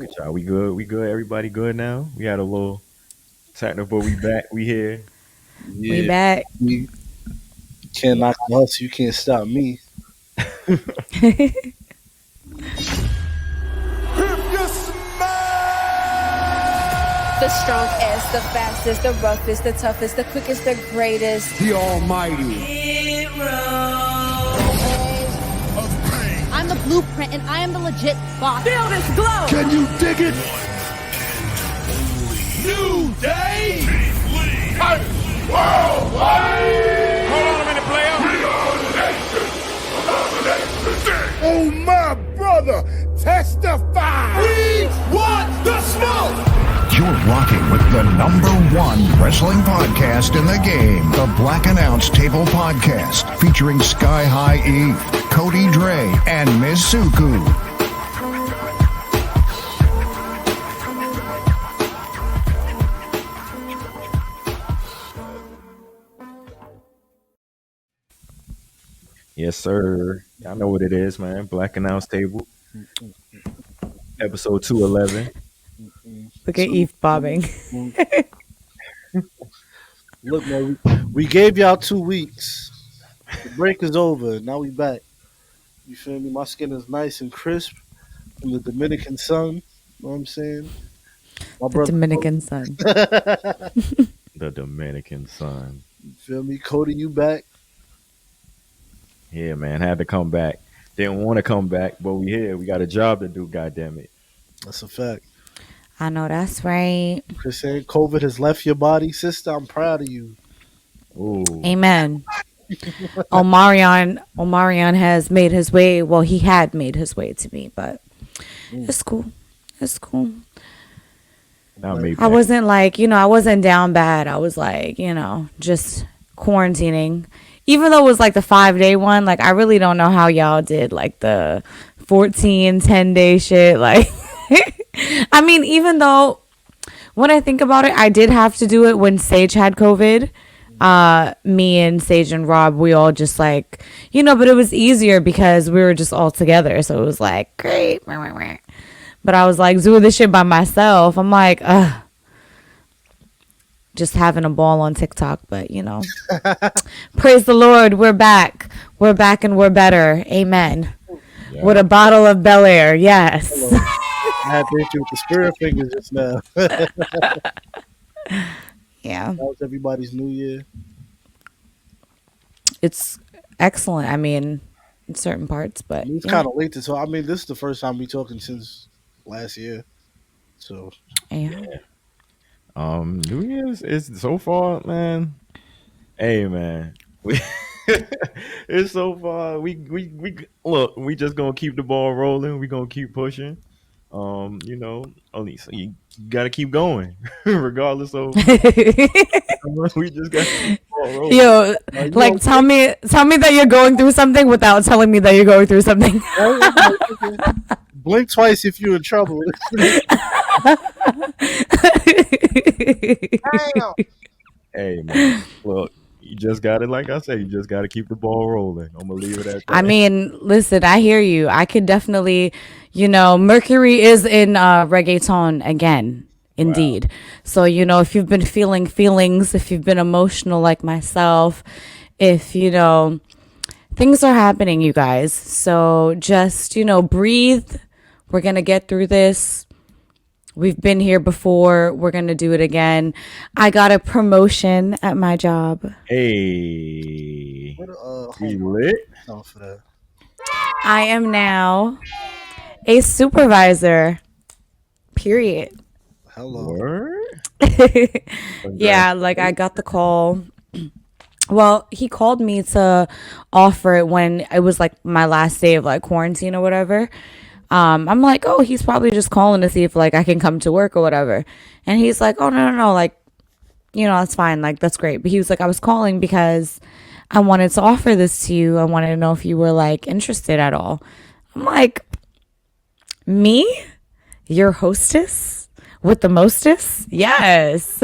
Look at y'all. We good. We good. Everybody good now. We had a little technical. We back. We here. We Yeah, back. you can't knock us. You can't stop me. The strongest, the fastest, the roughest, the toughest, the quickest, the greatest. The Almighty. I'm the blueprint and I am the legit boss. Feel this glow. Can you dig it? New Day. Worldwide. Hold on a minute, player. We are nation. Oh, my brother. Testify. We want the smoke. You're rocking with the #1 wrestling podcast in the game, the Black Announce Table Podcast, featuring Sky High E, Cody Dre, and Mizuku. Yes, sir. Y'all know what it is, man. Black Announce Table, episode 211. Look at Eve bobbing. Look, man, we gave y'all 2 weeks. The break is over. Now we back. You feel me? My skin is nice and crisp from the Dominican sun. You know what I'm saying? My The Dominican sun. The Dominican sun. You feel me? Cody, you back? Yeah, man. Had to come back. Didn't want to come back, but we here. We got a job to do. Goddamn it. That's a fact. I know that's right. Chris saying COVID has left your body. Sister, I'm proud of you. Ooh. Amen. Omarion has made his way. Well, he had made his way to me, but it's cool. It's cool. Not me. I wasn't like, I wasn't down bad. I was like, just quarantining. Even though it was like the 5-day one, like I really don't know how y'all did like the 14, 10-day shit. Like, I mean, even though when I think about it, I did have to do it when Sage had COVID. Me and Sage and Rob, we all just like, but it was easier because we were just all together. So it was like, great. But I was like, doing this shit by myself. I'm like, just having a ball on TikTok. But, praise the Lord. We're back. We're back and we're better. Amen. Yeah. With a bottle of Bel Air. Yes. Hello. I had to hit you with the spirit fingers just now. Yeah. That was everybody's New Year. It's excellent. I mean, in certain parts, but it's kind of late to talk. I mean, this is the first time we talking since last year. So yeah. New Year's is so far, man. Hey, man. It's so far. We look. We just gonna keep the ball rolling. We gonna keep pushing. Only so you gotta keep going, regardless of. We just gotta keep the ball rolling. Yo, like tell me that you're going through something without telling me that you're going through something. Blink twice if you're in trouble. Hey, man. Look. You just got to, like I said, you just got to keep the ball rolling. I'm going to leave it at that. I mean, listen, I hear you. I could definitely, Mercury is in reggaeton again, indeed. Wow. So, if you've been feeling feelings, if you've been emotional like myself, if, things are happening, you guys. So just, breathe. We're going to get through this. We've been here before. We're going to do it again. I got a promotion at my job. Hey. We lit? For that. I am now a supervisor. Period. Hello. Word? Yeah, like I got the call. Well, he called me to offer it when it was like my last day of like quarantine or whatever. I'm like, oh, he's probably just calling to see if like I can come to work or whatever. And he's like, oh, no, like, that's fine. Like, that's great. But he was like, I was calling because I wanted to offer this to you. I wanted to know if you were like interested at all. I'm like, me? Your hostess? With the mostest? Yes.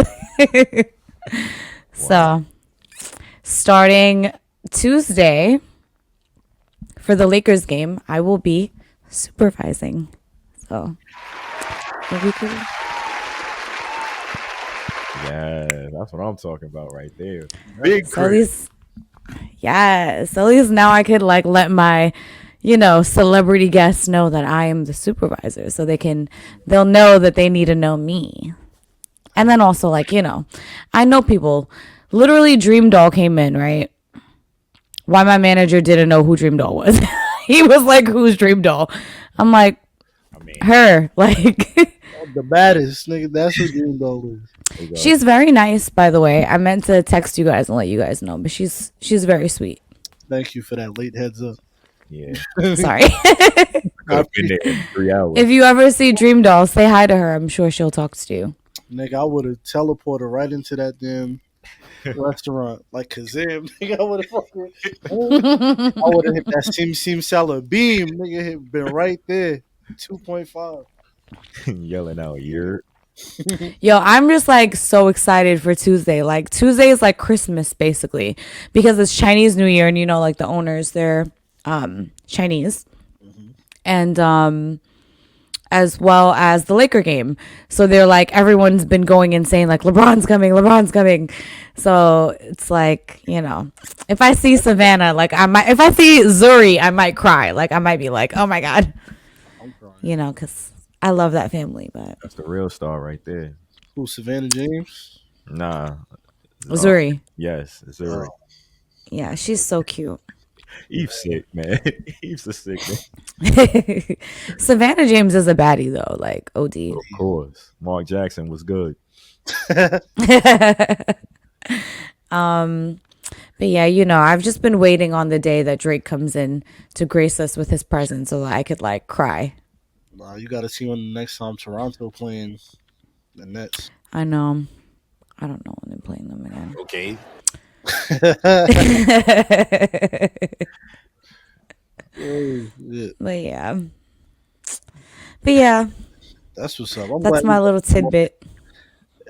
So, starting Tuesday for the Lakers game, I will be supervising. So If we could, Yeah, that's what I'm talking about right there. Big so at Chris. least, yes, at least now I could like let my, celebrity guests know that I am the supervisor, so they'll know that they need to know me. And then also, like, I know people. Literally, Dream Doll came in, right? Why my manager didn't know who Dream Doll was. He was like, "Who's Dream Doll?" I'm like, I mean, her. Like, The baddest nigga. That's what Dream Doll is. she's very nice, by the way. I meant to text you guys and let you guys know, but she's very sweet. Thank you for that late heads up. yeah. Sorry. I've been there in 3 hours. If you ever see Dream Doll, say hi to her. I'm sure she'll talk to you. Nigga, I would have teleported right into that damn restaurant like Kazam. Nigga, I would have hit that Sim Seller beam. Nigga, had been right there. 2.5. Yelling out, "You're." Yo, I'm just like so excited for Tuesday. Like Tuesday is like Christmas basically because it's Chinese New Year and like the owners they're Chinese. And as well as the Laker game. So they're like everyone's been going insane like LeBron's coming. So it's like, if I see Savannah, like if I see Zuri, I might cry. Like I might be like, "Oh my god." I'm crying. Cuz I love that family, but That's the real star right there. Who, Savannah James? Nah. Zuri. Yes, Zuri. Yeah, she's so cute. Eve's sick, man. Eve's a sick man. Savannah James is a baddie though, like OD. Of course. Mark Jackson was good. But yeah, I've just been waiting on the day that Drake comes in to grace us with his presence so that I could like cry. Nah, you got to see when the next time Toronto playing the Nets. I know. I don't know when they're playing them again. Okay. Oh, shit. But yeah. But yeah, That's what's up. I'm that's glad my little tidbit.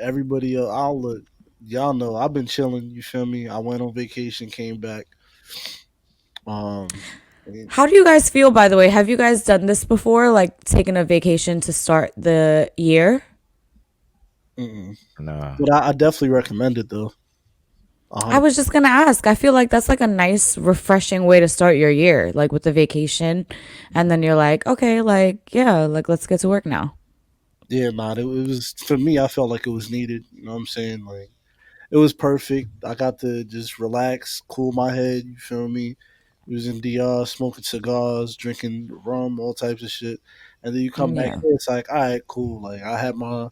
everybody else. I'll let y'all know. I've been chilling. You feel me? I went on vacation, came back. Um, How do you guys feel, by the way? Have you guys done this before? Like taking a vacation to start the year? Nah. but I definitely recommend it though. I was just gonna ask. I feel like that's like a nice, refreshing way to start your year, like with the vacation, and then you're like, okay, like yeah, like let's get to work now. Yeah, nah, it was for me. I felt like it was needed. You know what I'm saying? Like it was perfect. I got to just relax, cool my head. You feel me? We was in DR smoking cigars, drinking rum, all types of shit. And then you come back Yeah. here, it's like, all right, cool. Like I had my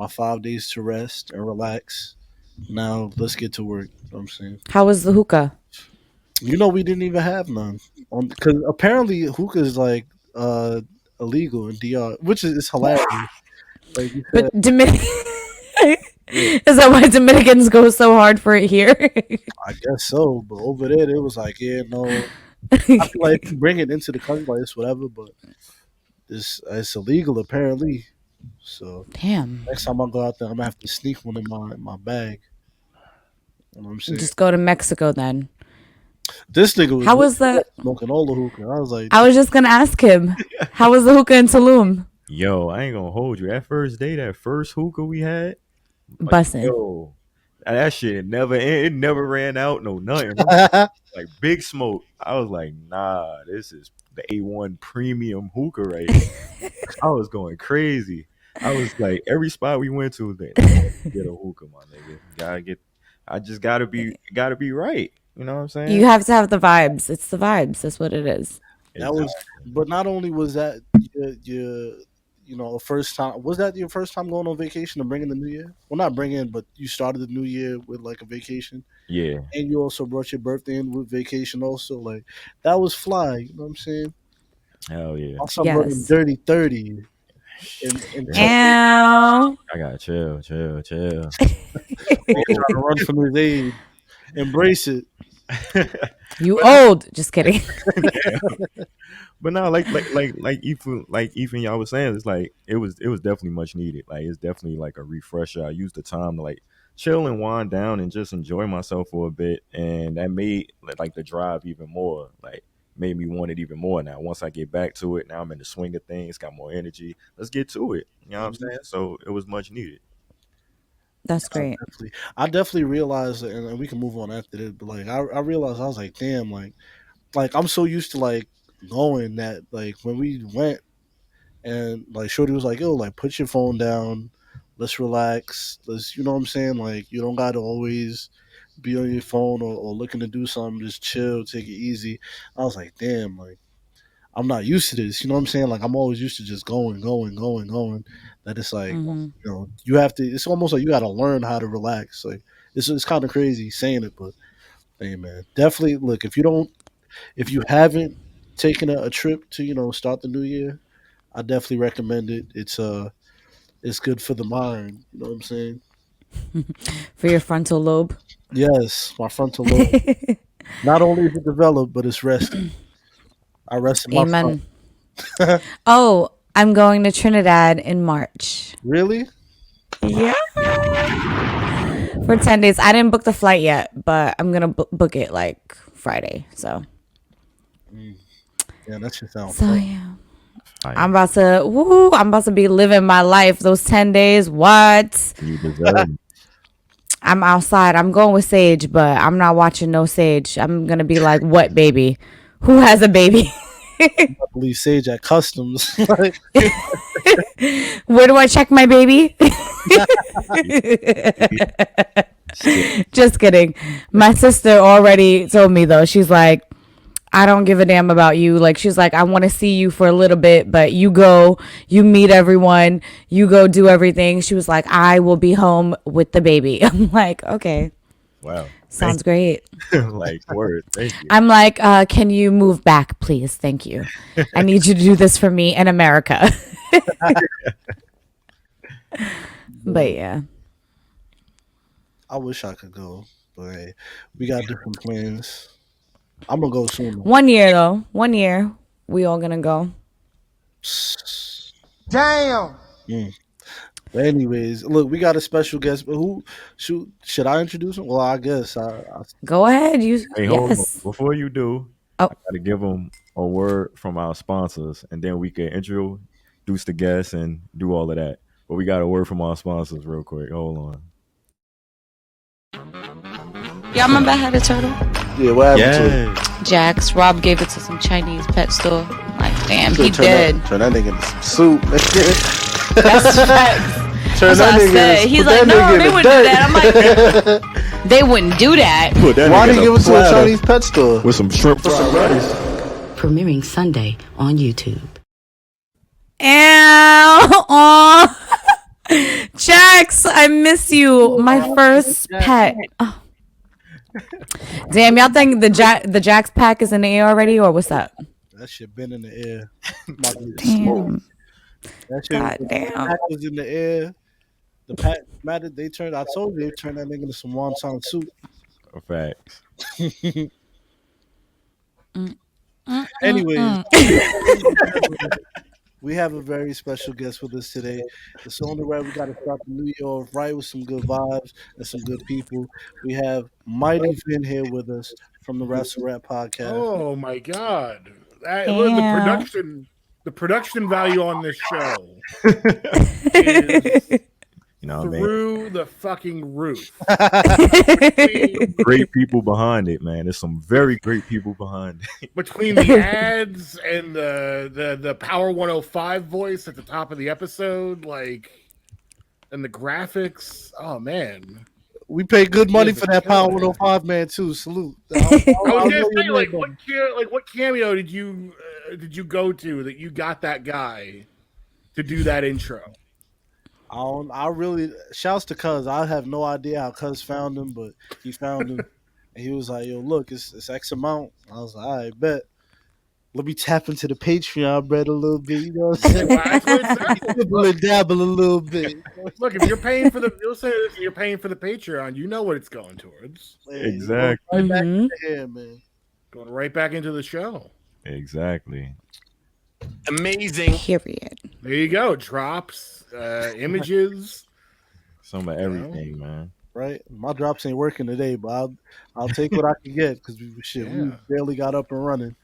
5 days to rest and relax. Now let's get to work. You know what I'm saying? How was the hookah? We didn't even have none. Because apparently hookah is like illegal in DR, which is hilarious. Like you said, But Dominican. Is that why Dominicans go so hard for it here? I guess so. But over there, it was like, yeah, no. I feel like if you bring it into the country, like it's whatever, but it's illegal apparently. So Damn. next time I go out there, I'm gonna have to sneak one in my bag. You know what I'm saying? Just go to Mexico then. This nigga was How was the? smoking all the hookah. I was like, I was just gonna ask him. How was the hookah in Tulum? Yo, I ain't gonna hold you. That first day, that first hookah we had, Bussin'. yo, that shit it never ran out. No nothing. Like big smoke. I was like, nah, this is the A1 premium hookah right here. I was going crazy. I was like, every spot we went to, get a hookah, my nigga. I just gotta be right. You know what I'm saying? You have to have the vibes. It's the vibes. That's what it is. that was. But not only was that first time. Was that your first time going on vacation and bringing the new year? Well, not bringing, but you started the new year with like a vacation. Yeah. And you also brought your birthday in with vacation also. Like that was fly, you know what I'm saying? Hell yeah. Also Yes. brought in Dirty 30 and Ow. I gotta chill. trying to run from his age. Embrace it. You old. Just kidding. But no, like even y'all was saying, it's like it was definitely much needed. Like it's definitely like a refresher. I used the time to like chill and wind down and just enjoy myself for a bit, and that made like the drive even more like made me want it even more now. Once I get back to it, now I'm in the swing of things, got more energy. Let's get to it. You know what I'm saying? So it was much needed. That's great. I definitely realized, and we can move on after this. But like, I realized I was like, damn, like I'm so used to like knowing that like when we went and like Shorty was like, yo, like put your phone down, let's relax, let's, you know what I'm saying? Like you don't got to always be on your phone or looking to do something. Just chill, take it easy. I was like, damn, like I'm not used to this. You know what I'm saying? Like I'm always used to just going. That it's like, you have to. It's almost like you got to learn how to relax. Like it's kind of crazy saying it, but hey, man, definitely look if you haven't taken a trip to start the new year, I definitely recommend it. It's good for the mind. You know what I'm saying? For your frontal lobe. Yes, my frontal lobe. Not only is it developed, but it's resting. I rested my front. Amen. Oh, I'm going to Trinidad in March. Really? Yeah. For 10 days. I didn't book the flight yet, but I'm going to book it like Friday. So. Yeah, that should sound So, fun. yeah. I'm about to be living my life. Those 10 days. What? You deserve it. I'm outside. I'm going with Sage, but I'm not watching no Sage. I'm going to be like, what baby? Who has a baby? I believe Sage at customs. Where do I check my baby? Just kidding. My sister already told me though. She's like, I don't give a damn about you. Like, she's like, I want to see you for a little bit, but you go, you meet everyone, you go do everything. She was like, I will be home with the baby. I'm like, okay. Wow. Sounds great. Like, word. Thank you. I'm like, can you move back, please? Thank you. I need you to do this for me in America. But yeah. I wish I could go, but hey, we got different plans. I'm gonna go soon. 1 year though. 1 year. We all gonna go. Damn. But anyways, look, we got a special guest. But who should I introduce him? Well, I guess I Go ahead. Hey, hold on. Yes. Before you do, Oh. I gotta give them a word from our sponsors, and then we can introduce the guests and do all of that. But we got a word from our sponsors real quick. Hold on. Y'all remember I had a turtle? yeah, what happened to it? Jax. Rob gave it to some Chinese pet store. Like, damn, he did. Turn that nigga into some soup. That's facts. Turn That's what I said. He's like, no, they wouldn't do that. I'm like, they wouldn't do that. Why did you give it to a Chinese pet store? With some shrimp fried rice. Premiering Sunday on YouTube. Aw. Jax, I miss you. My first pet. Oh. Damn, y'all think the Jax pack is in the air already, or what's up? That shit been in the air. Damn. That shit God the damn. pack was in the air. The pack matter. I told you they turned that nigga into some wonton soup. Facts. Anyways, we have a very special guest with us today. It's on the right. We got to start the new year off right with some good vibes and some good people. We have Mighty Vin here with us from the Wrestle Rap podcast. Oh my god! Yeah. The production value on this show is You know what I mean? through the fucking roof. Great people behind it, man. There's some very great people behind it. Between the ads and the Power 105 voice at the top of the episode, and the graphics. Oh man. We pay good money for that Power 105 man too. Salute. I was gonna say, what cameo did you go to that you got that guy to do that intro? I really shouts to Cuz. I have no idea how Cuz found him, but he found him, and he was like, "Yo, look, it's X amount." I was like, "All right, bet." Let me tap into the Patreon bread a little bit. You know what I'm saying? Dabble a little bit. Look, if you're paying for you're paying for the Patreon, you know what it's going towards. Exactly. Right back in the hair, man. Going right back into the show. Exactly. Amazing. Period. There you go. Drops, images. Some of everything, man. Right? My drops ain't working today, but I'll take what I can get because we barely got up and running.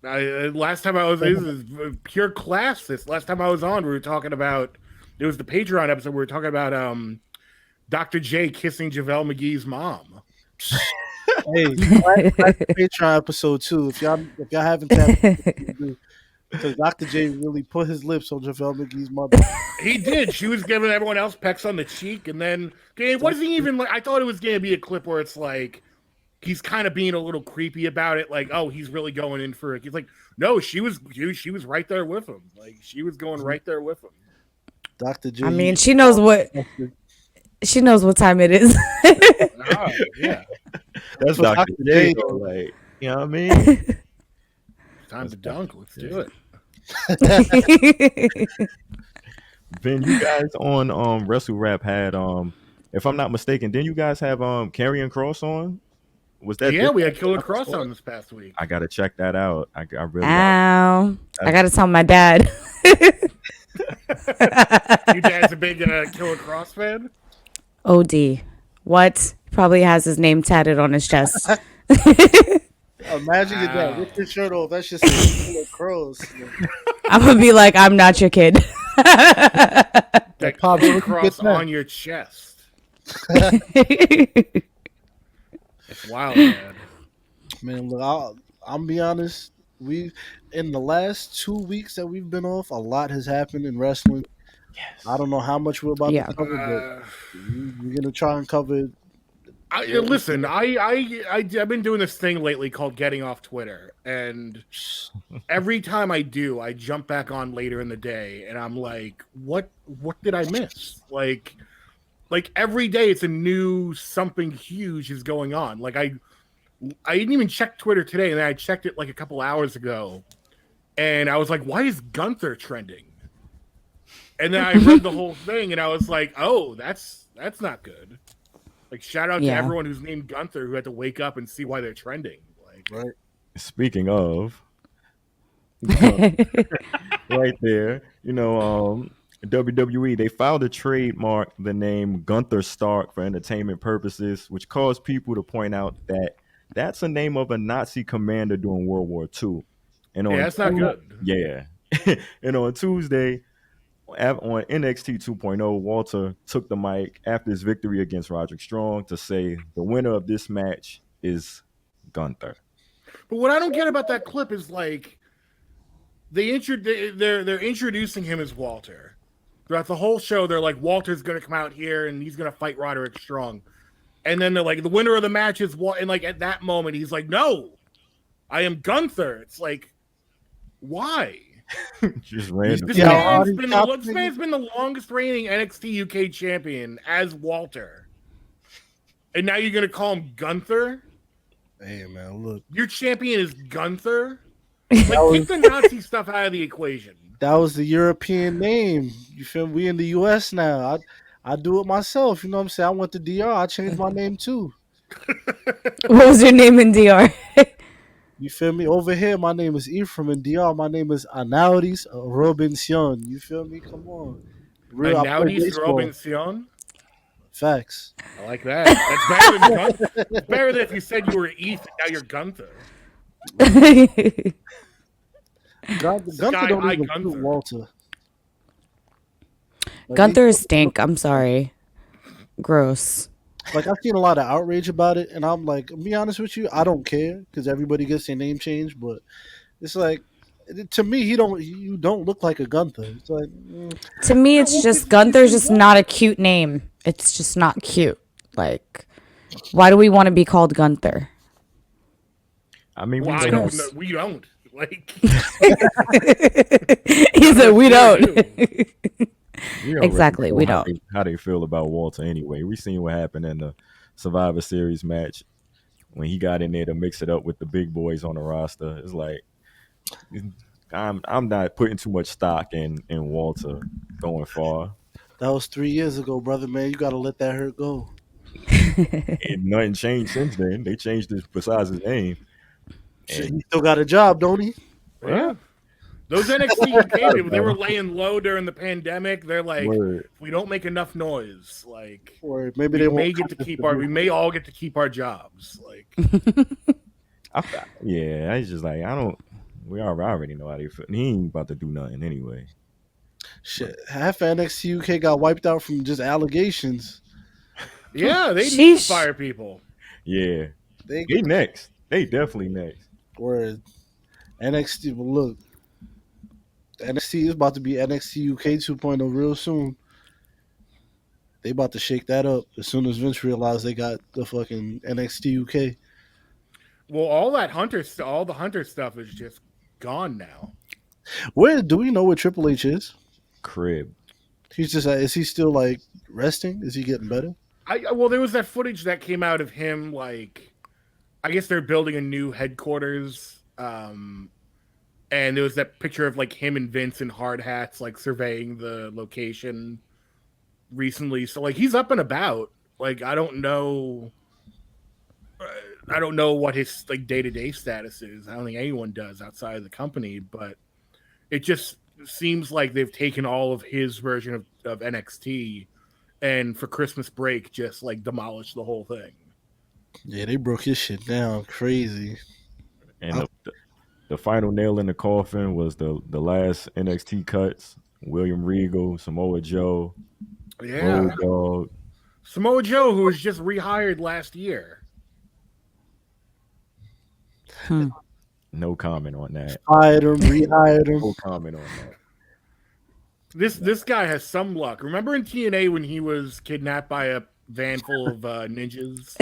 Last time I was, this is pure class. Last time I was on, we were talking about, it was the Patreon episode. We were talking about Dr. J kissing JaVale McGee's mom. Hey, that's the Patreon episode too. If y'all haven't tapped into, because Dr. J really put his lips on JaVale McGee's mother. He did. She was giving everyone else pecks on the cheek, and then it wasn't even like, I thought it was gonna be a clip where it's like he's kind of being a little creepy about it, like, oh, he's really going in for it. He's like, no, she was right there with him. Like, she was going right there with him. Dr. J. I mean, she knows what time it is. Yeah. That's Dr. J. Though, like, you know what I mean? Time to dunk. Let's do it. Ben, you guys on Wrestle Rap had if I'm not mistaken, didn't you guys have Karrion Kross on? Was that we had Killer Cross on this past week. I gotta check that out. I really Ow. I gotta tell my dad. Your dad's a big Killer Cross fan? OD. What? Probably has his name tatted on his chest. Imagine your dad with his shirt off. That's just Killer Cross. I'm gonna be like, I'm not your kid. That Killer Cross on your chest. It's wild, man. Man, look, I'm be honest. We in the last 2 weeks that we've been off, a lot has happened in wrestling. Yes. I don't know how much we're about to cover, but we're gonna try and cover. Listen, I've been doing this thing lately called getting off Twitter, and every time I do, I jump back on later in the day, and I'm like, what did I miss? Like every day, it's a new something huge is going on. Like I didn't even check Twitter today, and then I checked it like a couple hours ago, and I was like, why is Gunther trending? And then I read the whole thing, and I was like, oh, that's not good. Like, shout out to everyone who's named Gunther who had to wake up and see why they're trending. Like, right. Speaking of, right there, WWE, they filed to trademark the name Gunther Stark for entertainment purposes, which caused people to point out that that's the name of a Nazi commander during World War II. And that's not good. Yeah. And on Tuesday, on NXT 2.0, Walter took the mic after his victory against Roderick Strong to say the winner of this match is Gunther. But what I don't get about that clip is like they're introducing him as Walter. Throughout the whole show, they're like, Walter's going to come out here and he's going to fight Roderick Strong. And then they're like, the winner of the match is Walter. And like at that moment, he's like, no, I am Gunther. It's like, why? Just random. This man's been the longest reigning NXT UK champion as Walter. And now you're going to call him Gunther? Hey, man, look. Your champion is Gunther? Like, take the Nazi stuff out of the equation. That was the European name. You feel me? We in the US now. I do it myself. You know what I'm saying? I went to DR. I changed my name too. What was your name in DR? You feel me? Over here, my name is Ephraim. In DR, my name is Anaudis Robinson. You feel me? Come on. Anaudis Robinson? Facts. I like that. That's better than Gunther. It's better than if you said you were Ethan, now you're Gunther. Gunther don't even do Walter. Like, Gunther is stink. I'm sorry. Gross. Like, I've seen a lot of outrage about it, and I'm like, to be honest with you, I don't care because everybody gets their name changed. But it's like, to me, you don't look like a Gunther. It's like, to me, it's just Gunther's just not a cute name. It's just not cute. Like, why do we want to be called Gunther? I mean, we don't. Like, he said, we don't. Exactly, we don't. How they feel about Walter anyway. We seen what happened in the Survivor Series match when he got in there to mix it up with the big boys on the roster. It's like I'm not putting too much stock in Walter going far. That was 3 years ago, brother, man. You got to let that hurt go. And nothing changed since then. They changed it besides his name. He still got a job, don't he? Yeah. Those NXT UK people, they were laying low during the pandemic. They're like, if we don't make enough noise, like, or maybe we may all get to keep our jobs. Like, I was just like, I don't. I already know how they feel. He ain't about to do nothing anyway. Shit, half of NXT UK got wiped out from just allegations. Yeah, they need to Sheesh. fire people. Yeah, They they next. They definitely next. were NXT. Well, look, NXT is about to be NXT UK 2.0 real soon. They about to shake that up as soon as Vince realized they got the fucking NXT UK. Well, all the Hunter stuff is just gone now. Where do we know where Triple H is? Crib. He's just is he still like resting? Is he getting better? Well, there was that footage that came out of him, like, I guess they're building a new headquarters, and there was that picture of like him and Vince in hard hats, like surveying the location recently. So like he's up and about. Like I don't know what his like day-to-day status is. I don't think anyone does outside of the company, but it just seems like they've taken all of his version of NXT and for Christmas break just like demolished the whole thing. Yeah, they broke his shit down crazy. And the final nail in the coffin was the last NXT cuts. William Regal, Samoa Joe, Yeah. Road Dogg. Samoa Joe, who was just rehired last year. No comment on that. Fired him, rehired him. No comment on that. This guy has some luck. Remember in TNA when he was kidnapped by a van full of ninjas?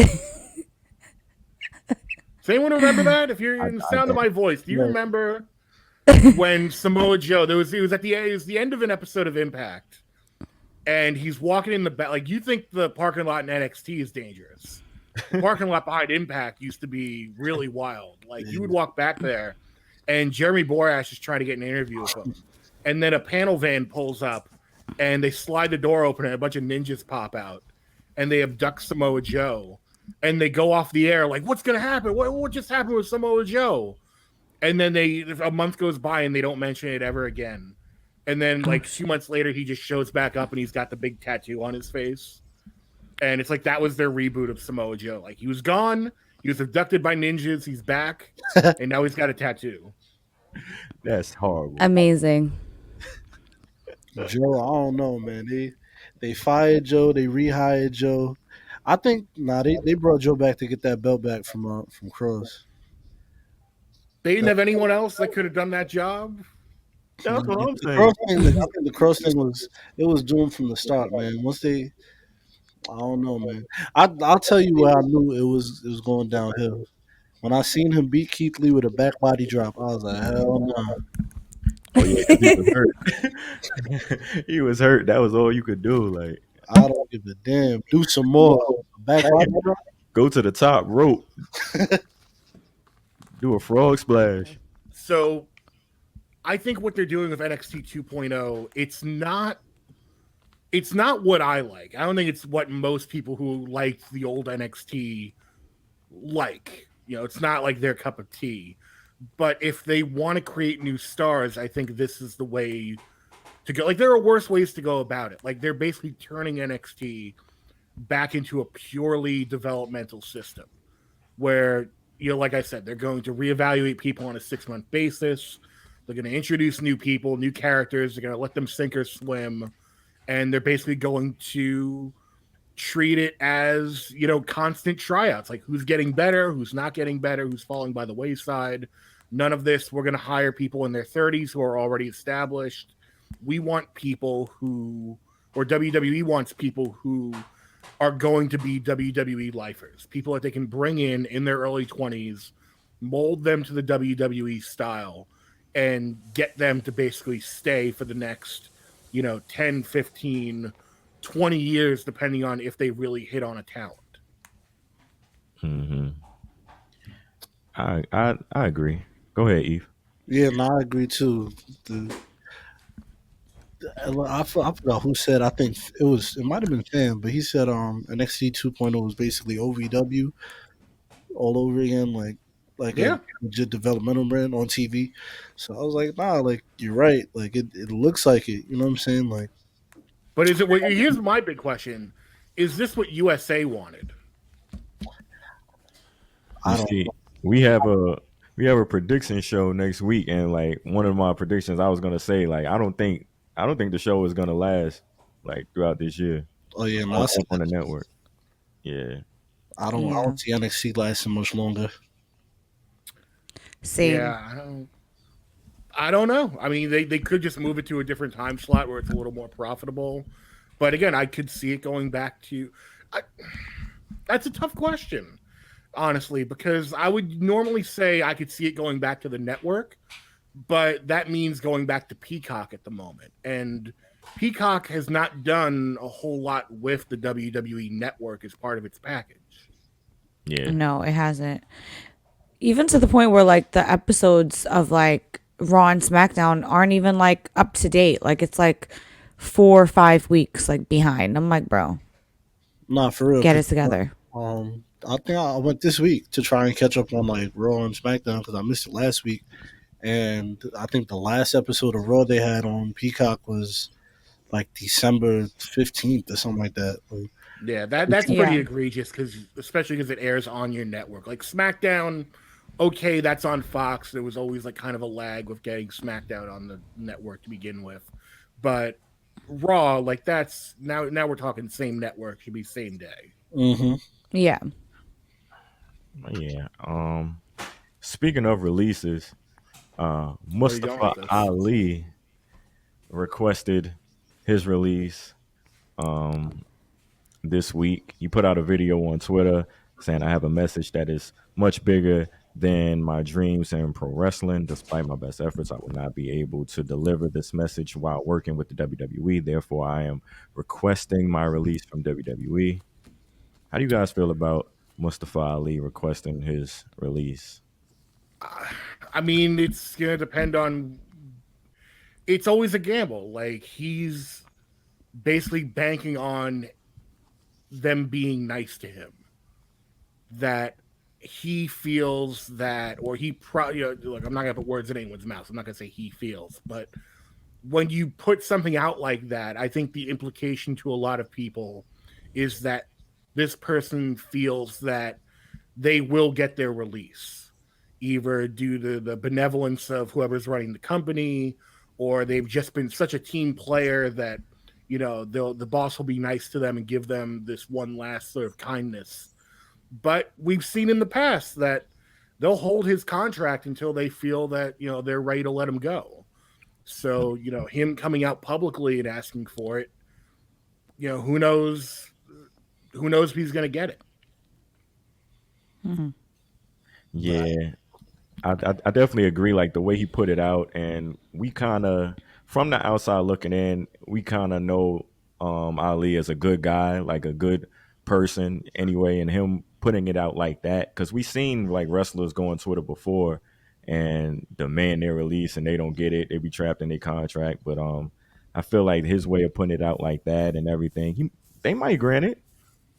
Does anyone remember that? If you're in the sound of my voice, do you remember when Samoa Joe? It was the end of an episode of Impact, and he's walking in the back. Like you think the parking lot in NXT is dangerous. The parking lot behind Impact used to be really wild. Like you would walk back there, and Jeremy Borash is trying to get an interview with him, and then a panel van pulls up, and they slide the door open, and a bunch of ninjas pop out, and they abduct Samoa Joe. And they go off the air like, what's going to happen? What just happened with Samoa Joe? And then a month goes by and they don't mention it ever again. And then like 2 months later, he just shows back up and he's got the big tattoo on his face. And it's like that was their reboot of Samoa Joe. Like he was gone, he was abducted by ninjas, he's back, and now he's got a tattoo. That's horrible. Amazing. Joe, I don't know, man. They fired Joe, they rehired Joe. I think they brought Joe back to get that belt back from Cross. They didn't have anyone else that could have done that job. That's what I'm saying. I think the Cross thing was doomed from the start, man. I don't know, man. I'll tell you where I knew it was going downhill. When I seen him beat Keith Lee with a back body drop, I was like, hell no. Oh yeah, he was hurt. He was hurt. That was all you could do. Like I don't give a damn. Do some more. Back body drop. Go to the top rope. Do a frog splash. So I think what they're doing with NXT 2.0, it's not what I like. I don't think it's what most people who liked the old NXT like. You know, it's not like their cup of tea. But if they want to create new stars, I think this is the way to go. Like there are worse ways to go about it. Like they're basically turning NXT back into a purely developmental system where, you know, like I said, they're going to reevaluate people on a 6-month basis. They're going to introduce new people, new characters. They're going to let them sink or swim. And they're basically going to treat it as, you know, constant tryouts. Like who's getting better, who's not getting better, who's falling by the wayside. None of this, we're going to hire people in their 30s who are already established. We want people or WWE wants people who are going to be WWE lifers, people that they can bring in their early 20s, mold them to the WWE style, and get them to basically stay for the next, 10, 15, 20 years, depending on if they really hit on a talent. Mm-hmm. I agree. Go ahead, Eve. Yeah, no, I agree too. I forgot who said. I think it might have been Fan, but he said NXT 2.0 was basically OVW all over again, like a legit developmental brand on TV. So I was like, nah, like you're right. Like it looks like it. You know what I'm saying? Like, but is it? Here's my big question: is this what USA wanted? You see, we have we have a prediction show next week, and like one of my predictions, I was gonna say like I don't think the show is gonna last like throughout this year Oh yeah, no, I said on that. the network. Yeah, I Yeah. don't see NXT lasting much longer. Same. Yeah, I don't know. I mean, they could just move it to a different time slot where it's a little more profitable. But again, I could see it going back to. I, that's a tough question, honestly, because I would normally say I could see it going back to the network, but that means going back to Peacock at the moment. And Peacock has not done a whole lot with the WWE network as part of its package. yeah, No, it hasn't. Even to the point where like the episodes of like Raw and SmackDown aren't even like up to date. Like it's like 4 or 5 weeks like behind. I'm like, bro, Nah, for real. get 'Cause, it together. I think I went this week to try and catch up on like Raw and SmackDown because I missed it last week. And I think the last episode of Raw they had on Peacock was like December 15th or something like that. Like, Yeah, that's pretty Yeah. egregious because especially because it airs on your network. Like SmackDown, okay, that's on Fox. There was always like kind of a lag with getting SmackDown on the network to begin with, but Raw, like that's now we're talking same network, should be same day. mm-hmm. Yeah. yeah. Speaking of releases, Where are you going Mustafa with this? Ali requested his release this week. He put out a video on Twitter saying, I have a message that is much bigger than my dreams in pro wrestling. Despite my best efforts, I will not be able to deliver this message while working with the WWE. Therefore, I am requesting my release from WWE. How do you guys feel about Mustafa Ali requesting his release? I mean, it's gonna depend on. It's always a gamble. Like he's basically banking on them being nice to him. That he feels that, or he probably, look, I'm not gonna put words in anyone's mouth. I'm not gonna say he feels, but when you put something out like that, I think the implication to a lot of people is that this person feels that they will get their release, either due to the benevolence of whoever's running the company, or they've just been such a team player that the boss will be nice to them and give them this one last sort of kindness. But we've seen in the past that they'll hold his contract until they feel that they're ready to let him go. So him coming out publicly and asking for it, who knows if he's going to get it. Mm-hmm. Yeah, I definitely agree. Like the way he put it out, and we kind of, from the outside looking in, we kind of know Ali as a good guy, like a good person anyway, and him putting it out like that, because we seen like wrestlers go on Twitter before and demand their release and they don't get it, they be trapped in their contract. But I feel like his way of putting it out like that and everything, they might grant it.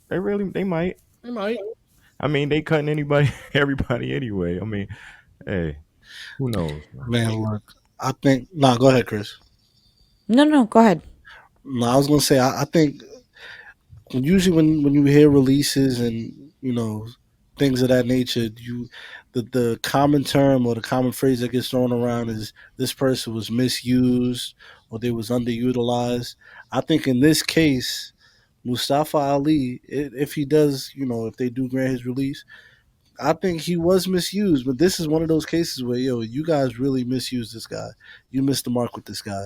They might. They might. I mean, they cutting anybody, everybody anyway. I mean, hey, who knows? Man, look, I think. Nah, go ahead, Chris. No, go ahead. No, I was gonna say I think usually when you hear releases and things of that nature, the common term or the common phrase that gets thrown around is this person was misused or they was underutilized. I think in this case, Mustafa Ali, if he does, if they do grant his release, I think he was misused. But this is one of those cases where you guys really misused this guy. You missed the mark with this guy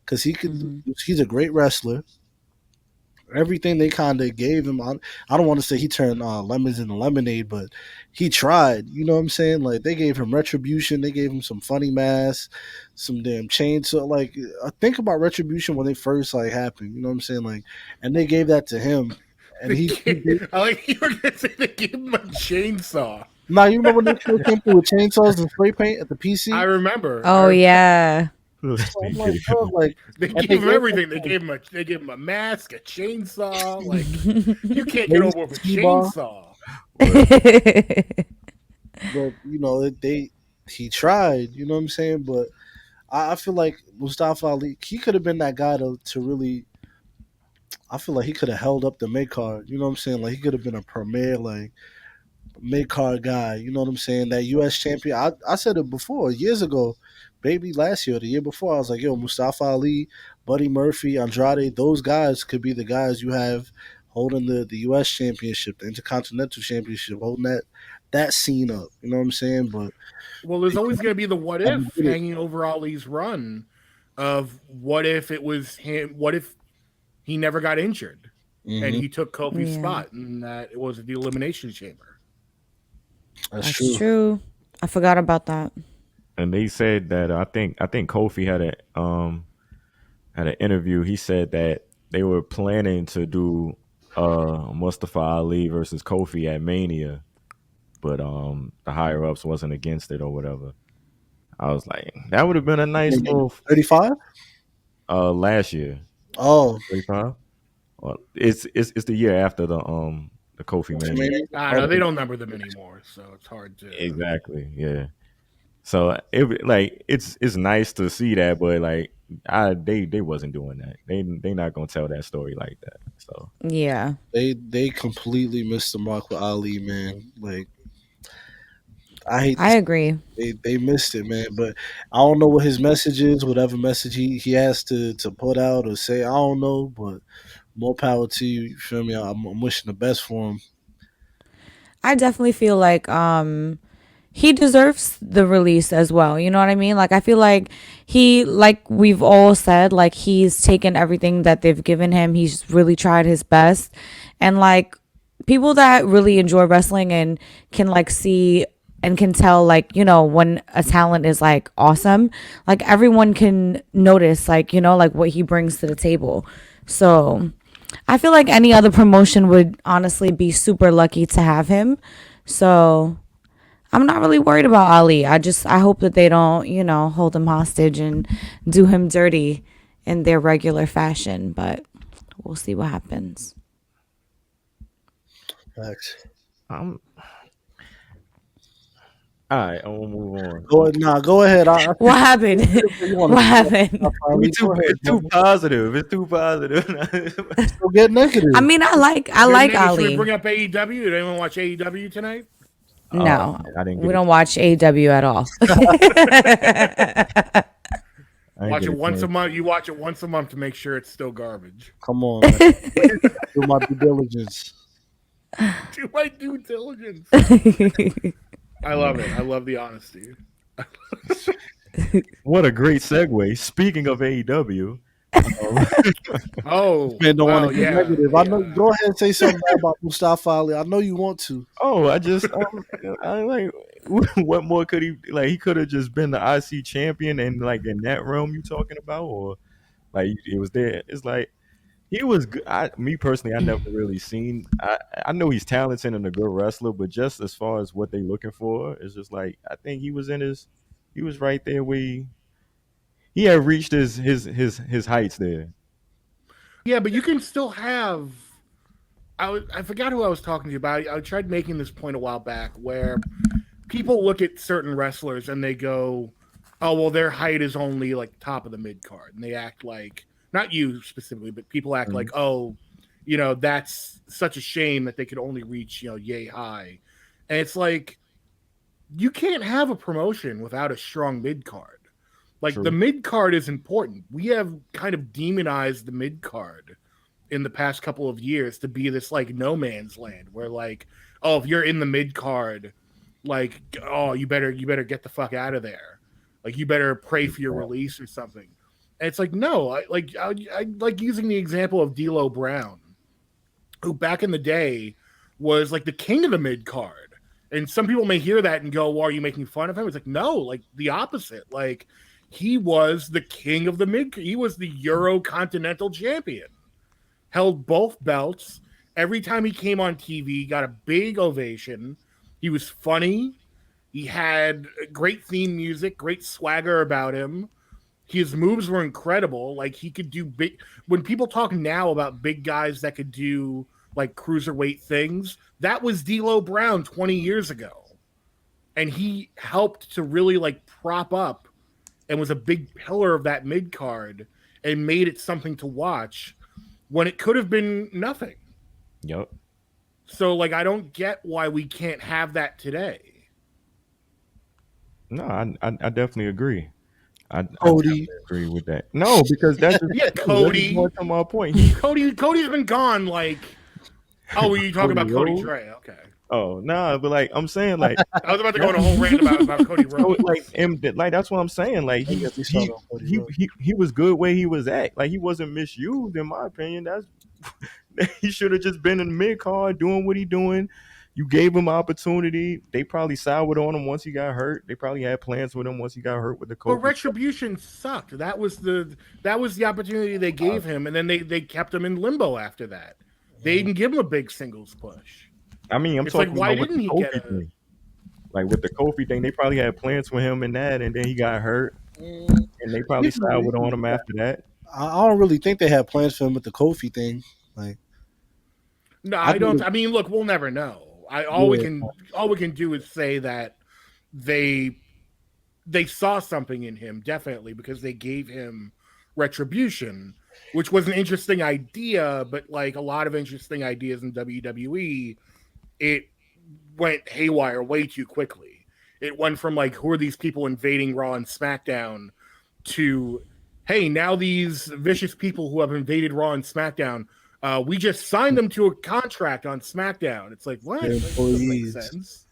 because Mm-hmm. he's a great wrestler. Everything they kind of gave him, I don't want to say he turned lemons into lemonade, but he tried. You know what I'm saying? Like they gave him retribution, they gave him some funny masks, some damn chains. So like, think about retribution when they first like happened. You know what I'm saying? Like, and they gave that to him, and I like you were going to say they gave him a chainsaw. Now you remember when they still came through with chainsaws and spray paint at the PC? I remember. Oh yeah. So I'm like, dog, like They gave him everything. They gave him a mask, a chainsaw. Like you can't get over with a chainsaw. But he tried. You know what I'm saying? But I feel like Mustafa Ali, he could have been that guy to really. I feel like he could have held up the mid card. You know what I'm saying? Like he could have been a premier. Like mid card guy. You know what I'm saying? That U.S. champion. I said it before years ago, maybe last year, or the year before. I was like, yo, Mustafa Ali, Buddy Murphy, Andrade. Those guys could be the guys you have holding the U.S. championship, the Intercontinental Championship, holding that scene up. You know what I'm saying? But Well, there's always going to be the what never if did it. hanging over Ali's run of what if it was him? What if he never got injured and Hmm. he took Kofi's Yeah, spot and that it was the Elimination Chamber? That's that's true. true. I forgot about that. And they said that I think Kofi had an interview. He said that they were planning to do Mustafa Ali versus Kofi at Mania, but the higher ups wasn't against it or whatever. I was like, that would have been a nice little 35. last year. Oh, 35. Well, it's the year after the Kofi Mania. maybe. I don't know. They Okay. don't number them anymore, so it's hard to. Exactly. Yeah. So it's nice to see that, but like they wasn't doing that. They not gonna tell that story like that. So Yeah, They completely missed the mark with Ali, man. Like I hate to I agree. they missed it, man. But I don't know what his message is, whatever message he has to put out or say. I don't know, but more power to you. You feel me? I'm wishing the best for him. I definitely feel like he deserves the release as well. You know what I mean? Like I feel like like we've all said, like he's taken everything that they've given him. He's really tried his best. And like people that really enjoy wrestling and can like see and can tell like, when a talent is like awesome, like everyone can notice like, like what he brings to the table. So I feel like any other promotion would honestly be super lucky to have him. So I'm not really worried about Ali. I hope that they don't, hold him hostage and do him dirty in their regular fashion, but we'll see what happens. Facts. I'm all right. I'm gonna move on. Go ahead. What happened? You want What to happened? Ali? Go ahead, It's too brother. positive. It's too positive. Don't get I negative. mean, I Good like nigga, should we Ali. bring up AEW? Did anyone watch AEW tonight? No, I didn't get we it. don't watch AEW at all. I didn't Watch get it a once a chance. month. You watch it once a month to make sure it's still garbage. Come on, man. Do my due diligence. Do my due diligence. I love it. I love the honesty. What a great segue. Speaking of AEW, Oh, Man, don't want wow, to get yeah, negative. I know. yeah. Go ahead and say something bad about Mustafa Ali. I know you want to. I just I like what more could he like? He could have just been the IC champion and like in that realm you talking about, or like it was there. It's like he was good. Me personally, I never really seen. I know he's talented and a good wrestler, but just as far as what they looking for, it's just like I think he was in his. He was right there where he had reached his heights there. Yeah, but you can still have. I forgot who I was talking to about. I tried making this point a while back where people look at certain wrestlers and they go, "Oh, well, their height is only like top of the mid card," and they act like not you specifically, but people act like, Mhm. "Oh, that's such a shame that they could only reach yay high," and it's like you can't have a promotion without a strong mid card. Like the True. mid card is important. We have kind of demonized the mid card in the past couple of years to be this like no man's land where like, oh, if you're in the mid card, like, oh, you better get the fuck out of there. Like you better pray for your release or something. And it's like, no, I like using the example of D'Lo Brown, who back in the day was like the king of the mid card. And some people may hear that and go, well, are you making fun of him? It's like, no, like the opposite. Like he was the king of the mid. He was the Euro Continental champion, held both belts. Every time he came on TV, he got a big ovation. He was funny. He had great theme music, great swagger about him. His moves were incredible. Like he could do big. When people talk now about big guys that could do like cruiserweight things, that was D'Lo Brown 20 years ago, and he helped to really like prop up and was a big pillar of that mid card and made it something to watch when it could have been nothing. Yep. So like I don't get why we can't have that today. No, I definitely agree. I Cody. definitely agree with that. No, because that's just Yeah, that's just Cody. going to my point. He Cody's been gone like oh, you talking Cody about Cody Rhodes. Dre. Okay. Oh nah, but like I'm saying, like I was about to go on a whole rant about Cody so, Rhodes. like that's what I'm saying. Like Don't get me started on Cody Rhodes. he was good where he was at. Like he wasn't misused in my opinion. That's he should have just been in the mid card doing what he doing. You gave him opportunity. They probably soured on him once he got hurt. They probably had plans with him once he got hurt with the But Kofi. Retribution sucked. That was the opportunity they gave him, and then they kept him in limbo after that. They didn't give him a big singles push. I mean, I'm It's like talking why about with didn't the he Kofi get a? thing. Like with the Kofi thing, they probably had plans for him and that, and then he got hurt, and they probably You can- you soured on can- him after that. I don't really think they had plans for him with the Kofi thing. Like, No, I I think don't. I mean, look, we'll never know. All we can do is say that they saw something in him definitely because they gave him Retribution, which was an interesting idea, but like a lot of interesting ideas in WWE, it went haywire way too quickly. It went from like who are these people invading Raw and SmackDown to hey, now these vicious people who have invaded Raw and SmackDown, we just signed them to a contract on SmackDown. It's like what? That doesn't make sense.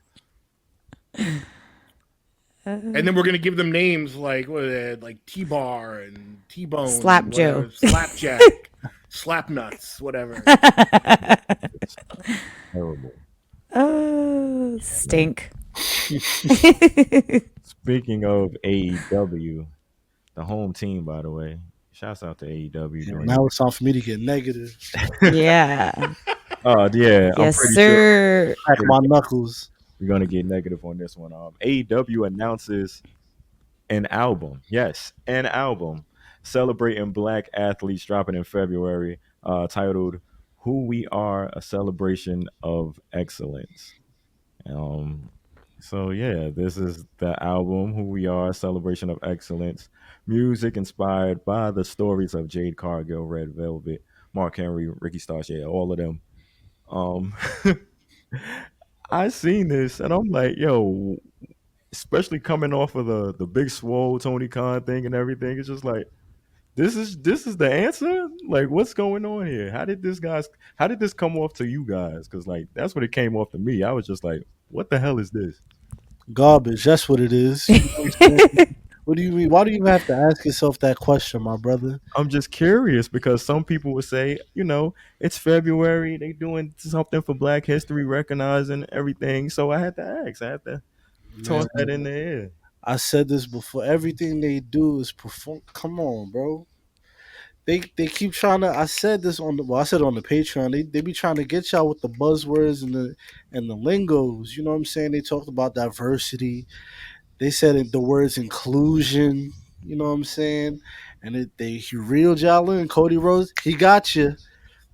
And then we're gonna give them names like what like T-Bar and T-Bone, Slap Joe, Slapjack, Slapnuts, whatever. Terrible. Oh, stink. Speaking of AEW, the home team, by the way, shouts out to AEW. yeah, now it's time for me to get negative. Yeah. Yeah, I'm Yes, pretty sir. Crack my knuckles. we're gonna get negative on this one. AEW announces an album. Yes, an album celebrating Black athletes dropping in February, titled "Who We Are: A Celebration of Excellence." Um, so yeah, this is the album "Who We Are: A Celebration of Excellence." Music inspired by the stories of Jade Cargill, Red Velvet, Mark Henry, Ricky Starks, yeah, all of them. Um, I seen this and I'm like, yo, especially coming off of the big swole Tony Khan thing and everything, it's just like this is the answer. Like, what's going on here? How did this come off to you guys? Because like that's what it came off to me. I was just like, what the hell is this? Garbage. That's what it is. You know what I'm saying? What do you mean? Why do you have to ask yourself that question, my brother? I'm just curious because some people would say, it's February, they doing something for Black History, recognizing everything. So I had to ask. I had to toss Man, that in the air. I said this before. Everything they do is perform. Come on, bro. They keep trying to. I said this on the. Well, I said it on the Patreon. They be trying to get y'all with the buzzwords and the lingos. You know what I'm saying? They talked about diversity. They said the words inclusion. You know what I'm saying? And he reeled y'all in. Cody Rhodes, he got you.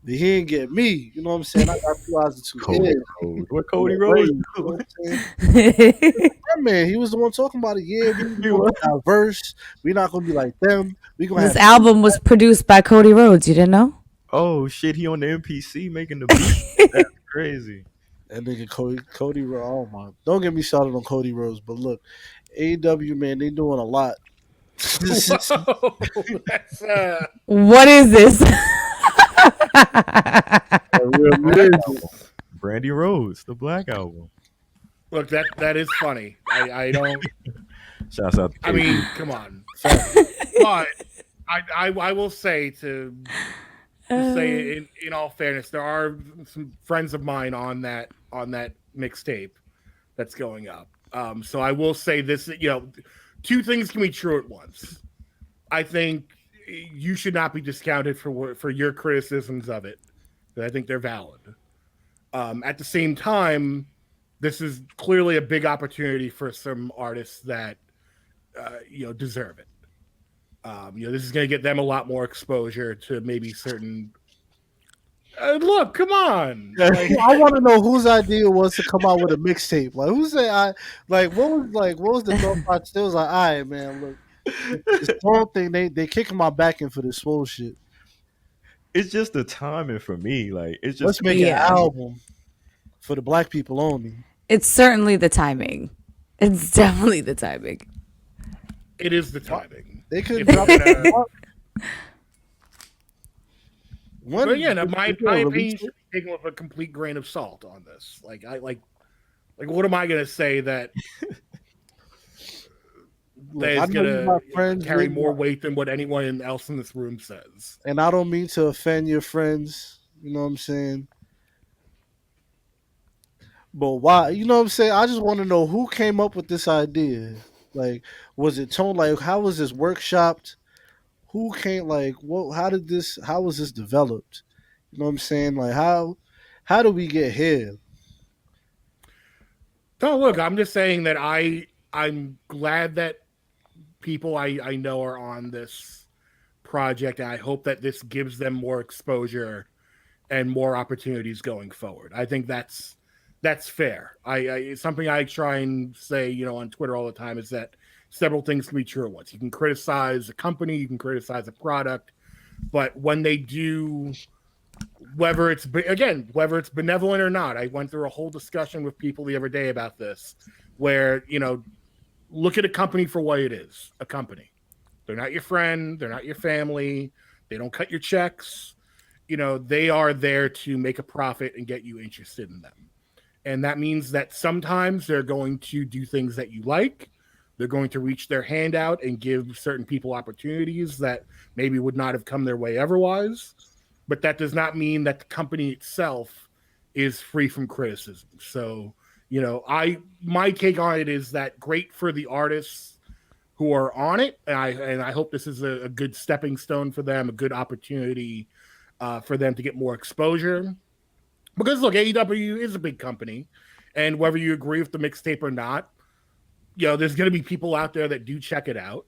But he ain't get me. You know what I'm saying? I got 2 eyes and 2 Cody ears. Rhodes. What In Cody the Rhodes ring, you know do? what I'm saying? That man, he was the one talking about it. Yeah, we He gonna was- be diverse. We're not gonna be like them. We gonna This have album was produced by Cody Rhodes. You didn't know? Oh shit, he on the NPC making the beat. That's crazy. that nigga Cody Rhodes. Oh my! Don't get me started on Cody Rhodes. But look, AEW man, they doing a lot. Whoa, that's What is this? Brandy Rhodes, the Black Album. look that is funny. I don't. Shouts out. To I mean, come on. So, but I will say to say in all fairness, there are some friends of mine on that mixtape that's going up. So I will say this, two things can be true at once. I think you should not be discounted for your criticisms of it. I think they're valid. At the same time, this is clearly a big opportunity for some artists that deserve it. This is going to get them a lot more exposure to maybe certain. Look, come on! Like, I want to know whose idea was to come out with a mixtape. Like, who said I? What was the thought process? It was like, all right, man. Look, this whole thing they kicking my back in for this swole shit. It's just the timing for me. Like, it's just Let's make Yeah. an album. for the black people only. It's certainly the timing. It's definitely the timing. It is the timing. They could If drop they're gonna, one. but again, my If they're my release opinion should be taken with a complete grain of salt on this. Like what am I gonna say that Look, I is know you my gonna friends, carry with more weight than what anyone else in this room says? and I don't mean to offend your friends. You know what I'm saying? But why? You know what I'm saying? I just want to know who came up with this idea. Like, was it Tone? Like, how was this workshopped? Who came? Like, what? How did this? How was this developed? You know what I'm saying? Like, how do we get here? No, look, I'm just saying that I'm glad that people I know are on this project, and I hope that this gives them more exposure and more opportunities going forward. I think that's fair. It's something I try and say, on Twitter all the time, is that several things can be true at once. You can criticize a company, you can criticize a product, but when they do, whether it's benevolent or not, I went through a whole discussion with people the other day about this, where look at a company for what it is, a company. They're not your friend, they're not your family, they don't cut your checks. They are there to make a profit and get you interested in them. And that means that sometimes they're going to do things that you like. They're going to reach their hand out and give certain people opportunities that maybe would not have come their way otherwise. But that does not mean that the company itself is free from criticism. So, my take on it is that great for the artists who are on it, and I hope this is a good stepping stone for them, a good opportunity for them to get more exposure. Because look, AEW is a big company, and whether you agree with the mixtape or not, there's going to be people out there that do check it out,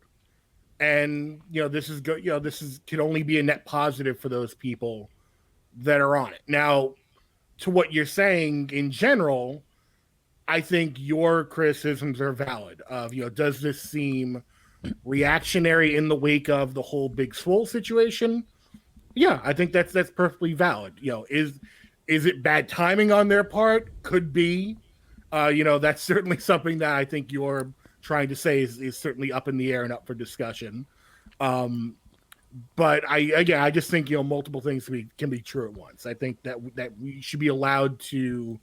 and this is good. Can only be a net positive for those people that are on it. Now, to what you're saying in general, I think your criticisms are valid. Of does this seem reactionary in the wake of the whole Big Swole situation? Yeah, I think that's perfectly valid. Is it bad timing on their part? Could be. That's certainly something that I think you're trying to say is certainly up in the air and up for discussion. But I just think multiple things can be true at once. I think that we should be allowed to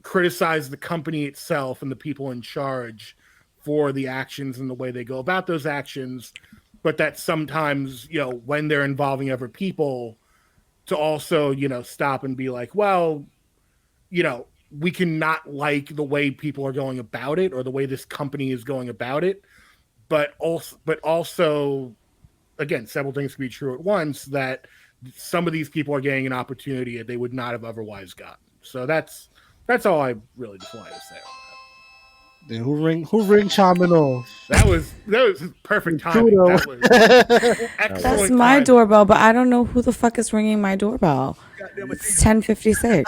criticize the company itself and the people in charge for the actions and the way they go about those actions, but that sometimes when they're involving other people, to also stop and be like, well, we cannot like the way people are going about it or the way this company is going about it, but also again, several things can be true at once, that some of these people are getting an opportunity that they would not have otherwise gotten. So that's all I really just wanted to say on that. Then who ring chiming off? That was perfect timing. That was excellent. That's my timing. doorbell, but I don't know who the fuck is ringing my doorbell. It's 10:56.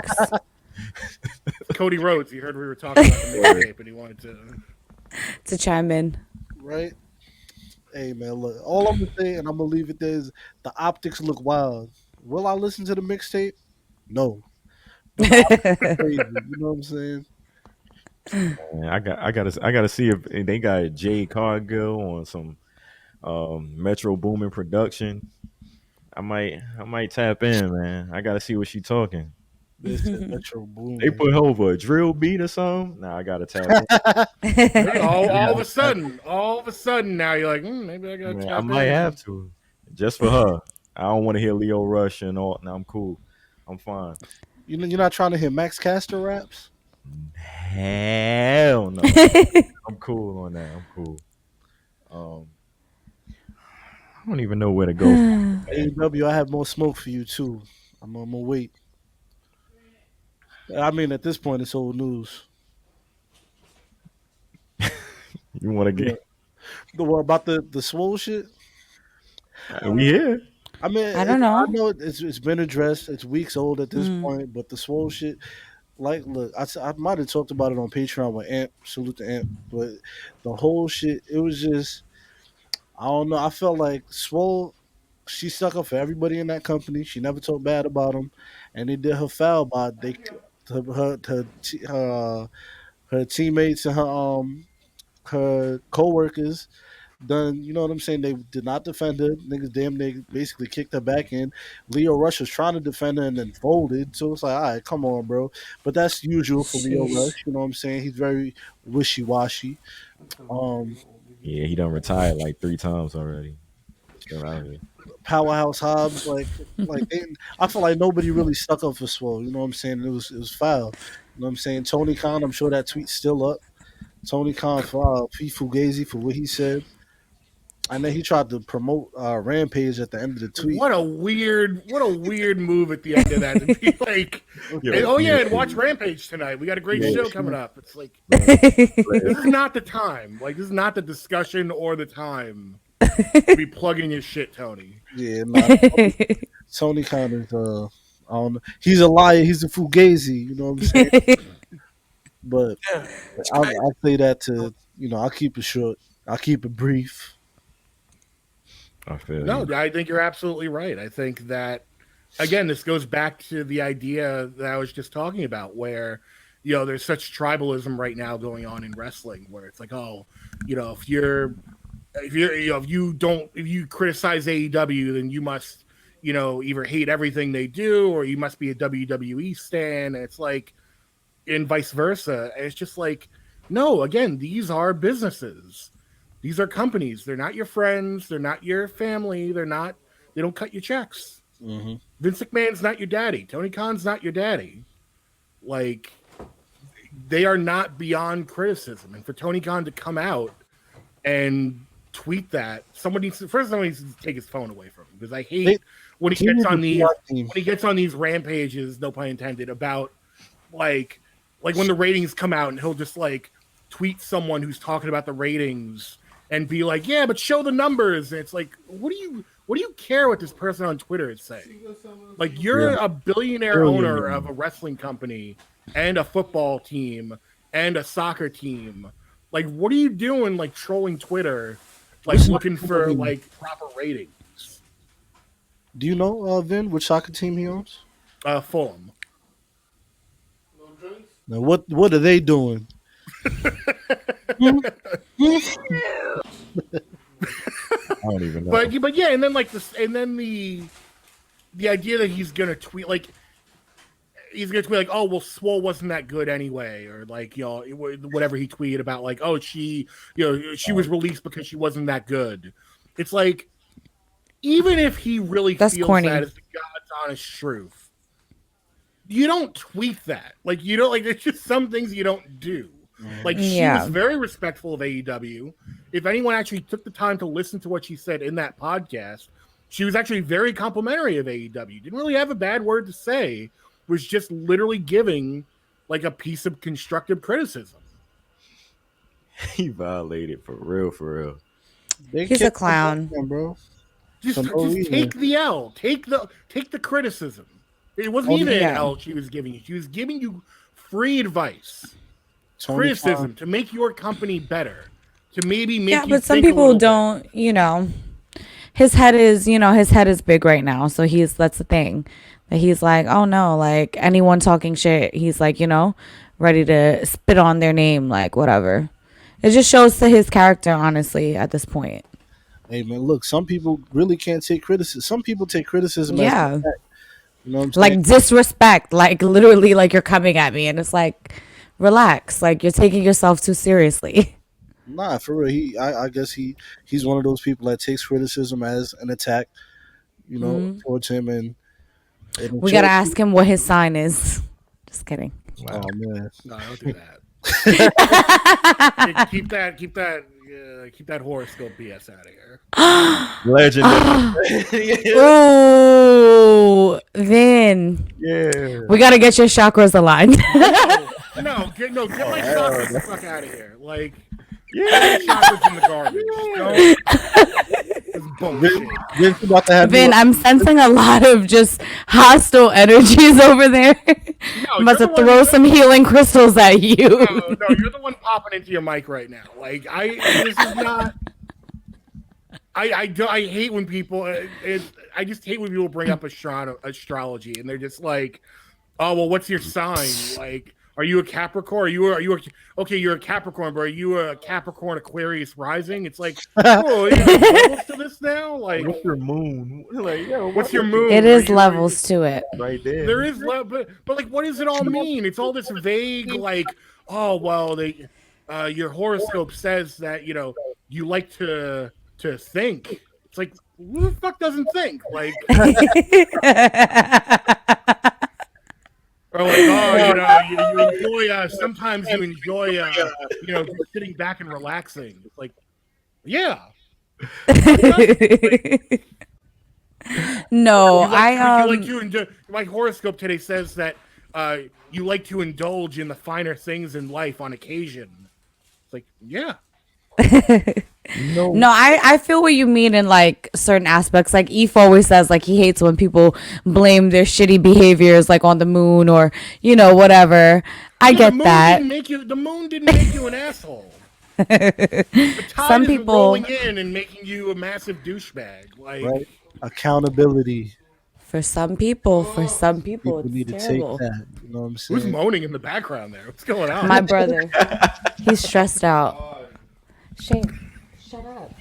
Cody Rhodes. He heard we were talking about the mixtape, and he wanted to chime in. Right. Hey man, look. All I'm gonna say, and I'm gonna leave it there, is the optics look wild. Will I listen to the mixtape? No. But crazy, you know what I'm saying? Man, I gotta see if they got Jay Cargill on some Metro Boomin production. I might tap in, man. I gotta see what she talking. Metro Boomin. They put over a drill beat or something. Nah, I gotta tap in. all of a sudden, now you're like, maybe I gotta tap in. I might have to, just for her. I don't want to hear Leo Rush and all. No, I'm cool. I'm fine. You're not trying to hear Max Caster raps? Hell no. I'm cool on that. I'm cool. I don't even know where to go. AEW, I have more smoke for you too. I'm gonna wait. I mean, at this point, it's old news. You want to get about the swole shit? We here? I mean, I don't know. I know it's been addressed. It's weeks old at this point, but the swole shit. Like, look, I might have talked about it on Patreon with Amp. Salute to Amp, but the whole shit, it was just, I don't know. I felt like Swole, she stuck up for everybody in that company. She never talked bad about them, and they did her foul by her teammates and her coworkers done, you know what I'm saying? They did not defend her. Niggas damn they basically kicked her back in. Leo Rush was trying to defend her and then folded. So it's like, all right, come on, bro. But that's usual for Leo Sheesh. Rush. You know what I'm saying? He's very wishy washy. Yeah, he done retired like 3 times already. Still out here. Powerhouse Hobbs, I feel like nobody really stuck up for Swole. You know what I'm saying? It was foul. You know what I'm saying? Tony Khan, I'm sure that tweet's still up. Tony Khan for Pete Fugazi for what he said. And then he tried to promote Rampage at the end of the tweet. What a weird move at the end of that to be like, and watch Rampage tonight. We got a great show coming up. It's like this is not the time. Like this is not the discussion or the time to be plugging your shit, Tony. Yeah, Tony Khan is I don't know. He's a liar. He's a Fugazi. You know what I'm saying? But I'll say that to I'll keep it short. I'll keep it brief. I feel No, you. I think you're absolutely right. I think that again, this goes back to the idea that I was just talking about, where there's such tribalism right now going on in wrestling, where it's like, oh, if you criticize AEW, then you must, either hate everything they do or you must be a WWE stan. And it's like, and vice versa. And it's just like, no, again, these are businesses. These are companies. They're not your friends. They're not your family. They don't cut your checks. Mm-hmm. Vince McMahon's not your daddy. Tony Khan's not your daddy. Like, they are not beyond criticism. And for Tony Khan to come out and tweet that, someone needs to take his phone away from him, because I hate when he gets on these rampages, no pun intended, about like when the ratings come out and he'll just like tweet someone who's talking about the ratings and be like, yeah, but show the numbers. And it's like, what do you care what this person on Twitter is saying? Like, you're a billionaire owner of a wrestling company and a football team and a soccer team. Like, what are you doing, like, trolling Twitter, like, looking for, like, proper ratings? Do you know, Vin, which soccer team he owns? Fulham. Now, what are they doing? I don't even know. But yeah, and then like this, and then the idea that he's gonna tweet like, oh well, Swole wasn't that good anyway, or like whatever he tweeted about, like, oh, she was released because she wasn't that good. It's like, even if he really feels corny. that is the God's honest truth, you don't tweet that. Like, you don't, like, there's just some things you don't do. Like, she was very respectful of AEW. If anyone actually took the time to listen to what she said in that podcast, she was actually very complimentary of AEW. Didn't really have a bad word to say. Was just literally giving like a piece of constructive criticism. He violated for real. He's a clown, bro. Just take the L. Take the criticism. It wasn't even an L she was giving you. She was giving you free advice. Criticism to make your company better, to maybe make you but some think people don't, his head is big right now, so that's the thing, that he's like, oh no, like anyone talking shit, he's like, ready to spit on their name, like whatever. It just shows to his character, honestly, at this point. Hey man, look, some people really can't take criticism. Some people take criticism as Yeah, you know what I'm like saying? disrespect, like literally, like you're coming at me, and it's like, relax, like you're taking yourself too seriously. Nah, for real. I guess he's one of those people that takes criticism as an attack, towards him, and we gotta ask him what his sign is. Just kidding. Wow. Oh man, no, don't do that. keep that horoscope BS out of here. Legendary. Oh, Vin. Yeah. We gotta get your chakras aligned. No, get my chakras the fuck out of here. Like, chakras in the garbage. It's bullshit. Vin, I'm sensing a lot of just hostile energies over there. I'm about to throw some healing crystals at you. No, you're the one popping into your mic right now. Like, this is not. I hate when people. I just hate when people bring up astrology and they're just like, Oh well, what's your sign? Like, are you a Capricorn? Okay? You're a Capricorn, but are you a Capricorn Aquarius rising? It's like, oh, you know, levels to this now. Like, what's your moon? Like, yo, what's your moon? It is levels to it. Right there. There is but like, what does it all mean? It's all this vague, like, oh well, your horoscope says that you like to think. It's like, who the fuck doesn't think? Like, or like, oh, you enjoy. Sometimes you enjoy, just sitting back and relaxing. It's like, yeah. No, my horoscope today says that you like to indulge in the finer things in life on occasion. It's like, yeah. No, I feel what you mean in like certain aspects. Like Eve always says, like he hates when people blame their shitty behaviors like on the moon or whatever. I get that. The moon didn't make you an asshole. Some people rolling in and making you a massive douchebag. Like, right? Accountability. For some people, people need to terrible. take that. You know what I'm saying? Who's moaning in the background there? What's going on? My brother. He's stressed out. Shane, shut up.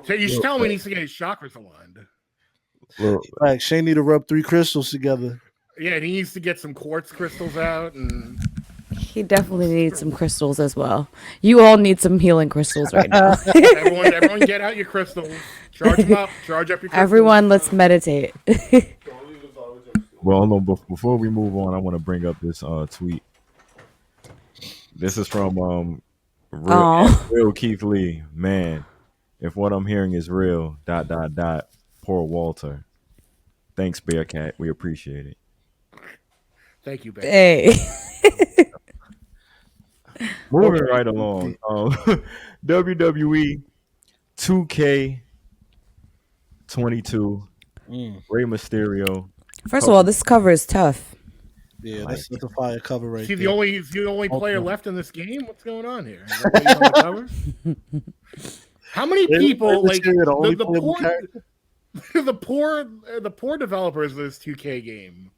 So you should tell me he needs to get his chakras aligned. Right, Shane need to rub 3 crystals together. Yeah, and he needs to get some quartz crystals out, and he definitely needs some crystals as well. You all need some healing crystals right now. everyone, get out your crystals. Charge them up. Charge up your crystals. Everyone, let's meditate. Well, no, before we move on, I want to bring up this tweet. This is from real Keith Lee. Man, if what I'm hearing is real, ... Poor Walter. Thanks, Bearcat. We appreciate it. Thank you, Bearcat. Hey. Moving right along. WWE 2K22. Rey Mysterio. First of all, this cover is tough. Yeah, that's a fire cover right there. He's the only player left in this game? What's going on here? Is that why he's on the cover? How many people like the poor developers of this 2K game,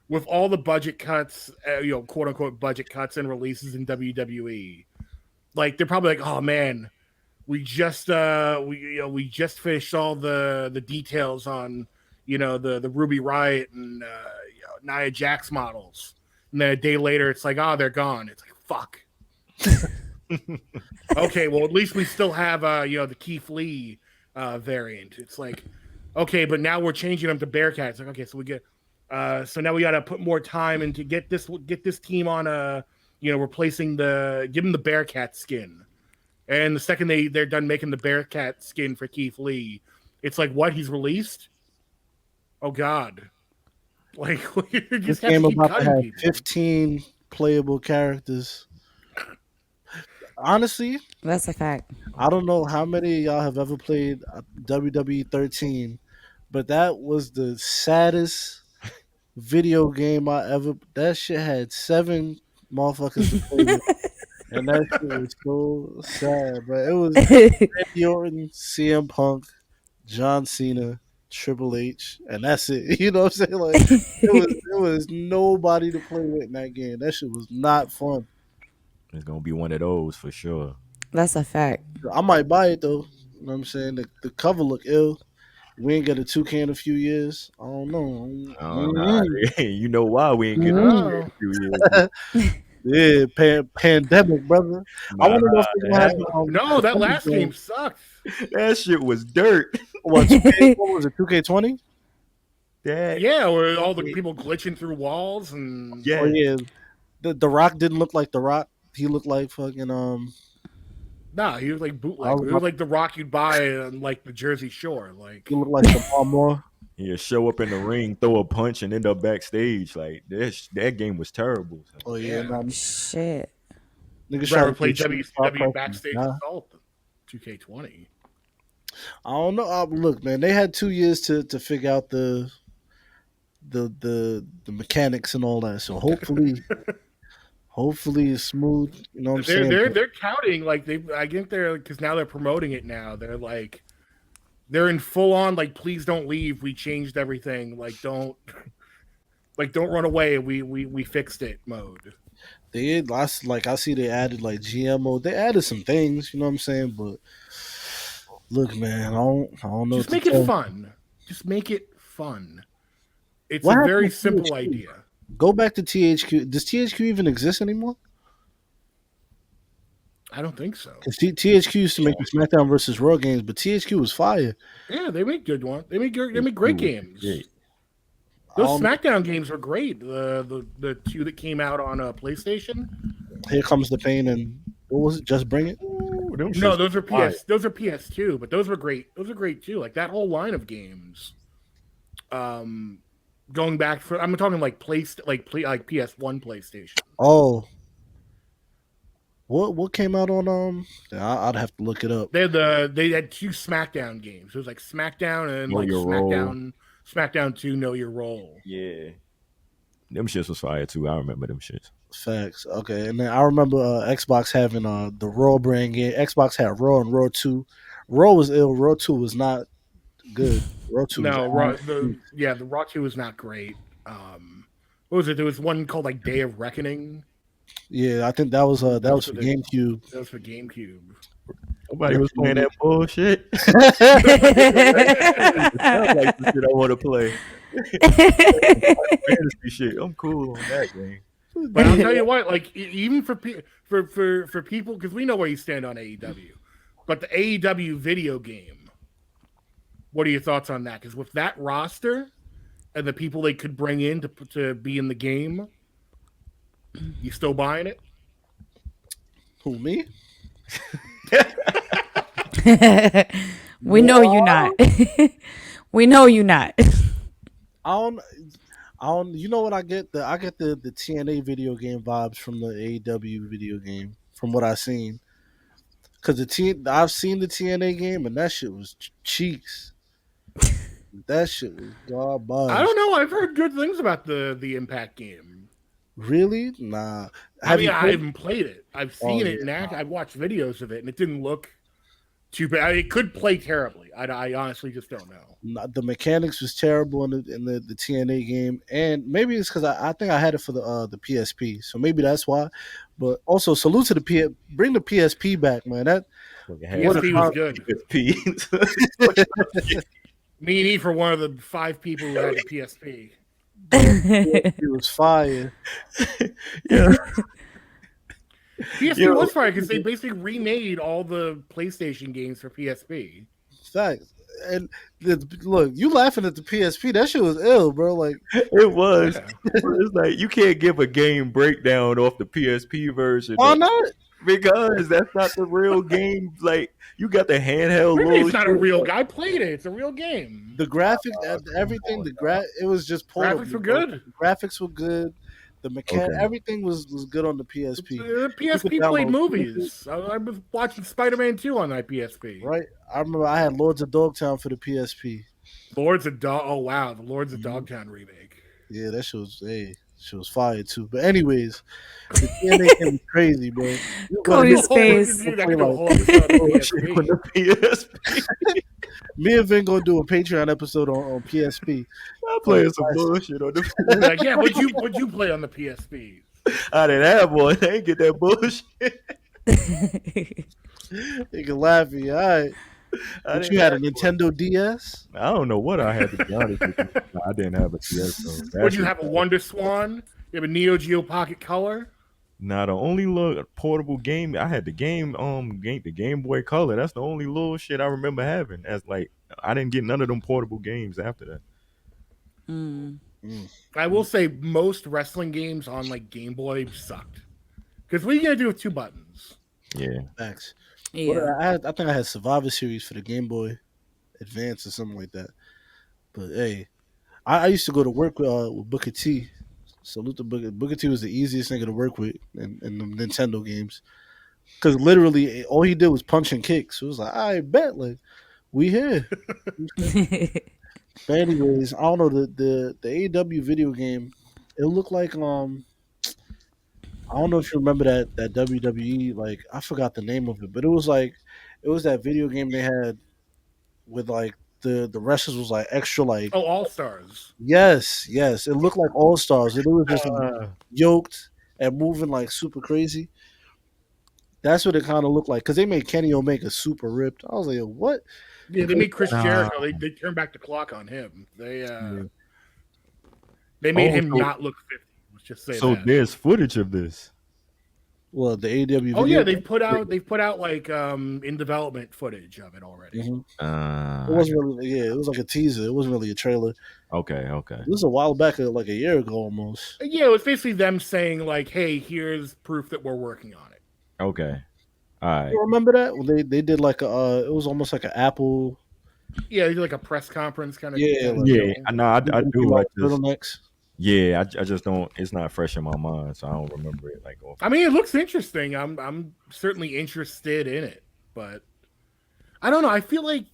with all the budget cuts, quote unquote budget cuts and releases in WWE, like they're probably like, oh man, we just finished all the details on the Ruby Riott and Nia Jax models, and then a day later it's like, oh, they're gone. It's like, fuck. Okay, well at least we still have the Keith Lee variant. It's like, okay, but now we're changing them to Bearcat. It's like, okay, so we get so now we got to put more time into get this team on replacing give them the Bearcat skin. And the second they're done making the Bearcat skin for Keith Lee, it's like, what, he's released? Oh God. Like, this game about to have 15 playable characters. Honestly, that's a fact. I don't know how many of y'all have ever played WWE 13, but that was the saddest video game I ever. That shit had 7 motherfuckers to play with, and that shit was so sad. But it was Randy Orton, CM Punk, John Cena, Triple H, and that's it. You know what I'm saying? Like, it was nobody to play with in that game. That shit was not fun. It's gonna be one of those for sure. That's a fact. I might buy it though. You know what I'm saying? The cover look ill. We ain't get a 2K in a few years. I don't know. You know why we ain't getting a 2K in a few Yeah, years? pandemic, brother. I want to know if no, that last game sucked. That shit was dirt. What was it? 2K20? Yeah, where all the people glitching through walls and yeah. Oh, yeah. The Rock didn't look like The Rock. He looked like fucking Nah, he was like bootleg. He was like the Rock you'd buy on like the Jersey Shore. Like, he looked like the Baltimore. Yeah, show up in the ring, throw a punch, and end up backstage. Like that game was terrible. So. Oh yeah, shit. Niggas trying to play WCW backstage assault 2K20. I don't know. Look, man, they had 2 years to figure out the mechanics and all that. So hopefully it's smooth. You know what I'm saying? They're counting like I think they're because now they're promoting it now. They're like they're in full on like, please don't leave. We changed everything. Like don't run away. We fixed it mode. They last like I see they added like GMO. They added some things, you know what I'm saying? But look, man, I don't know. Just What make to it tell. fun. Just make it fun. It's What a happened very to simple THQ? idea. Go back to THQ. Does THQ even exist anymore? I don't think so. Because THQ used to make the SmackDown versus Raw games, but THQ was fire. Yeah, they make good ones. They make great games. Great. Those SmackDown games were great. The two that came out on PlayStation. Here Comes the Pain and what was it? Just Bring It. Ooh, No, those are Those are PS2, but those were great. Those are great too. Like that whole line of games. Going back for I'm talking like like PS1 PlayStation. Oh, what came out on I'd have to look it up. They had two SmackDown games. It was like SmackDown and Know like Your SmackDown 2 Know Your Role. Yeah. Them shits was fire too. I remember them shits. Facts. Okay, and then I remember Xbox having the Raw brand game. Xbox had Raw and Raw 2. Raw was ill. Raw 2 was not good. Raw 2 No, was the Raw 2 was not great. What was it? There was one called like Day of Reckoning. Yeah, I think that was for GameCube. That was for GameCube. Nobody was playing that bullshit. Sounds like the shit I want to play. Fantasy shit. I'm cool on that game. But I'll tell you what, like even for people, because we know where you stand on AEW, but the AEW video game, what are your thoughts on that? Because with that roster and the people they could bring in to be in the game, you still buying it? Who, me? We know you not. We know you not. I don't. You know what I get? I get the TNA video game vibes from the AEW video game. From what I've seen, because I've seen the TNA game and that shit was cheeks. That shit was garbage. I don't know. I've heard good things about the Impact game. Really? Nah. I haven't played it. I've seen it, and I've watched videos of it, and it didn't look too bad. It could play terribly. I honestly just don't know. The mechanics was terrible in the TNA game, and maybe it's because I think I had it for the PSP, so maybe that's why. But also, salute to the bring the PSP back, man. That PSP was good. PSP. Me and E for one of the 5 people who had the PSP. it was fire. Yeah. PSP was fire because they basically remade all the PlayStation games for PSP. Facts. And look, you laughing at the PSP? That shit was ill, bro. Like it was. Yeah. It's like you can't give a game breakdown off the PSP version. Why not? Because that's not the real game. Like you got the handheld. It's not a real guy. I played it. It's a real game. The graphics, everything. It was just portable. Graphics were good. The graphics were good. The mechanic, everything was good on the PSP. The PSP played movies. I was watching Spider-Man 2 on that PSP. Right. I remember I had Lords of Dogtown for the PSP. Lords of Dog. Oh wow, the Lords of Dogtown remake. Yeah, that shit was fire too. But anyways, the TNA game was crazy, bro. Cody's face. Me and Vin gonna do a Patreon episode on PSP. I'm playing some bullshit on the. Like, yeah, what'd you play on the PSP? I didn't have one. I ain't get that bullshit. You can laugh at me, all right. But you had a Nintendo DS? I don't know what I had, to be honest with you. I didn't have a DS. So would you have a Wonder Swan? You have a Neo Geo Pocket Color? Nah, the only little portable game I had, the Game Boy Color. That's the only little shit I remember having. As like, I didn't get none of them portable games after that. I will say most wrestling games on like Game Boy sucked. Because what are you gonna do with 2 buttons? Yeah, thanks. Yeah, I think I had Survivor Series for the Game Boy Advance or something like that. But hey, I used to go to work with Booker T. Salute to Booker. Booker T was the easiest nigga to work with in the Nintendo games. Because literally, all he did was punch and kick. So it was like, I bet, like, we here. But anyways, I don't know, the AEW video game, it looked like, I don't know if you remember that WWE, like, I forgot the name of it, but it was that video game they had with, like, the wrestlers was like extra like All Stars. yes, it looked like all stars, and it was just Uh, yoked and moving like super crazy. That's what it kind of looked like because they made Kenny Omega super ripped. I was like, what? Yeah, they made Chris nah. Jericho. They turned back the clock on him. Yeah. They made him not look 50. Let's just say so that. there's footage of this. Well, the AEW. Oh video yeah, they've put out like in development footage of it already. It wasn't really, it was like a teaser. It wasn't really a trailer. Okay. This was a while back, like a year ago almost. Yeah, it was basically them saying like, "Hey, here's proof that we're working on it." Okay. All right. You remember that when they did like a? It was almost like an Apple. Yeah, they did like a press conference kind of. Yeah, like, Yeah. I know. I do. Turtlenecks. Yeah. I just don't. It's not fresh in my mind, so I don't remember it. Like, I mean, it looks interesting. I'm certainly interested in it, but I don't know. I feel like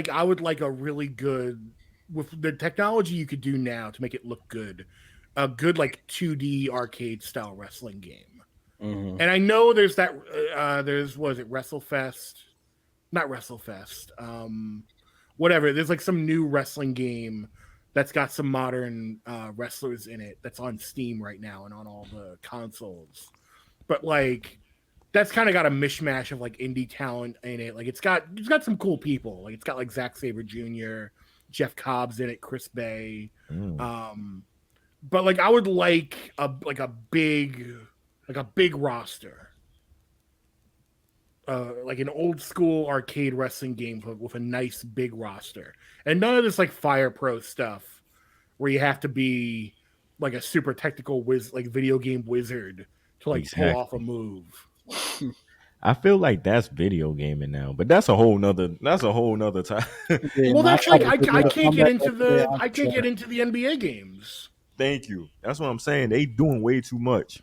I would like a really good with the technology you could do now to make it look good, a good like 2D arcade style wrestling game. Mm-hmm. And I know there's that there's what is it WrestleFest, not WrestleFest, whatever. There's like some new wrestling game that's got some modern wrestlers in it that's on Steam right now and on all the consoles. But like that's kind of got a mishmash of like indie talent in it. Like it's got some cool people. Like it's got like Zack Sabre Jr., Jeff Cobb's in it, Chris Bay. But like I would like a big roster. Like an old school arcade wrestling game with a nice big roster. And none of this like Fire Pro stuff where you have to be like a super technical video game wizard to like pull off a move. I feel like that's video gaming now, but that's a whole nother time. Well, that's like I can't get into the NBA games. Thank you. That's what I'm saying. They doing way too much,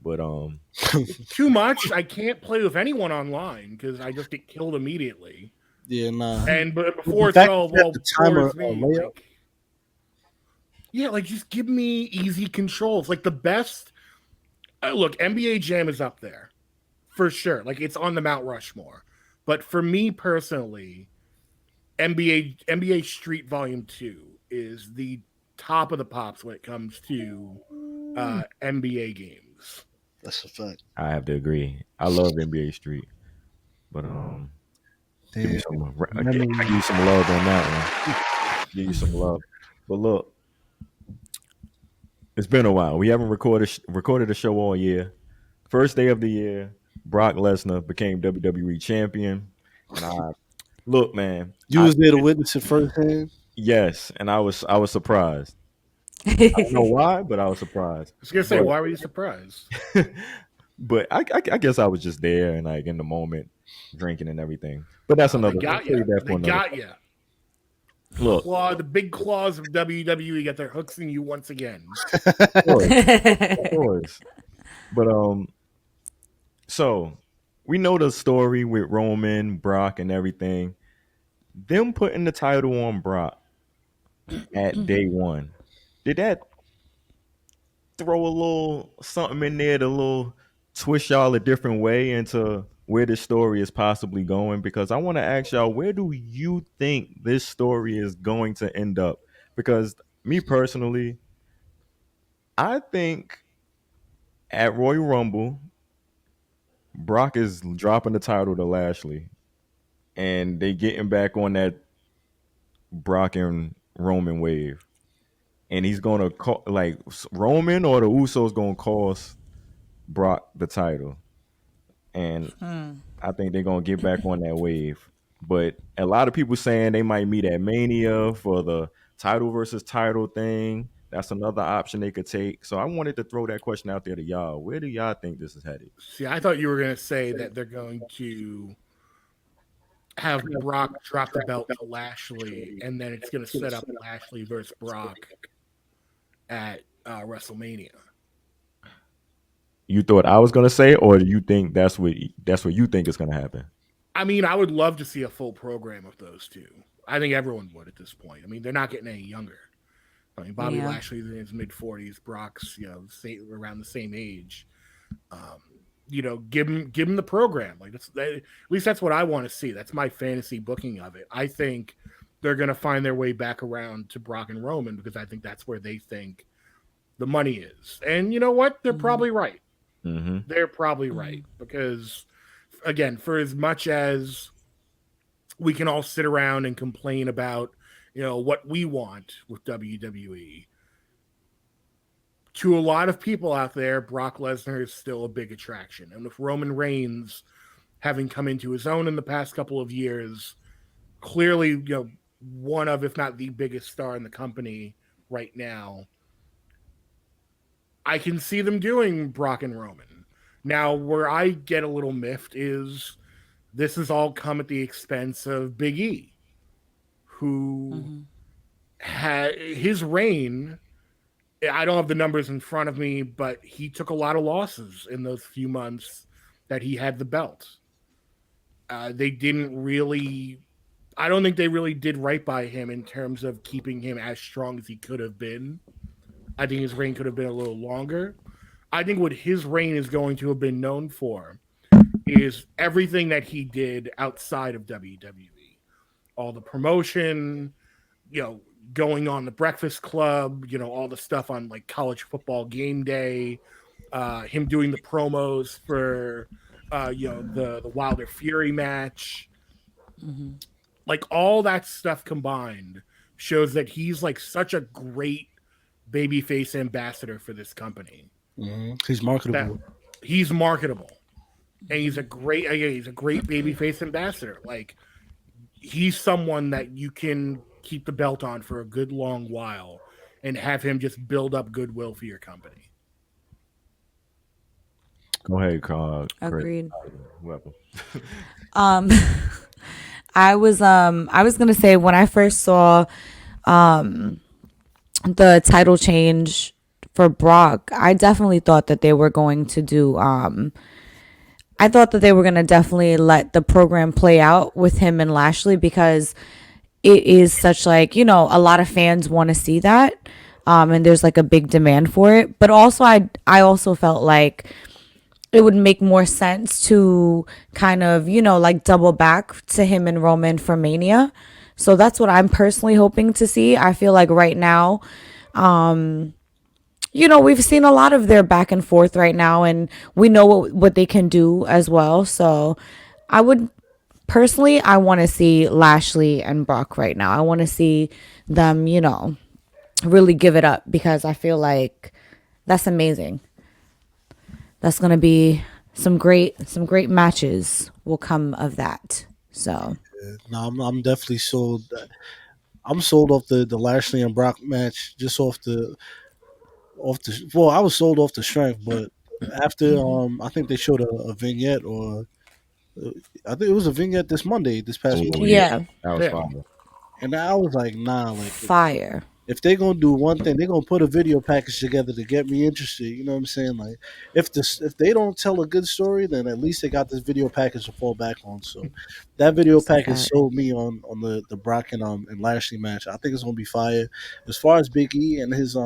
but too much. I can't play with anyone online because I just get killed immediately. Yeah, nah. And but before it's all towards me, like just give me easy controls. Like the best. Look, NBA Jam is up there. For sure. Like it's on the Mount Rushmore. But for me personally, NBA Street Volume 2 is the top of the pops when it comes to NBA games. That's a fact. I have to agree. I love NBA Street. But give you some love on that one. Give you some love. But look, it's been a while. We haven't recorded a show all year. First day of the year, Brock Lesnar became WWE champion. And look, man. You was there to witness it firsthand? Yes, and I was surprised. I don't know why, but I was surprised. I was gonna say, why were you surprised? But I guess I was just there and like in the moment, drinking and everything. But that's another. They got you. Look, the big claws of WWE got their hooks in you once again. Of course. But so we know the story with Roman, Brock, and everything. Them putting the title on Brock at day one, did that throw a little something in there to little twist y'all a different way into where this story is possibly going? Because I want to ask y'all, where do you think this story is going to end up? Because me personally, I think at Royal Rumble, Brock is dropping the title to Lashley, and they getting back on that Brock and Roman wave, and he's gonna call like Roman or the Usos gonna cost Brock the title, and I think they're gonna get back on that wave. But a lot of people saying they might meet at Mania for the title versus title thing. That's another option they could take. So I wanted to throw that question out there to y'all. Where do y'all think this is headed? See, I thought you were going to say that they're going to have Brock drop the belt to Lashley, and then it's going to set up Lashley versus Brock at WrestleMania. You thought I was going to say, or do you think that's what you think is going to happen? I mean, I would love to see a full program of those two. I think everyone would at this point. I mean, they're not getting any younger. I mean, Bobby Lashley's in his mid-40s. Brock's, around the same age. give him the program. Like at least that's what I want to see. That's my fantasy booking of it. I think they're gonna find their way back around to Brock and Roman because I think that's where they think the money is. And you know what? They're probably right. Mm-hmm. They're probably right because again, for as much as we can all sit around and complain about, what we want with WWE, to a lot of people out there, Brock Lesnar is still a big attraction. And with Roman Reigns having come into his own in the past couple of years, clearly, one of, if not the biggest star in the company right now, I can see them doing Brock and Roman. Now, where I get a little miffed is this has all come at the expense of Big E, who had his reign. I don't have the numbers in front of me, but he took a lot of losses in those few months that he had the belt. They didn't really, I don't think they really did right by him in terms of keeping him as strong as he could have been. I think his reign could have been a little longer. I think what his reign is going to have been known for is everything that he did outside of WWE. All the promotion, going on the Breakfast Club, all the stuff on like college football game day, him doing the promos for, the Wilder Fury match. Like all that stuff combined shows that he's like such a great babyface ambassador for this company. He's marketable. He's marketable, and he's a great babyface ambassador. Like he's someone that you can keep the belt on for a good long while and have him just build up goodwill for your company. Go ahead, Carl. Agreed. Whoever. I was gonna say when I first saw the title change for Brock, I definitely thought that they were going to do I thought that they were gonna definitely let the program play out with him and Lashley because it is such like, a lot of fans want to see that. And there's like a big demand for it. But also I also felt like it would make more sense to kind of, like double back to him and Roman for Mania. So that's what I'm personally hoping to see. I feel like right now, we've seen a lot of their back and forth right now, and we know what they can do as well. So I would personally, I want to see Lashley and Brock right now. I want to see them, really give it up because I feel like that's amazing. That's going to be some great matches will come of that. So, No, I'm definitely sold. I'm sold off the Lashley and Brock match, just off the. Well, I was sold off the strength, but after I think they showed a vignette, or I think it was a vignette this past Monday. yeah, That was fine. And I was like, nah, like fire. if they're gonna do one thing, they're gonna put a video package together to get me interested. You know what I'm saying? Like if they don't tell a good story, then at least they got this video package to fall back on. So that video package sold me on the Brock and Lashley match. I think it's gonna be fire. As far as Big E and his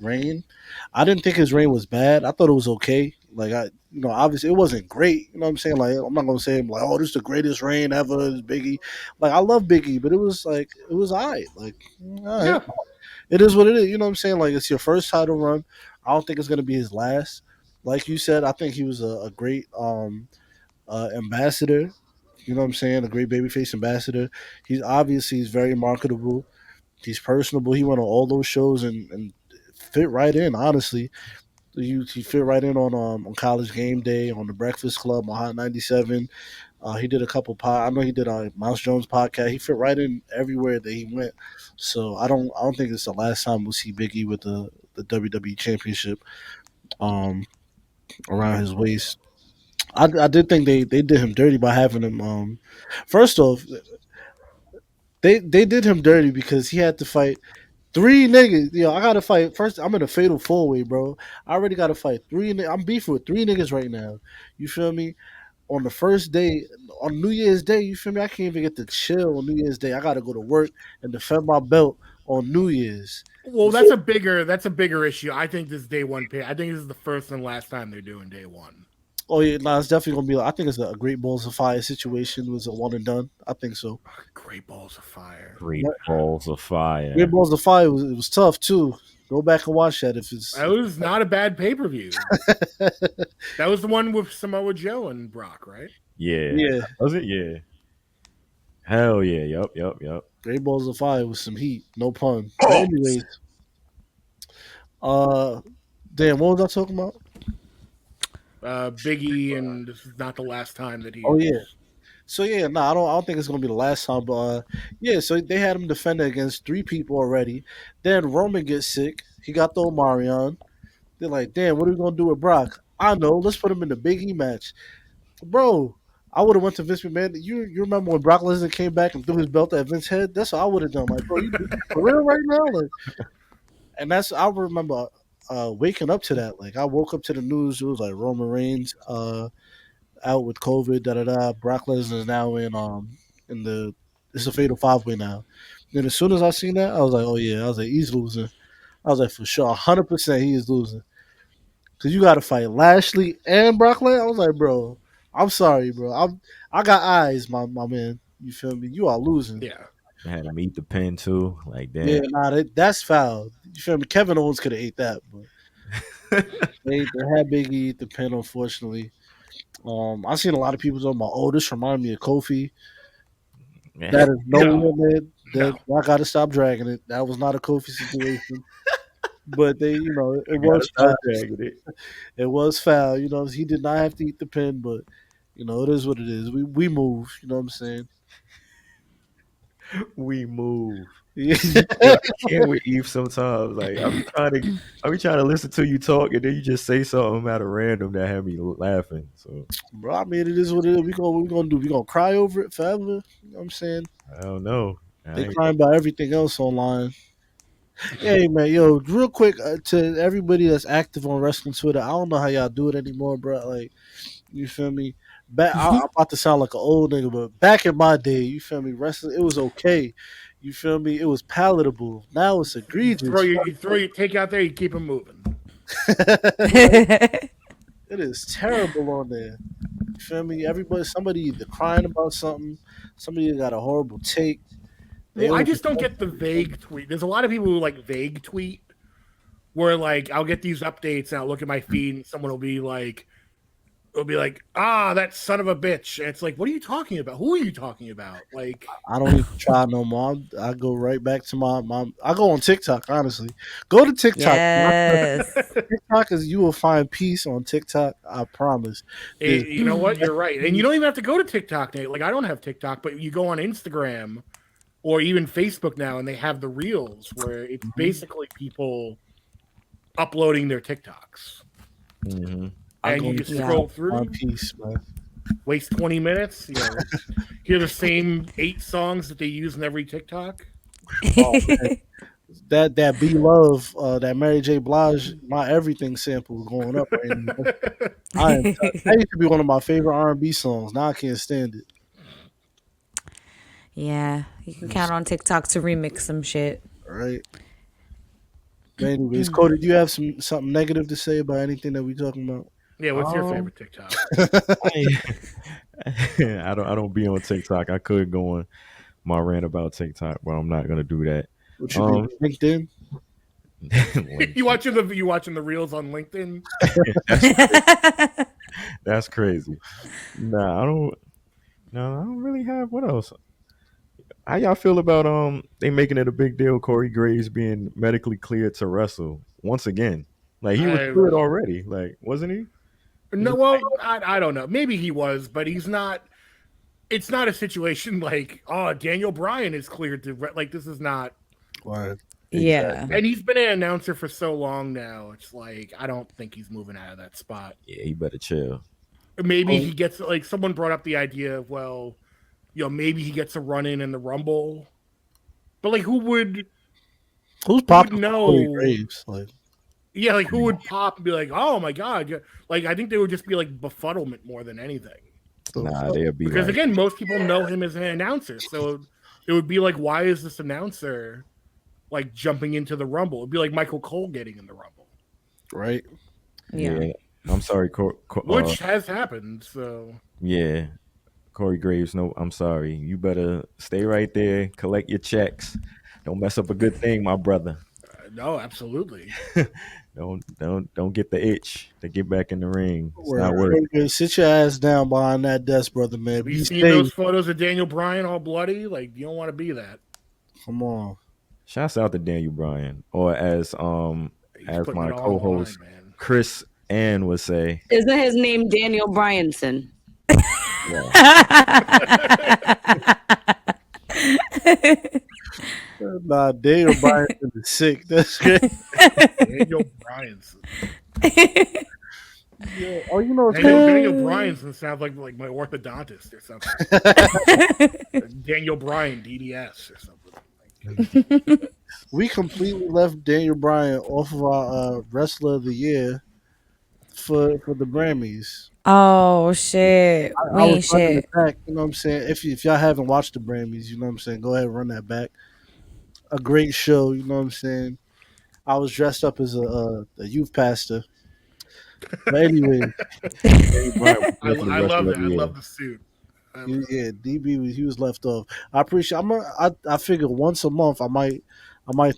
reign, I didn't think his reign was bad. I thought it was okay. Like obviously it wasn't great. You know what I'm saying? Like I'm not gonna say like, oh, this is the greatest reign ever. Is Biggie? Like I love Biggie, but it was alright. Like all right. It is what it is. You know what I'm saying? Like it's your first title run. I don't think it's gonna be his last. Like you said, I think he was a great ambassador. You know what I'm saying? A great babyface ambassador. He's very marketable. He's personable. He went on all those shows and fit right in. Honestly, he fit right in on College Game Day, on the Breakfast Club, on Hot 97. He did a couple I know he did a Mouse Jones podcast. He fit right in everywhere that he went. So I don't think it's the last time we'll see Biggie with the WWE Championship around his waist. I did think they did him dirty by having him. First off, they did him dirty because he had to fight three niggas. I gotta fight first. I'm in a fatal 4-way, bro. I already gotta fight three. I'm beefing with three niggas right now. You feel me? On the first day, on New Year's Day, you feel me? I can't even get to chill on New Year's Day. I gotta go to work and defend my belt on New Year's. Well, that's a bigger issue. I think this day one pay. I think this is the first and last time they're doing day one. Oh yeah, no, it's definitely gonna be. I think it's a Great Balls of Fire situation. Was a one and done. I think so. Great Balls of Fire. Great Balls of Fire. Great Balls of Fire was tough too. Go back and watch that if it's. That was not a bad pay-per-view. That was the one with Samoa Joe and Brock, right? Yeah. Was it? Yeah. Hell yeah. Yup. Great Balls of Fire was some heat. No pun. But anyways, damn, what was I talking about? Biggie, and this is not the last time that he. Oh yeah. So yeah, no, I don't think it's gonna be the last time. But yeah, so they had him defending against 3 people already. Then Roman gets sick. He got the Omarion. They're like, damn, what are we gonna do with Brock? I know. Let's put him in the Big E match, bro. I would have went to Vince McMahon. You remember when Brock Lesnar came back and threw his belt at Vince's head? That's what I would have done. Like, bro, you for real right now? Like, and I remember waking up to that. Like, I woke up to the news. It was like Roman Reigns out with COVID. Da da da. Brock Lesnar is now in the it's a fatal 5-way now. Then as soon as I seen that, I was like, oh yeah. I was like, he's losing. I was like, for sure, 100% he is losing. Cause you got to fight Lashley and Brock Lesnar. I was like, bro, I'm sorry, bro. I got eyes, my man. You feel me? You are losing. Yeah. I had him eat the pin too. Like that. Yeah, nah, that's foul. You feel me? Kevin Owens could have ate that, but they had Big E eat the pin, unfortunately. I seen a lot of people talking about, oh, this remind me of Kofi. That is limit. I got to stop dragging it. That was not a Kofi situation. But they, it was foul. It was foul. He did not have to eat the pin, but it is what it is. We move. You know what I'm saying? We move. Yeah. I can't with Eve sometimes. Like I be trying to listen to you talk, and then you just say something out of random that had me laughing. So, bro, I mean, it is what it is. We gonna do. We gonna cry over it forever. You know what I'm saying? I don't know. They crying about everything else online. Hey man, yo, real quick to everybody that's active on wrestling Twitter. I don't know how y'all do it anymore, bro. Like, you feel me? I'm about to sound like an old nigga, but back in my day, you feel me? Wrestling, it was okay. You feel me? It was palatable. Now it's egregious. You throw your take out there, you keep them moving. It is terrible on there. You feel me? Somebody either crying about something, somebody got a horrible take. Well, I just don't get the vague tweet. There's a lot of people who like vague tweet, where like I'll get these updates and I'll look at my feed and someone will be like, that son of a bitch. And it's like, what are you talking about? Who are you talking about? Like, I don't even try no more. I go right back to my I go on TikTok, honestly. Go to TikTok. Yes. TikTok is, you will find peace on TikTok. I promise. You know what? You're right. And you don't even have to go to TikTok, Nate. Like, I don't have TikTok, but you go on Instagram or even Facebook now, and they have the reels where it's basically people uploading their TikToks. Mm-hmm. And you just scroll through, piece, man. Waste 20 minutes, hear the same 8 songs that they use in every TikTok. Oh, that Be Love, that Mary J. Blige, my everything sample is going up right now. That used to be one of my favorite R&B songs. Now I can't stand it. Yeah, you can count on TikTok to remix some shit. Right. But anyways, Cody, do you have something negative to say about anything that we talking about? Yeah, what's your favorite TikTok? I don't be on TikTok. I could go on my rant about TikTok, but I'm not gonna do that. What you LinkedIn? You watching the reels on LinkedIn? That's crazy. Nah, I don't really have. What else? How y'all feel about they making it a big deal? Corey Graves being medically cleared to wrestle once again. Like he was cleared already. Like wasn't he? No, well, I don't know. Maybe he was, but he's not. It's not a situation like, Daniel Bryan is cleared to like. This is not. Right. Yeah. And he's been an announcer for so long now. It's like I don't think he's moving out of that spot. Yeah, he better chill. Maybe he gets like someone brought up the idea of maybe he gets a run in the Rumble, but like who's popping? No, Graves, like. Yeah, like who would pop and be like, "Oh my god!" Like I think they would just be like befuddlement more than anything. Nah, they'd be because again, most people know him as an announcer, so it would be like, "Why is this announcer like jumping into the Rumble. It'd be like Michael Cole getting in the Rumble, right? Yeah. I'm sorry, which has happened. So yeah, Corey Graves. No, I'm sorry. You better stay right there. Collect your checks. Don't mess up a good thing, my brother. no, absolutely. Don't get the itch to get back in the ring. It's Where not worth it. sit your ass down behind that desk, brother, man. Have you Be seen safe. those photos of Daniel Bryan all bloody? Like you don't want to be that. Come on. Shouts out to Daniel Bryan, or He's as putting my it all on the line, co-host man. Chris Ann would say. Isn't his name Daniel Bryanson? Nah, Daniel Bryan is sick. That's great. Daniel Bryanson. Yeah. Oh, you know, Daniel Bryanson sounds like my orthodontist or something. Daniel Bryan, DDS or something. we completely left Daniel Bryan off of our wrestler of the year for the Grammys. Oh shit. We I was ain't running shit. it back. You know what I'm saying? If y'all haven't watched the Grammys, you know what I'm saying, go ahead and run that back. A great show. You know what I'm saying? I was dressed up as a youth pastor. But anyway, Daniel Bryan was I definitely love wrestler of that. the I year. love the suit. yeah, he was left off. I appreciate. I figure once a month I might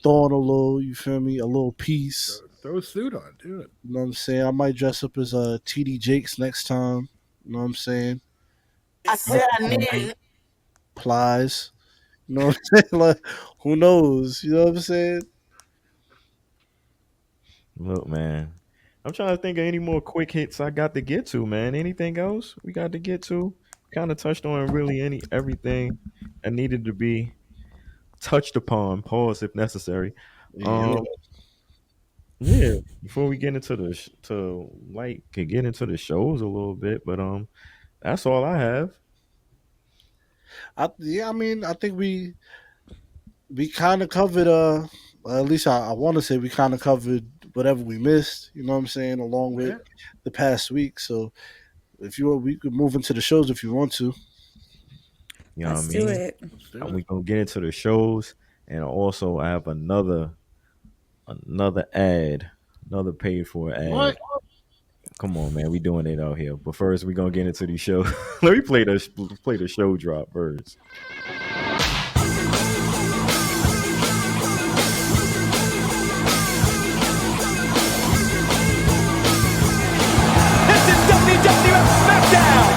throw on a little. You feel me? A little piece. Throw a suit on, do it. You know what I'm saying? I might dress up as TD Jakes next time. You know what I'm saying? I said I need. Plies. You know what I'm saying? Like, who knows? You know what I'm saying? Look, man, I'm trying to think of any more quick hits I got to get to, man. Anything else we got to get to? Kind of touched on really everything that needed to be touched upon. Pause if necessary. Yeah. Um, yeah. Before we get into to like could get into the shows a little bit, but that's all I have. I mean, I think we kind of covered. At least I want to say we kind of covered whatever we missed. You know what I'm saying? Along with Yeah. the past week. So if you want, we could move into the shows if you want to. You know what I Let's do mean? it. Let's do And it. we gonna get into the shows, and also I have another ad, another paid for ad. What? Come on, man, we doing it out here. But first, we gonna get into these shows. Let me play the show drop first. This is WWF SmackDown.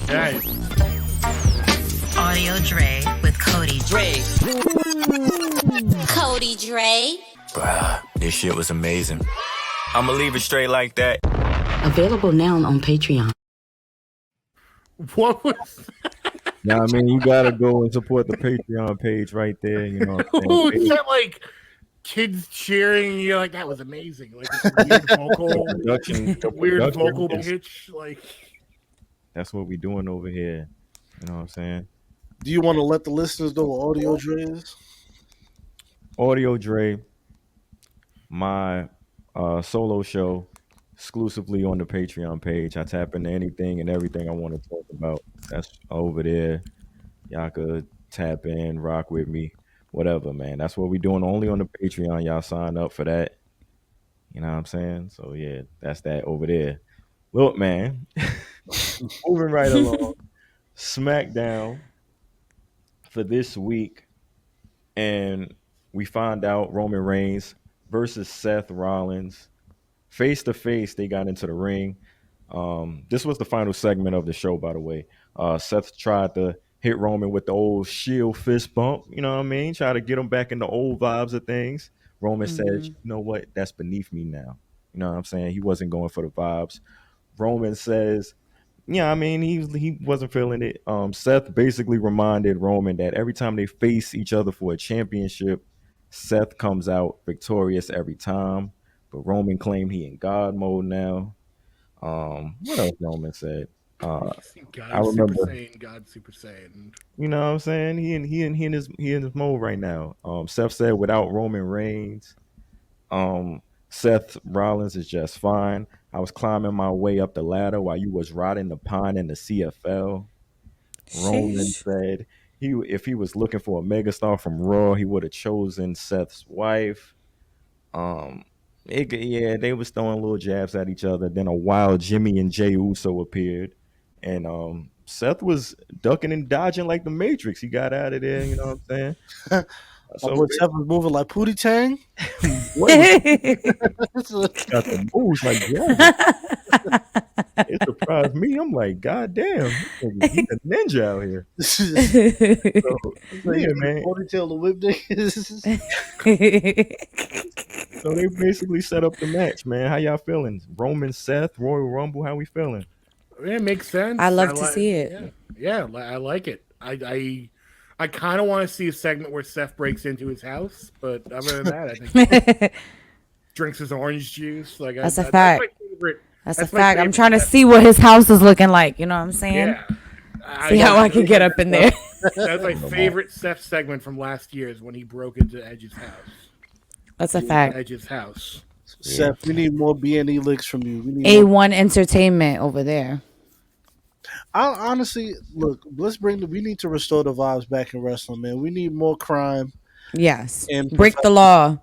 Guys, Audio Dre with Cody Dre. Cody Dre. Bruh, this shit was amazing. I'ma leave it straight like that. Available now on Patreon. what was Now, I mean, you gotta go and support the Patreon page right there. You know, what I'm who saying? is that? Like kids cheering? And you're like, that was amazing. Like this weird vocal, The weird production vocal is- pitch. Like That's what we doing over here. You know what I'm saying? Do you want to let the listeners know what Audio Dre is? Audio Dre, my solo show, exclusively on the Patreon page. I tap into anything and everything I want to talk about. That's over there. Y'all could tap in, rock with me, whatever, man. That's what we doing only on the Patreon. Y'all sign up for that. You know what I'm saying? So yeah, that's that over there. Look, man, moving right along. SmackDown for this week, and we find out Roman Reigns versus Seth Rollins face to face. They got into the ring. This was the final segment of the show, by the way. Seth tried to hit Roman with the old shield fist bump. You know what I mean? Try to get him back in the old vibes of things. Roman said, "You know what? That's beneath me now." You know what I'm saying? He wasn't going for the vibes. Roman says, yeah, I mean, he wasn't feeling it. Seth basically reminded Roman that every time they face each other for a championship, Seth comes out victorious every time. But Roman claimed he in God mode now. What else Roman said? I God Super remember, Saiyan, God Super Saiyan. you know what I'm saying? He in his mode right now. Seth said without Roman Reigns, Seth Rollins is just fine. I was climbing my way up the ladder while you was rotting the pine in the CFL. Roman Sheesh. said if he was looking for a megastar from Raw, he would have chosen Seth's wife. Yeah, they was throwing little jabs at each other. Then a wild Jimmy and Jey Uso appeared, and Seth was ducking and dodging like the Matrix. He got out of there. You know what I'm saying? My So boy Seth was moving like Pootie Tang. got the moves like yeah. It surprised me. I'm like, God damn, he's a ninja out here. So, yeah, man. Ponytail the whip niggas. So they basically set up the match, man. How y'all feeling? Roman, Seth, Royal Rumble. How we feeling? It makes sense. I love to see it. Yeah, I like it. I kind of want to see a segment where Seth breaks into his house, but other than that, I think drinks his orange juice. Like that's a fact. That's my favorite. That's a fact. I'm trying to see what his house is looking like. You know what I'm saying? Yeah. See how I can get up in there. That's my favorite Seth segment from last year is when he broke into Edge's house. That's a fact. Edge's house. Seth, we need more B&E licks from you. We need A1 Entertainment over there. I honestly look. We need to restore the vibes back in wrestling, man. We need more crime. Yes. And break the law.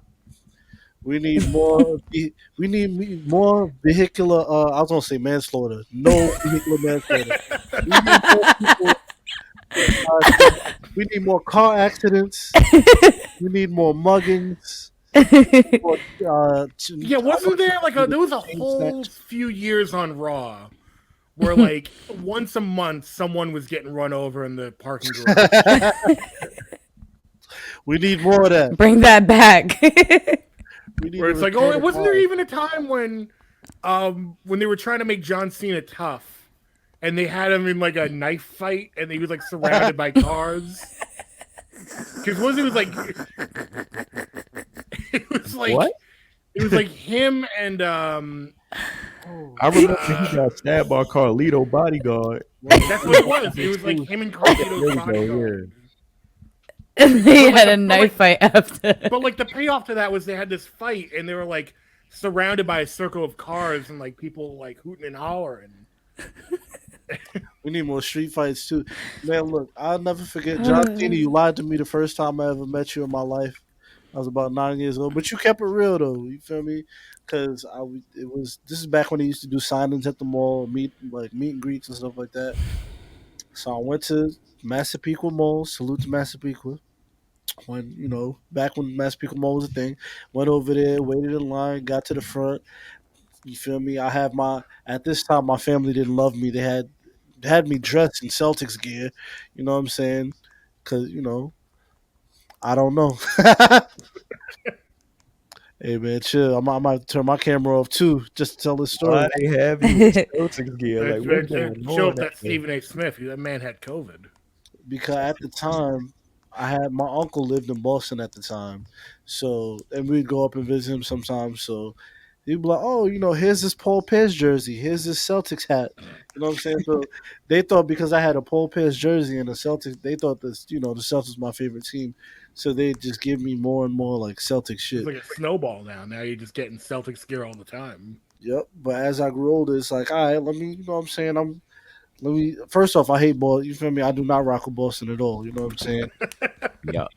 We need more. We need more vehicular. I was gonna say manslaughter. No vehicular manslaughter. We need more car accidents. We need more muggings. Yeah, wasn't there there was a whole few years on Raw where like once a month someone was getting run over in the parking garage. We need more of that. Bring that back. Where it's like, oh, wasn't there even a time when they were trying to make John Cena tough and they had him in like a knife fight and he was like surrounded by cars? Because it was like what? It was like him and I remember he got stabbed by Carlito bodyguard. That's what it was. It was like him and Carlito's bodyguard. They had a knife fight after. But like the payoff to that was they had this fight and they were like surrounded by a circle of cars and like people like hooting and hollering. We need more street fights too. Man, look, I'll never forget John Cena. You lied to me the first time I ever met you in my life. I was about 9 years old, but you kept it real though. You feel me? Because this is back when they used to do signings at the mall, meet and greets and stuff like that. So I went to Massapequa Mall. Salute to Massapequa. Back when Massapequa Mall was a thing, went over there, waited in line, got to the front. You feel me? At this time my family didn't love me. They had me dressed in Celtics gear. You know what I'm saying? Because I don't know. Hey man, chill. I might turn my camera off too, just to tell this story. Why they have you in Celtics gear? Like, what's going Show on up that Stephen A. Smith. That man had COVID. Because at the time, my uncle lived in Boston at the time, and we'd go up and visit him sometimes. So he'd be like, "Oh, here's this Paul Pierce jersey. Here's this Celtics hat." You know what I'm saying? So they thought because I had a Paul Pierce jersey and the Celtics, they thought the Celtics was my favorite team. So they just give me more and more like Celtics shit. It's like a snowball now. Now you're just getting Celtics gear all the time. Yep. But as I grew older, it's like, all right, let me, you know what I'm saying? First off, I hate Boston. You feel me? I do not rock with Boston at all. You know what I'm saying? Yeah.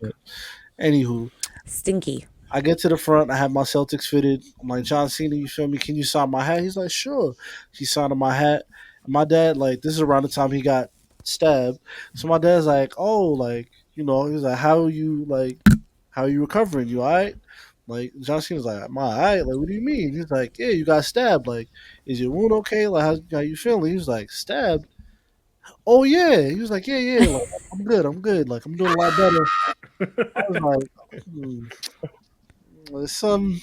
Anywho. Stinky. I get to the front. I have my Celtics fitted. I'm like, John Cena, you feel me? Can you sign my hat? He's like, sure. He signed my hat. And my dad, this is around the time he got stabbed. So my dad's like, oh, he's like, how are you recovering? You all right? Like, John Cena's like, am I all right? Like, what do you mean? He's like, yeah, you got stabbed. Like, is your wound okay? Like, how you feeling? He was like, stabbed? Oh, yeah. He was like, yeah. Like, I'm good. Like, I'm doing a lot better. I was like, something's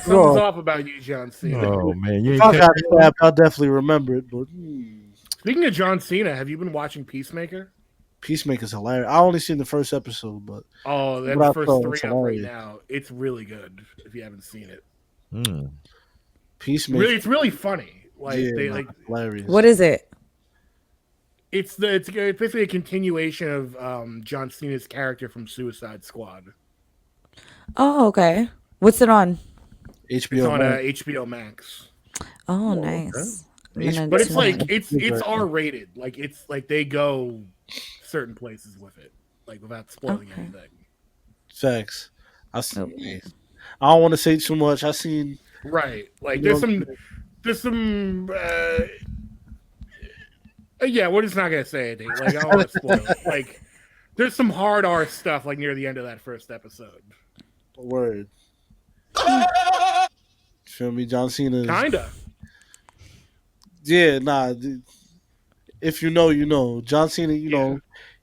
off about you, John Cena. Oh, man. If I got stabbed, I'll definitely remember it. But Speaking of John Cena, have you been watching Peacemaker? Peacemaker's hilarious. I only seen the first episode, but that's the first 3 up right now. It's really good if you haven't seen it. Peacemaker, it's really funny. Hilarious. What is it? It's basically a continuation of John Cena's character from Suicide Squad. Oh, okay. What's it on? HBO. It's on HBO Max. Oh, nice. But it's R-rated. Like it's like they go certain places with it, like without spoiling anything. Facts. I Oh. don't want to say too much. I seen Right, like you know, there's some. Yeah, we're just not gonna say anything. Like I don't want to spoil it. Like there's some hard R stuff like near the end of that first episode. word. Feel me, John Cena. Kinda. Yeah, nah. If you know, you know. John Cena, you know,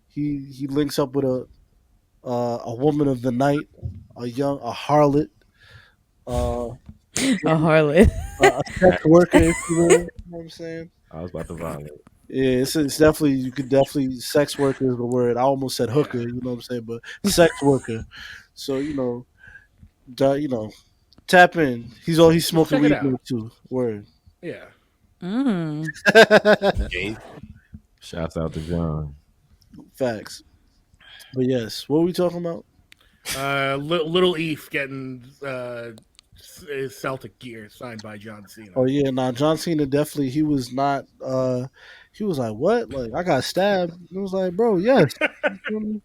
he links up with a woman of the night, a harlot, uh, A harlot. a sex worker, if you will. You know what I'm saying? I was about to violate. Yeah, it's definitely you could definitely sex worker is the word. I almost said hooker, you know what I'm saying, but sex worker. So you know, tap in. He's smoking weed now too. Word. Yeah. Shouts out to John. Facts. But yes, what were we talking about? Little Eve getting his Celtic gear signed by John Cena. Oh yeah, nah, John Cena definitely he was not he was like, what? Like I got stabbed. It was like, bro, yes. You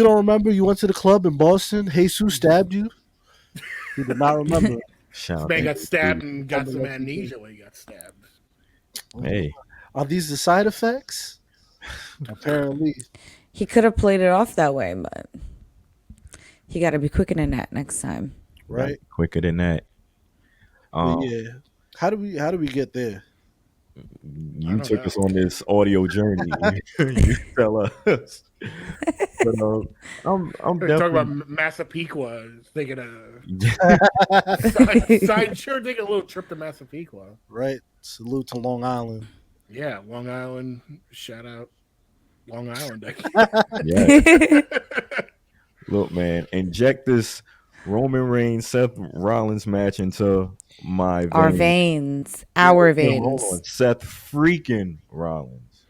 don't remember you went to the club in Boston? Jesus stabbed you? He did not remember. This man got stabbed and got some amnesia when he got stabbed. Hey. Are these the side effects? Apparently. He could have played it off that way, but he got to be quicker than that next time. Right? Quicker than that. Yeah. How do we get there? You took us on this audio journey. You tell us. But I'm definitely talking about Massapequa, thinking sure taking a little trip to Massapequa. Right. Salute to Long Island. Yeah, Long Island. Shout out Long Island. Yeah. Look, man, inject this Roman Reigns Seth Rollins match into my veins. Our veins. Our veins. Hold on. Seth freaking Rollins.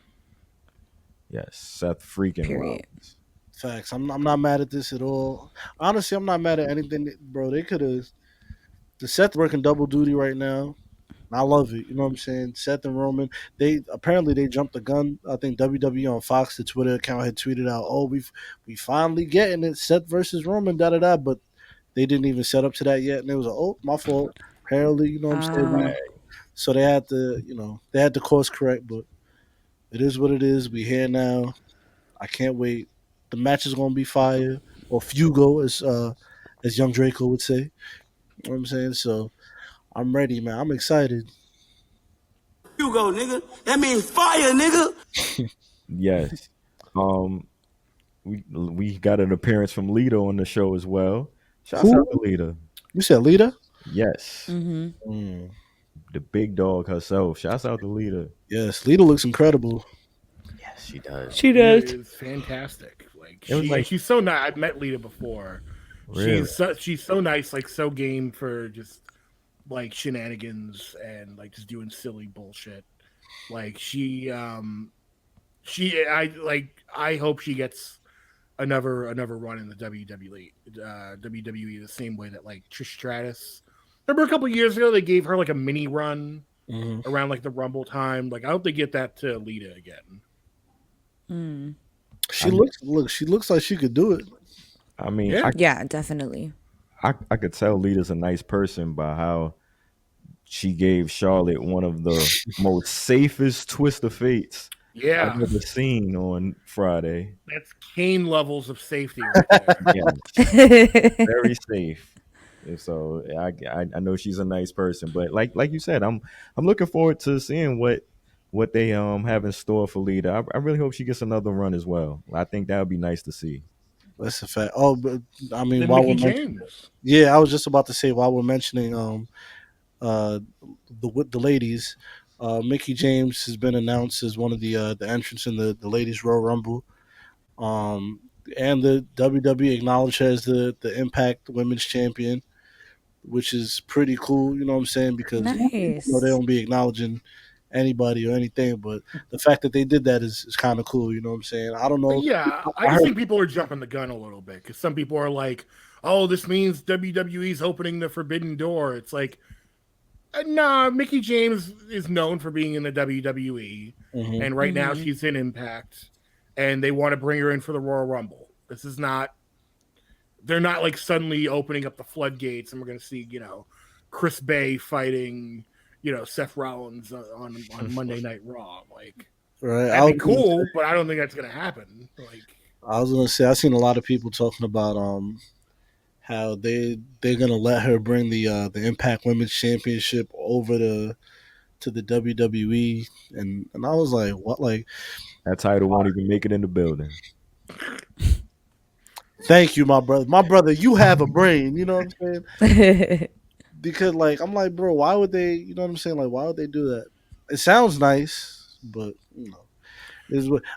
Yes, Seth freaking Rollins. Facts. I'm not mad at this at all. Honestly, I'm not mad at anything, bro. They could have. The Seth working double duty right now. I love it. You know what I'm saying? Seth and Roman. They jumped the gun. I think WWE on Fox, the Twitter account, had tweeted out, "Oh, we finally getting it. Seth versus Roman. Da da da." But they didn't even set up to that yet, and it was my fault. Apparently, you know what I'm saying? So they had to course correct, but it is what it is. We here now. I can't wait. The match is gonna be fire, or fugo, as young Draco would say. You know what I'm saying? So I'm ready, man. I'm excited. Fugo, nigga. That means fire, nigga. Yes. We got an appearance from Lita on the show as well. Shout out to Lita. You said Lita? Yes. The big dog herself. Shouts out to Lita. Yes, Lita looks incredible. Yes, she does. She does. It's fantastic. Like she's so nice. I've met Lita before. Really? She's so nice, like so game for just like shenanigans and like just doing silly bullshit. Like I hope she gets another run in the WWE the same way that like Trish Stratus. Remember a couple of years ago they gave her like a mini run around like the Rumble time. Like I hope they get that to Lita again. She looks like she could do it. I mean, yeah, definitely. I could tell Lita's a nice person by how she gave Charlotte one of the most safest twist of fates I've ever seen on Friday. That's Kane levels of safety right there. Very safe. And so I know she's a nice person, but like you said, I'm looking forward to seeing what they have in store for Lita. I really hope she gets another run as well. I think that would be nice to see. That's a fact. Oh, but I mean, I was just about to say while we're mentioning the ladies, Mickey James has been announced as one of the entrants in the ladies Royal Rumble, and the WWE acknowledged her as the Impact Women's Champion, which is pretty cool. You know what I'm saying? Because they don't be acknowledging anybody or anything, but the fact that they did that is kind of cool. You know what I'm saying? I don't know. Yeah, I just think people are jumping the gun a little bit because some people are like, "Oh, this means WWE's opening the forbidden door." It's like, nah. Mickey James is known for being in the WWE, and right now she's in Impact, and they want to bring her in for the Royal Rumble. This is not. They're not like suddenly opening up the floodgates, and we're going to see Chris Bay fighting Seth Rollins on Monday Night Raw. Like, right? that'd be cool, but I don't think that's going to happen. Like, I was gonna say, I've seen a lot of people talking about how they're gonna let her bring the Impact Women's Championship over to the WWE, and I was like, what? Like, that title won't even make it in the building. Thank you, my brother. My brother, you have a brain. You know what I'm saying? Because like I'm like, bro, why would they? You know what I'm saying? Like, why would they do that? It sounds nice, but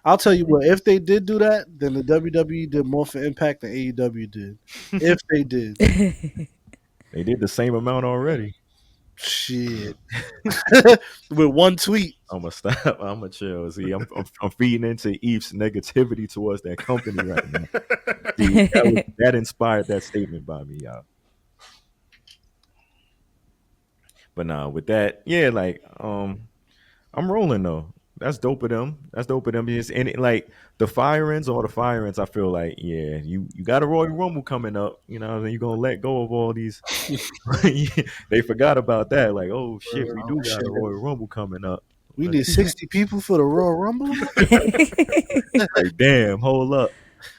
I'll tell you what. If they did do that, then the WWE did more for Impact than AEW did. If they did, they did the same amount already. Shit, with one tweet. I'm gonna stop. I'm gonna chill. See, I'm feeding into Eve's negativity towards that company right now. See, that inspired that statement by me, y'all. But nah, with that, yeah, like I'm rolling though. That's dope of them. That's dope of them. And like the firings, all the firings, I feel like, yeah, you got a Royal Rumble coming up. You know, and you're gonna let go of all these. They forgot about that. Like, oh shit, we do got a Royal Rumble coming up. We need 60 people for the Royal Rumble. Like, damn, hold up.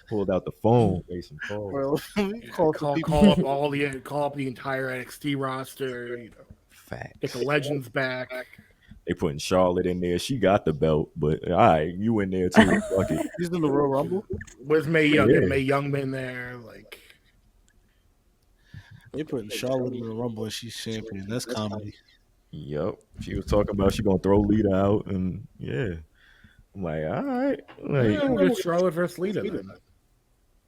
Pulled out the phone, made some calls. Call up the entire NXT roster. Facts. Get the legends back. They putting Charlotte in there. She got the belt, but all right, you in there too. Fuck it. He's in the Royal Rumble. Where's Mae Young? Yeah. Mae Young been there? Like, they putting Charlotte in the Rumble and she's champion. That's comedy. Yep. She was talking about she gonna throw Lita out, and yeah, I'm like, all right, like, we'll get Charlotte versus Lita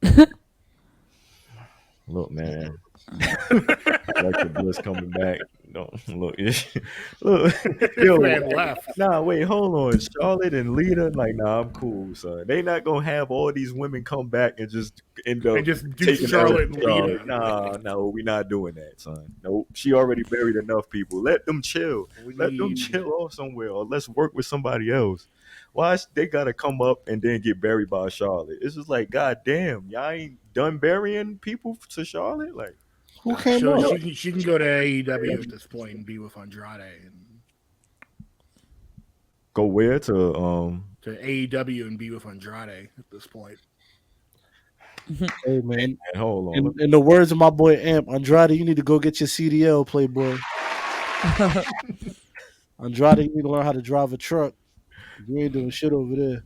then. Look, man. Alexa Bliss coming back. No, look, yo, man left. Nah, wait, hold on. Charlotte and Lita, like, nah, I'm cool, son. They not gonna have all these women come back and just end up and just do Charlotte and Lita. Nah, no, we not doing that, son. Nope. She already buried enough people. Let them chill. Let them chill off somewhere, or let's work with somebody else. Why they gotta come up and then get buried by Charlotte? It's just like, god damn, y'all ain't done burying people to Charlotte, like. Who came up? She can go to AEW at this point and be with Andrade. And go where to AEW and be with Andrade at this point. Hey man, hold on. In the words of my boy Amp, Andrade, you need to go get your CDL, Playboy. Andrade, you need to learn how to drive a truck. You ain't doing shit over there.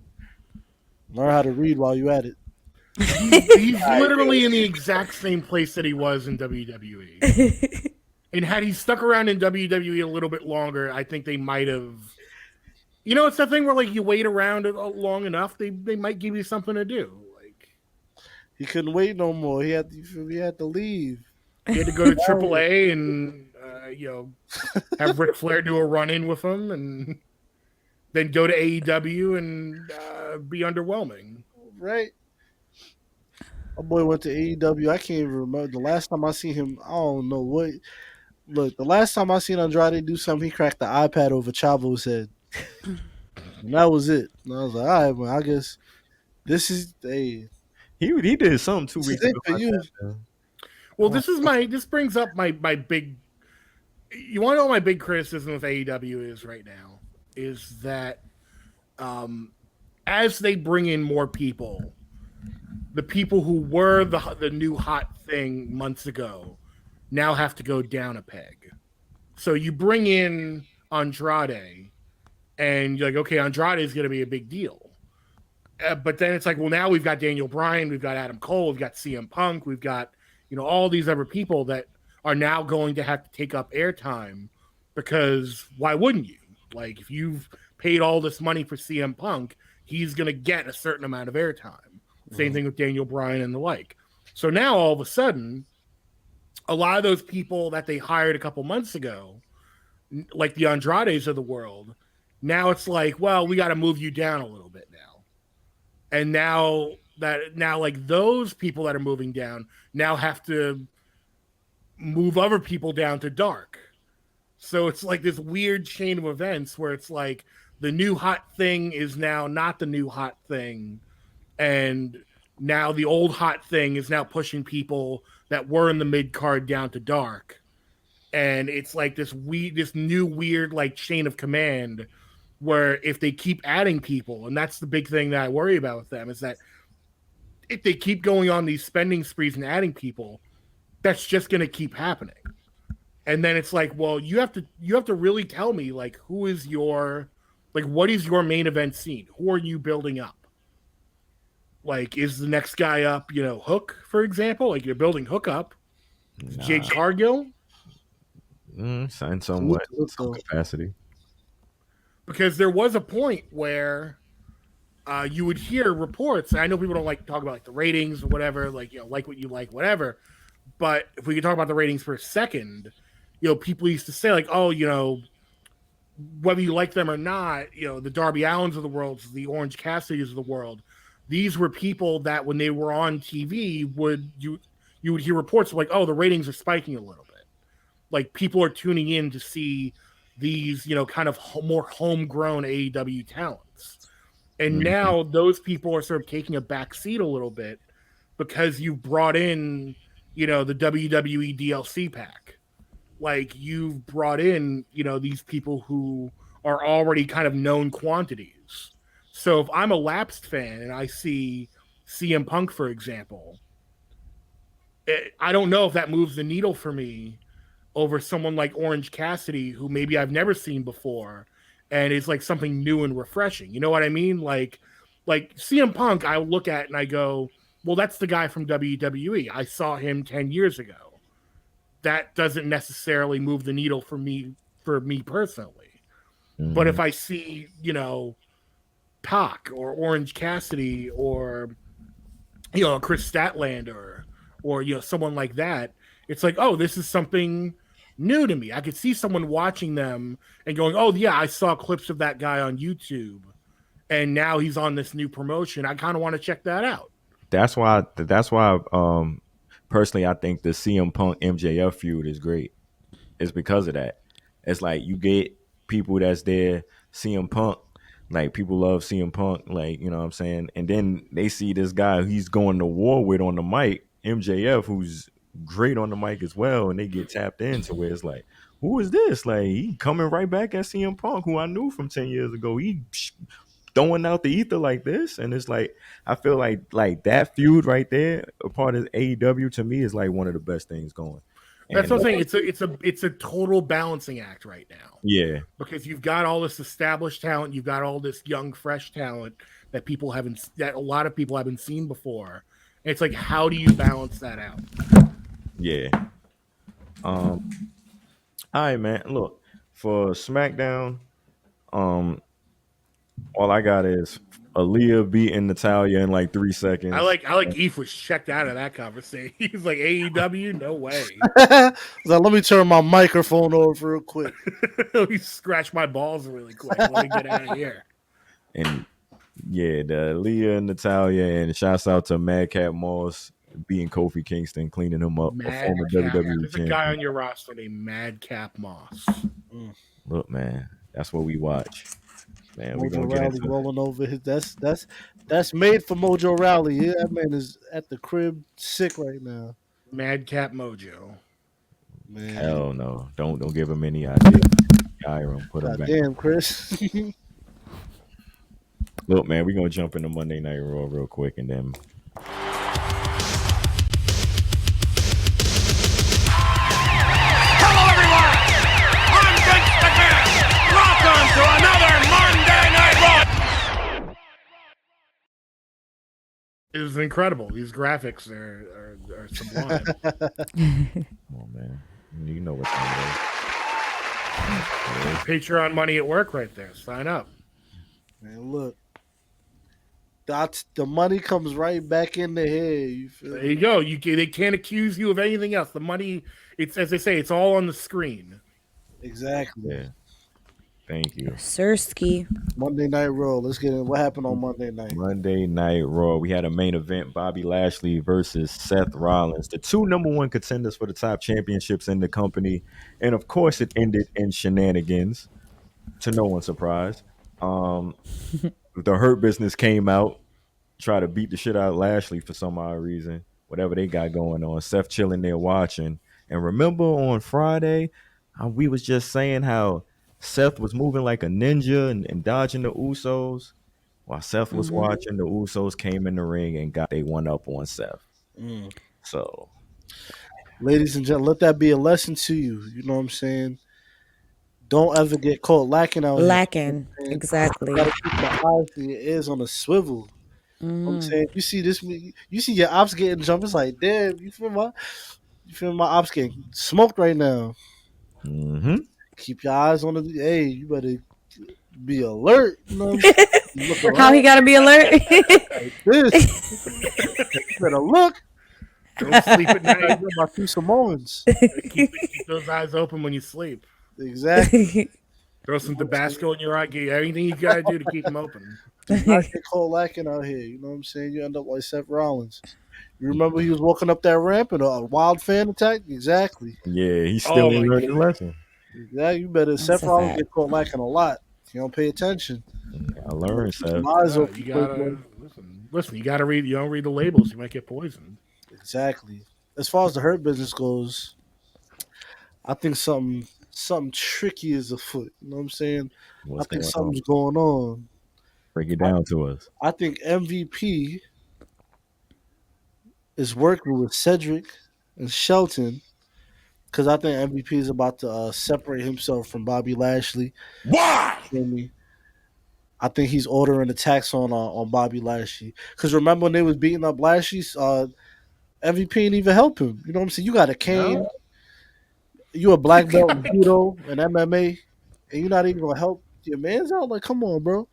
Learn how to read while you at it. He's literally in the exact same place that he was in WWE. And had he stuck around in WWE a little bit longer, I think they might have. You know, it's that thing where like you wait around long enough, they might give you something to do. Like, he couldn't wait no more. He had to leave. He had to go to AAA and have Ric Flair do a run-in with him, and then go to AEW and be underwhelming. Right. My boy went to AEW. I can't even remember the last time I seen him. I don't know what. Look, the last time I seen Andrade do something, he cracked the iPad over Chavo's head, and that was it. And I was like, all right, man. I guess this is He did something 2 weeks ago. For you. Well, this brings up my big. You want to know what my big criticism of AEW is right now? Is that as they bring in more people, the people who were the new hot thing months ago now have to go down a peg. So you bring in Andrade, and you're like, okay, Andrade is going to be a big deal. But then it's like, well, now we've got Daniel Bryan, we've got Adam Cole, we've got CM Punk, we've got all these other people that are now going to have to take up airtime, because why wouldn't you? Like, if you've paid all this money for CM Punk, he's going to get a certain amount of airtime. Same thing with Daniel Bryan and the like. So now all of a sudden, a lot of those people that they hired a couple months ago, like the Andrades of the world, now it's like, well, we got to move you down a little bit now. And now like those people that are moving down now have to move other people down to dark. So it's like this weird chain of events where it's like the new hot thing is now not the new hot thing. and now the old hot thing is now pushing people that were in the mid card down to dark, and it's like this new weird like chain of command where if they keep adding people, and that's the big thing that I worry about with them, is that if they keep going on these spending sprees and adding people, that's just going to keep happening. And then it's like, well, you have to really tell me, like, who is your, like, what is your main event scene? Who are you building up? Like, is the next guy up, Hook, for example? Like, you're building Hook up. Nah. Jade Cargill? Sign somewhat, some capacity. Because there was a point where you would hear reports. I know people don't like to talk about like the ratings or whatever, like, like what you like, whatever. But if we could talk about the ratings for a second, people used to say like, oh, whether you like them or not, the Darby Allins of the world, the Orange Cassidys of the world, these were people that when they were on TV you would hear reports of like, oh, the ratings are spiking a little bit. Like people are tuning in to see these, kind of more homegrown AEW talents. And now those people are sort of taking a back seat a little bit because you've brought in, the WWE DLC pack. Like you've brought in, these people who are already kind of known quantities. So if I'm a lapsed fan and I see CM Punk, for example, I don't know if that moves the needle for me over someone like Orange Cassidy, who maybe I've never seen before, and it's like something new and refreshing. You know what I mean? Like CM Punk, I look at and I go, well, that's the guy from WWE. I saw him 10 years ago. That doesn't necessarily move the needle for me personally. Mm-hmm. But if I see, Pac or Orange Cassidy or, Chris Statlander or someone like that, it's like, oh, this is something new to me. I could see someone watching them and going, oh, yeah, I saw clips of that guy on YouTube, and now he's on this new promotion. I kind of want to check that out. That's why personally, I think the CM Punk MJF feud is great. It's because of that. It's like you get people that's there, CM Punk, like people love CM Punk, like, you know what I'm saying? And then they see this guy he's going to war with on the mic, MJF, who's great on the mic as well, and they get tapped into where it's like, who is this? Like, he coming right back at CM Punk, who I knew from 10 years ago. He throwing out the ether like this, and it's like, I feel like that feud right there, a part of AEW, to me is like one of the best things going. That's what I'm saying. It's a total balancing act right now. Yeah, because you've got all this established talent, you've got all this young, fresh talent that a lot of people haven't seen before. And it's like, how do you balance that out? Yeah. All right, man. Look, for SmackDown, all I got is Aaliyah beating Natalya in like 3 seconds. I like Eve was checked out of that conversation. He's like, AEW, no way. So let me turn my microphone over real quick. Let me scratch my balls really quick. Let me get out of here. And yeah, the Aaliyah and Natalya, and shouts out to Madcap Moss being Kofi Kingston, cleaning him up. There's a guy on your roster named Madcap Moss. Look, man, that's what we watch. Man, we gonna get into rolling over his. That's made for Mojo Rowley. Yeah, that man is at the crib sick right now. Madcap Mojo. Man. Hell no! Don't give him any idea. Hire him, put him back. Damn, Chris. Look, man, we're gonna jump into Monday Night Raw real quick, and then. Hello, everyone. I'm Vince McMahon. Welcome to another Monday Night Raw. It was incredible. These graphics are sublime. Come on, man. You know what time it is. Patreon money at work right there. Sign up. Man, look. The money comes right back in the head. You feel there you go. They can't accuse you of anything else. The money, it's as they say, it's all on the screen. Exactly. Yeah. Thank you. Sirski. Monday Night Raw. Let's get in. What happened on Monday night? Monday Night Raw. We had a main event, Bobby Lashley versus Seth Rollins, the two #1 contenders for the top championships in the company. And of course, it ended in shenanigans, to no one's surprise. The Hurt Business came out try to beat the shit out of Lashley for some odd reason. Whatever they got going on. Seth chilling there watching. And remember on Friday, how we was just saying how Seth was moving like a ninja and dodging the Usos. While Seth was watching, the Usos came in the ring and got they one up on Seth. So, ladies and gentlemen, let that be a lesson to you. You know what I'm saying? Don't ever get caught lacking out Lacking, here. exactly. You gotta keep your eyes and your ears on a swivel. You know what I'm saying? You see this, you see your ops getting jumped. It's like, damn, you feel my ops getting smoked right now. Keep your eyes on the. Hey, you better be alert. You know what I'm saying? How he gotta be alert? Like this. You better look. Don't sleep at night. My two Samoans. Keep those eyes open when you sleep. Exactly. Throw some Tabasco in your eye. Get everything you gotta do to keep them open. Not get caught lacking out here. You know what I'm saying? You end up like Seth Rollins. You remember he was walking up that ramp and a wild fan attack? Exactly. yeah, he still ain't learned his lesson. Yeah, you better. Seth Rollins get caught lacking a lot. You don't pay attention. I learned, Seth. You gotta listen. You gotta read. You don't read the labels. You might get poisoned. Exactly. As far as the Hurt business goes, I think something tricky is afoot. You know what I'm saying? I think something's going on. Break it down to us. I think MVP is working with Cedric and Shelton because I think MVP is about to separate himself from Bobby Lashley. Why? You know me? I think he's ordering attacks on Bobby Lashley. Because remember when they was beating up Lashley, MVP didn't even help him. You know what I'm saying? You got a cane. No. You a black belt in judo and MMA, and you're not even gonna help your man's out. Like, come on, bro.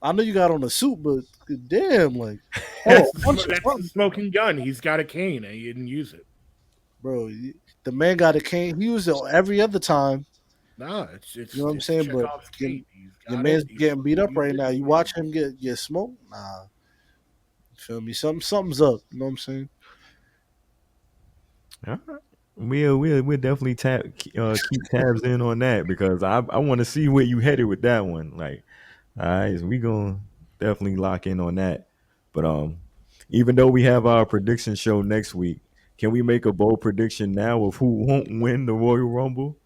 I know you got on a suit, but damn, like, that's the smoking gun. He's got a cane and he didn't use it, bro. The man got a cane. He used it every other time. No, it's you know what I'm saying. But your man's getting beat up right now. You watch him get smoked. Nah, you feel me? Something's up. You know what I'm saying? All right. We'll definitely keep tabs in on that because I want to see where you headed with that one. Like, all right, so we gonna definitely lock in on that. But even though we have our prediction show next week, can we make a bold prediction now of who won't win the Royal Rumble?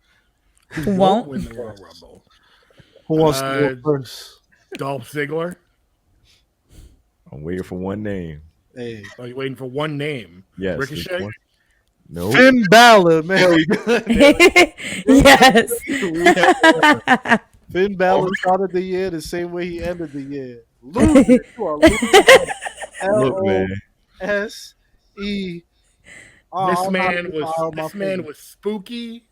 Who won't win the Royal Rumble? Who wants to go first? Dolph Ziggler. I'm waiting for one name. Hey, are you waiting for one name? Yes. Ricochet. No. Finn Balor, man. Yes. Finn Balor started the year the same way he ended the year. Losing. You are losing. LOSE. This man was spooky.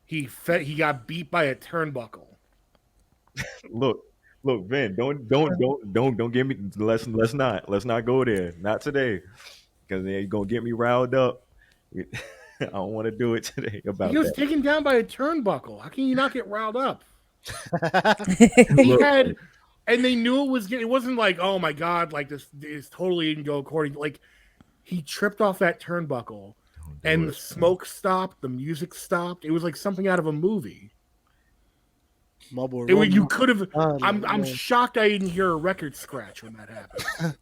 He got beat by a turnbuckle. Look, Vin, don't get me. Let's not go there. Not today, because you're gonna get me riled up. I don't want to do it today. He was taken down by a turnbuckle. How can you not get riled up? And they knew it was. It wasn't like, oh my god, like this totally didn't go according. Like, he tripped off that turnbuckle, and the smoke stopped, the music stopped. It was like something out of a movie. You could have. I'm shocked I didn't hear a record scratch when that happened.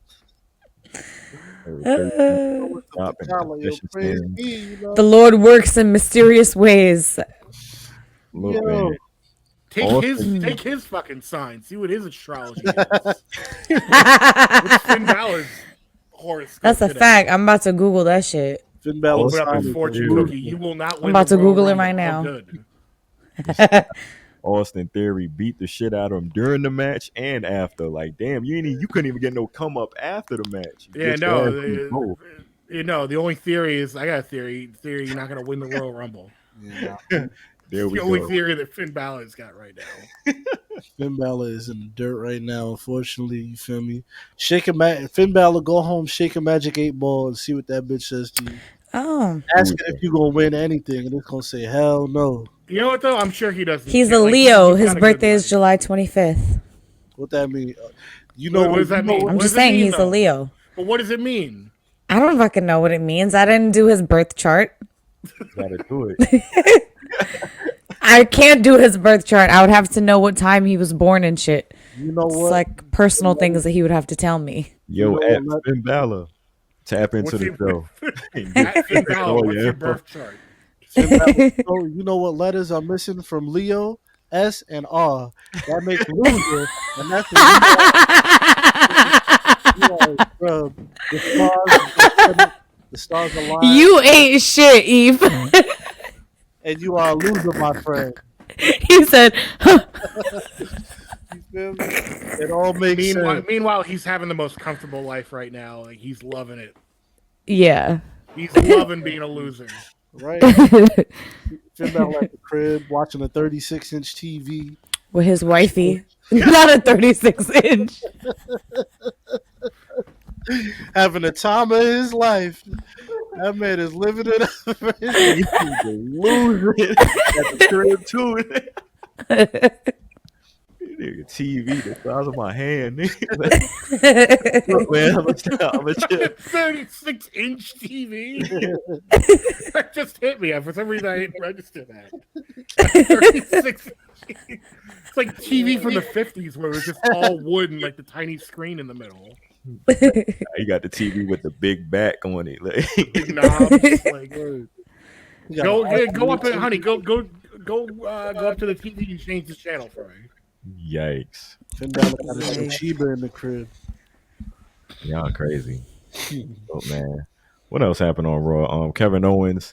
The Lord works in mysterious ways. Look, man. Take his fucking sign. See what his astrology is. What's Finn Balor's horoscope? That's a fact. I'm about to Google that shit. Finn Balor's open up his fortune cookie. You will not win. I'm about to Google it right now. Austin Theory beat the shit out of him during the match and after. Like, damn, you couldn't even get no come up after the match. Yeah, no. The only theory is I got a theory. You're not going to win the Royal Rumble. Yeah. The only theory that Finn Balor's got right now. Finn Balor is in the dirt right now, unfortunately. You feel me? Finn Balor, go home, shake a magic 8 ball, and see what that bitch says to you. Oh. Ask it if you're going to win anything, and it's going to say, hell no. You know what, though? I'm sure he doesn't. He's a Leo. His birthday is July 25th. What that mean? What does that mean? I'm just saying he's a Leo. But what does it mean? I don't fucking know what it means. I didn't do his birth chart. Gotta do it. I can't do his birth chart. I would have to know what time he was born and shit. You know what? It's like personal things that he would have to tell me. Yo, know at what? Finn Balor. Tap into What's the it show. at Finn Balor, what's your birth chart? So you know what letters are missing from Leo? S and R. That makes loser, and that's what bro. The stars align. You ain't shit, Eve. And you are a loser, my friend. He said, You feel me? It all makes sense. Meanwhile, he's having the most comfortable life right now. Like he's loving it. yeah. He's loving being a loser. Right? Finn Balor at the crib, watching a 36-inch TV. With his wifey. Not a 36-inch. Having the time of his life. That man is living it up. He's Loser at the crib too. Nigga, TV the size of my hand. Nigga. Look, man, I'm a 36-inch TV. That just hit me. For some reason, I didn't register that. 36. It's like TV from the 50s where it was just all wood and like the tiny screen in the middle. You got the TV with the big back on it. Like. Big knobs. Like, go up and honey, go up to the TV and change the channel for me. Yikes. Finn Balor got a Chiba in the crib. Y'all crazy. Oh man. What else happened on Raw? Kevin Owens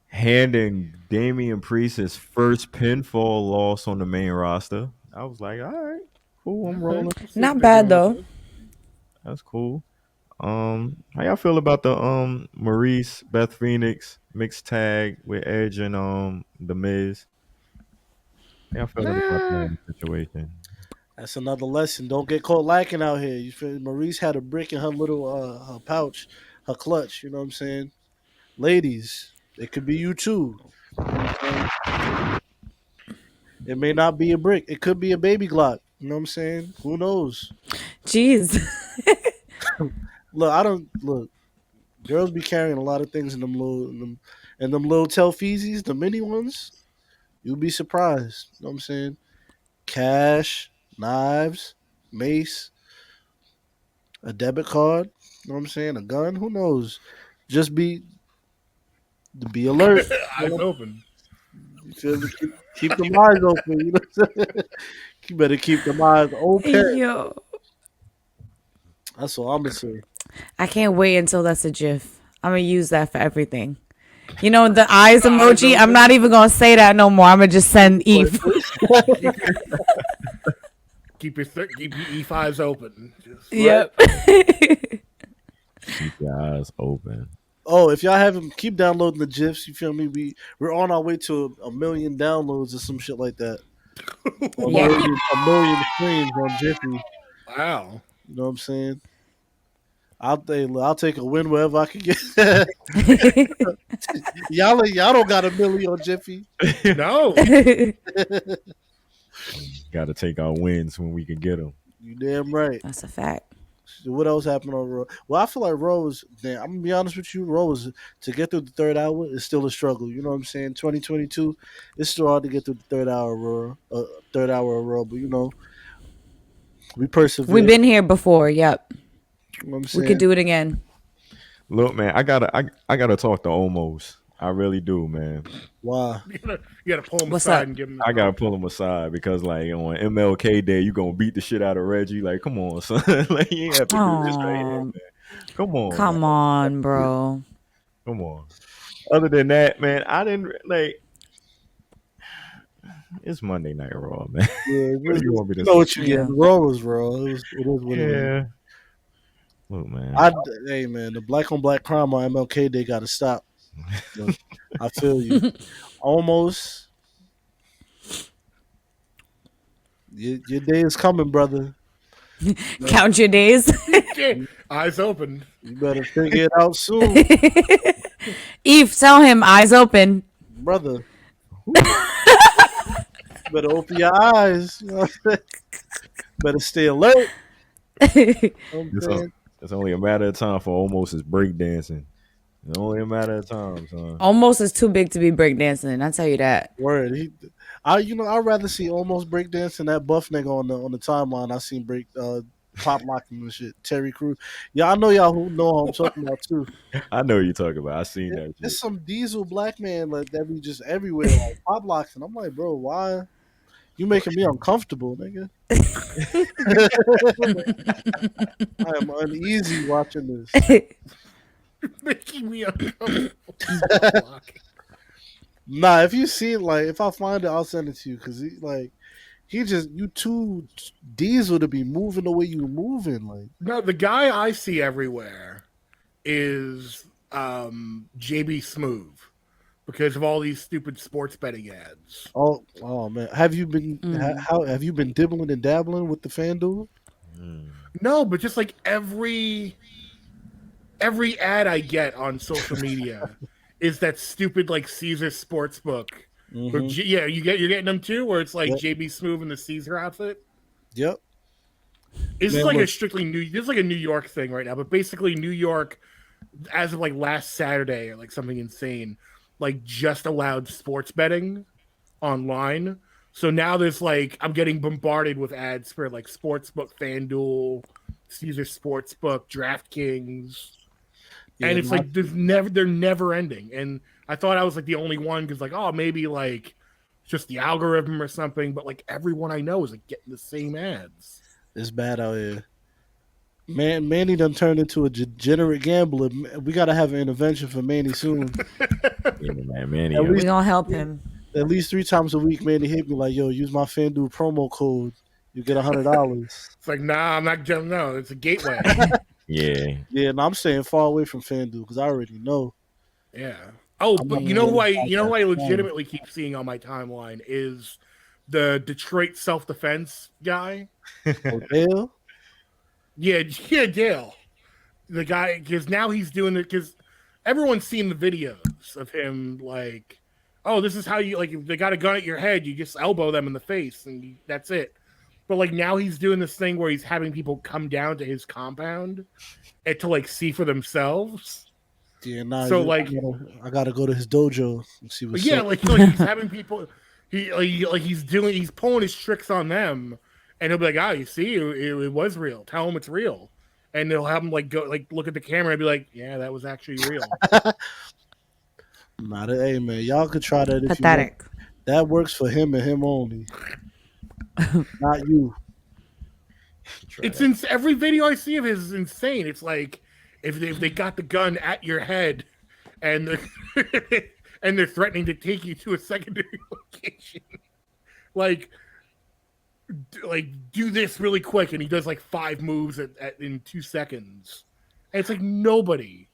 handing Damian Priest his first pinfall loss on the main roster. I was like, all right, cool, I'm rolling. Not bad though. That's cool. How y'all feel about the Maurice Beth Phoenix mixed tag with Edge and The Miz? How y'all feeling about that situation? That's another lesson. Don't get caught lacking out here. You feel Maurice had a brick in her little her pouch, her clutch. You know what I'm saying? Ladies, it could be you too. You know what I'm saying? It may not be a brick. It could be a baby Glock. You know what I'm saying? Who knows? Jeez. Look. Girls be carrying a lot of things in them little Telfeezys, the mini ones. You'd be surprised. You know what I'm saying? Cash, knives, mace, a debit card. You know what I'm saying? A gun. Who knows? Just be alert. Eyes open. You feel me? Keep them eyes open. You know what I'm saying? You better keep them eyes open. Yo. That's all I'm gonna say. I can't wait until that's a GIF. I'm gonna use that for everything. You know the eyes emoji. I'm not even gonna say that no more. I'm gonna just send Eve. Keep your E5s open. Yep. Keep your eyes open. Oh, if y'all haven't, keep downloading the GIFs. You feel me? We're on our way to a million downloads or some shit like that. A million streams on Jiffy. Wow. You know what I'm saying? I'll take a win wherever I can get. y'all don't got a million on Jiffy. No. Got to take our wins when we can get them. You damn right. That's a fact. What else happened on Raw? Well, I feel like Raw was. Damn, I'm gonna be honest with you. Raw was to get through the third hour is still a struggle. You know what I'm saying? 2022, it's still hard to get through the third hour of Raw. But you know, we persevere. We've been here before. Yep. You know what I'm saying? We could do it again. Look, man, I gotta talk to Omos. I really do, man. Why? You gotta pull him What's aside up? and give him. I gotta pull him aside because, like, on MLK Day, you gonna beat the shit out of Reggie. Like, come on, son. Like, you ain't have to do this right here, man. Come on, Come on, bro. Come on. Other than that, man, I didn't like. It's Monday Night Raw, man. Yeah, What do you want me to know say? what you get. Raw was Raw. It is what it is. Yeah. Look, man. Hey, man, the black on black crime on MLK Day got to stop. I feel you. Almost. Your day is coming, brother. Count your days. Eyes open. You better figure it out soon, Eve, tell him eyes open. brother. Better open your eyes. You know what I'm saying? Better stay alert. You know what I'm saying? It's only a matter of time for Almost is breakdancing. It's only a matter of time, son. Almost is too big to be breakdancing. I tell you that. Word. I'd rather see Almost breakdancing than that buff nigga on the timeline. I seen pop locking and shit. Terry Crews. Yeah, I know y'all who know who I'm talking about too. I know what you're talking about. I seen that. There's Shit. some diesel black man like that be just everywhere like pop locks, and I'm like, bro, why you making me uncomfortable, nigga? I am uneasy watching this. Making me uncomfortable. Nah, if you see it, like, if I find it, I'll send it to you because he just you too diesel to be moving the way you moving. Like, no, the guy I see everywhere is JB Smoove because of all these stupid sports betting ads. oh man, have you been how have you been dibbling and dabbling with the FanDuel? No, but just like every ad I get on social media is that stupid like Caesar Sportsbook. Yeah, you're getting them too, where it's like JB Smoove in the Caesar outfit. Yep. This is like a New York thing right now, but basically New York, as of like last Saturday or like something insane, like just allowed sports betting online. So now there's like I'm getting bombarded with ads for like Sportsbook, FanDuel, Caesar Sportsbook, DraftKings. And it's like they're never ending. And I thought I was like the only one because like, oh, maybe like just the algorithm or something, but like everyone I know is like getting the same ads. It's bad out here. Manny done turned into a degenerate gambler. We gotta have an intervention for Manny soon. Yeah, man, Manny. We gonna help him. At least 3 times a week, Manny hit me like, yo, use my FanDuel promo code. You get $100. It's like, nah, I'm not jumping. No, it's a gateway. Yeah. Yeah, and I'm staying far away from FanDuel because I already know. Yeah. Oh, but you know who I legitimately keep seeing on my timeline is the Detroit self-defense guy. Dale? Yeah, Dale. The guy, because now he's doing it because everyone's seen the videos of him like, oh, this is how you, like, if they got a gun at your head, you just elbow them in the face and that's it. But like now he's doing this thing where he's having people come down to his compound and to like see for themselves. Yeah, nah. So like, I gotta go to his dojo and see what's up. like he's having people. He's pulling his tricks on them, and he'll be like, "Ah, you see, it was real. Tell him it's real." And they'll have him like go like look at the camera and be like, "Yeah, that was actually real." Hey man, y'all could try that if Pathetic. you want. That works for him and him only. Not you. It's every video I see of his is insane. It's like if they got the gun at your head and they're threatening to take you to a secondary location, like do this really quick, and he does like 5 moves in 2 seconds, and it's like nobody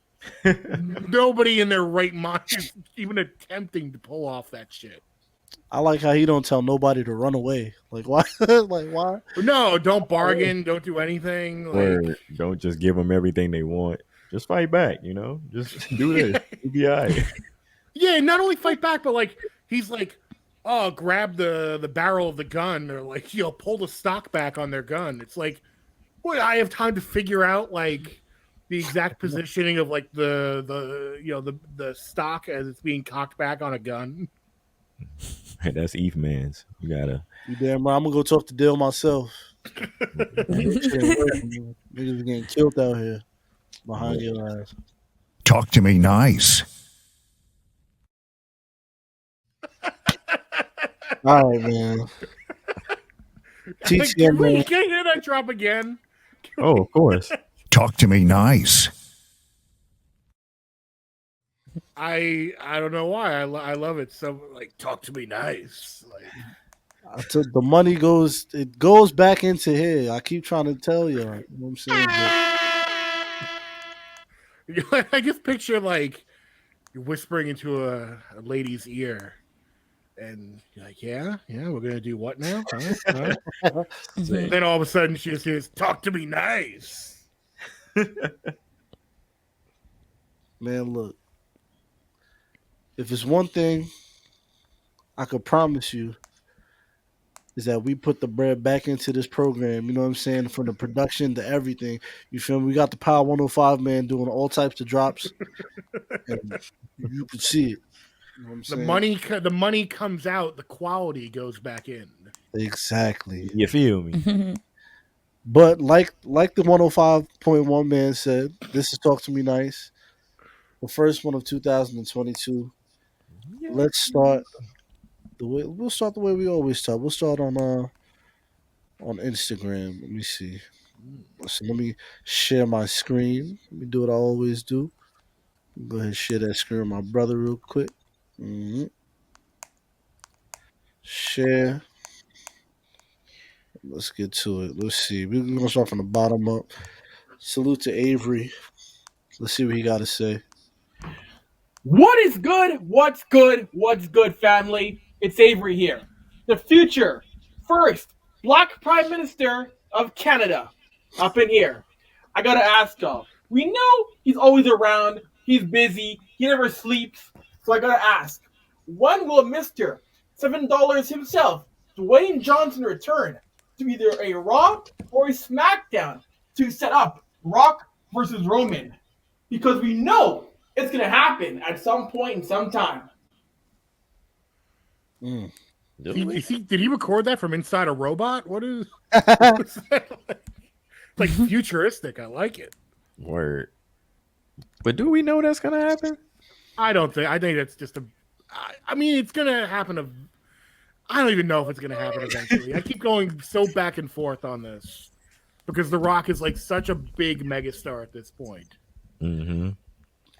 in their right mind is even attempting to pull off that shit. I like how he don't tell nobody to run away. Like why? Like why? No, don't bargain. Don't do anything. Or don't just give them everything they want. Just fight back. You know, just do this. You'll be all right. Yeah, not only fight back, but like he's like, oh, grab the barrel of the gun, or like pull the stock back on their gun. It's like, boy, I have time to figure out like the exact positioning of like the stock as it's being cocked back on a gun. That's Eve Man's. You gotta. You damn right. I'm gonna go talk to Dale myself. Niggas getting killed out here behind your ass. Talk to me nice. All right, man. Can you hear that drop again? Oh, of course. Talk to me nice. I don't know why I love it so. Like, talk to me nice. Like, the money goes back into here. I keep trying to tell you. You know what I'm saying? But I just picture like you're whispering into a lady's ear, and you're like, yeah, we're gonna do what now? Huh? Then all of a sudden she just hears, "Talk to me nice." Man, look. If it's one thing I could promise you is that we put the bread back into this program, you know what I'm saying? From the production to everything. You feel me? We got the Power 105 man doing all types of drops. And you can see it. You know what I'm saying? The money comes out, the quality goes back in. Exactly. You feel me? But like the 105.1 man said, this is Talk to Me Nice, the first one of 2022. Yeah. Let's start we'll start the way we always start. We'll start on Instagram. Let me see. So let me share my screen. Let me do what I always do. Go ahead and share that screen with my brother real quick. Mhm. Share. Let's get to it. Let's see. We're gonna start from the bottom up. Salute to Avery. Let's see what he got to say. What is good? What's good? What's good, family? It's Avery here. The future first Black Prime Minister of Canada up in here. I gotta ask y'all. We know he's always around, he's busy, he never sleeps. So I gotta ask, when will Mr. $7 himself, Dwayne Johnson, return to either a Raw or a SmackDown to set up Rock versus Roman? Because we know it's going to happen at some point in some time. Mm. Did he record that from inside a robot? What is that like? It's like futuristic. I like it. Word. But do we know that's gonna happen? I don't think. I think that's just a. I mean, it's gonna happen. I don't even know if it's gonna happen eventually. I keep going so back and forth on this because The Rock is like such a big megastar at this point. Mm-hmm.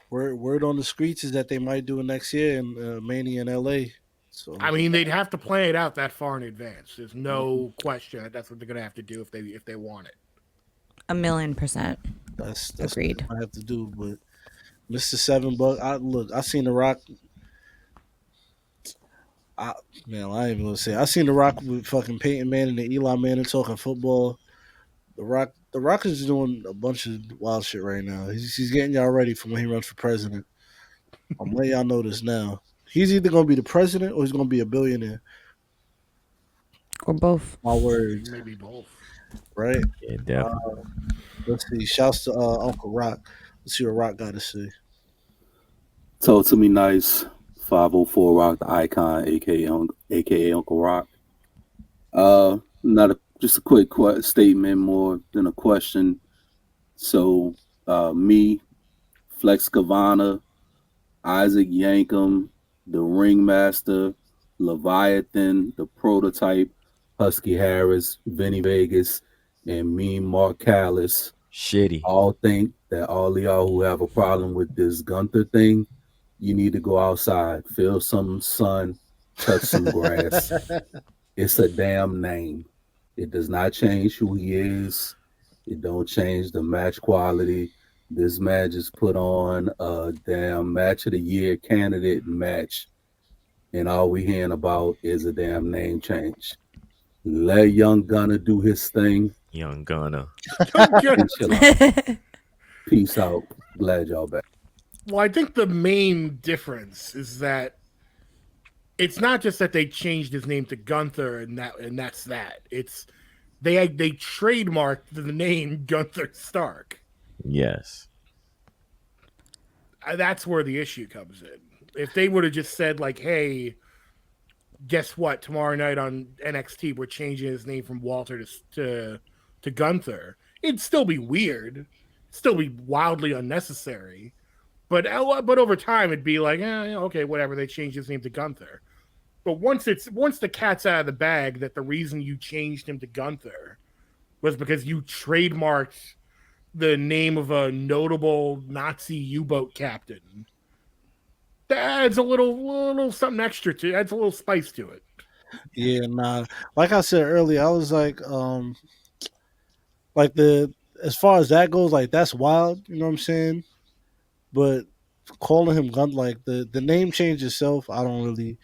Word on the streets is that they might do it next year in Mania in LA. So I mean, they'd have to plan it out that far in advance. There's no question that that's what they're gonna have to do if they want it. 1,000,000%. That's agreed. what I have to do. But Mr. $7, I seen The Rock. I ain't even gonna say. I seen The Rock with fucking Peyton Manning and Eli Manning talking football. The Rock is doing a bunch of wild shit right now. He's getting y'all ready for when he runs for president. I'm letting y'all know this now. He's either gonna be the president or he's gonna be a billionaire. Or both. My word. Maybe both. Right? Yeah, definitely. Let's see. Shouts to Uncle Rock. Let's see what Rock got to say. Talk to Me Nice. 504 Rock, the icon, aka Uncle Rock. Just a quick statement more than a question. So, me, Flex Cavana, Isaac Yankum, the Ringmaster, Leviathan, the Prototype, Husky Harris, Vinny Vegas, and me, Mark Callis, Shitty. all think that all of y'all who have a problem with this Gunther thing, you need to go outside, feel some sun, touch some grass. It's a damn name. It does not change who he is. It don't change the match quality. This man just put on a damn match of the year candidate match, and all we hearing about is a damn name change. Let Young Gunner do his thing. Young Gunner. Peace out. Glad y'all back. Well, I think the main difference is that it's not just that they changed his name to Gunther and that's that. It's they trademarked the name Gunther Stark. Yes. That's where the issue comes in. If they would have just said like, "Hey, guess what? Tomorrow night on NXT, we're changing his name from Walter to Gunther," it'd still be weird, still be wildly unnecessary. But over time, it'd be like, okay, whatever. They changed his name to Gunther. But once the cat's out of the bag that the reason you changed him to Gunther was because you trademarked the name of a notable Nazi U-boat captain, that adds a little something extra to it. Adds a little spice to it. Yeah, nah. Like I said earlier, I was like as far as that goes, like that's wild. You know what I'm saying? But calling him Gun, like the name change itself, I don't really.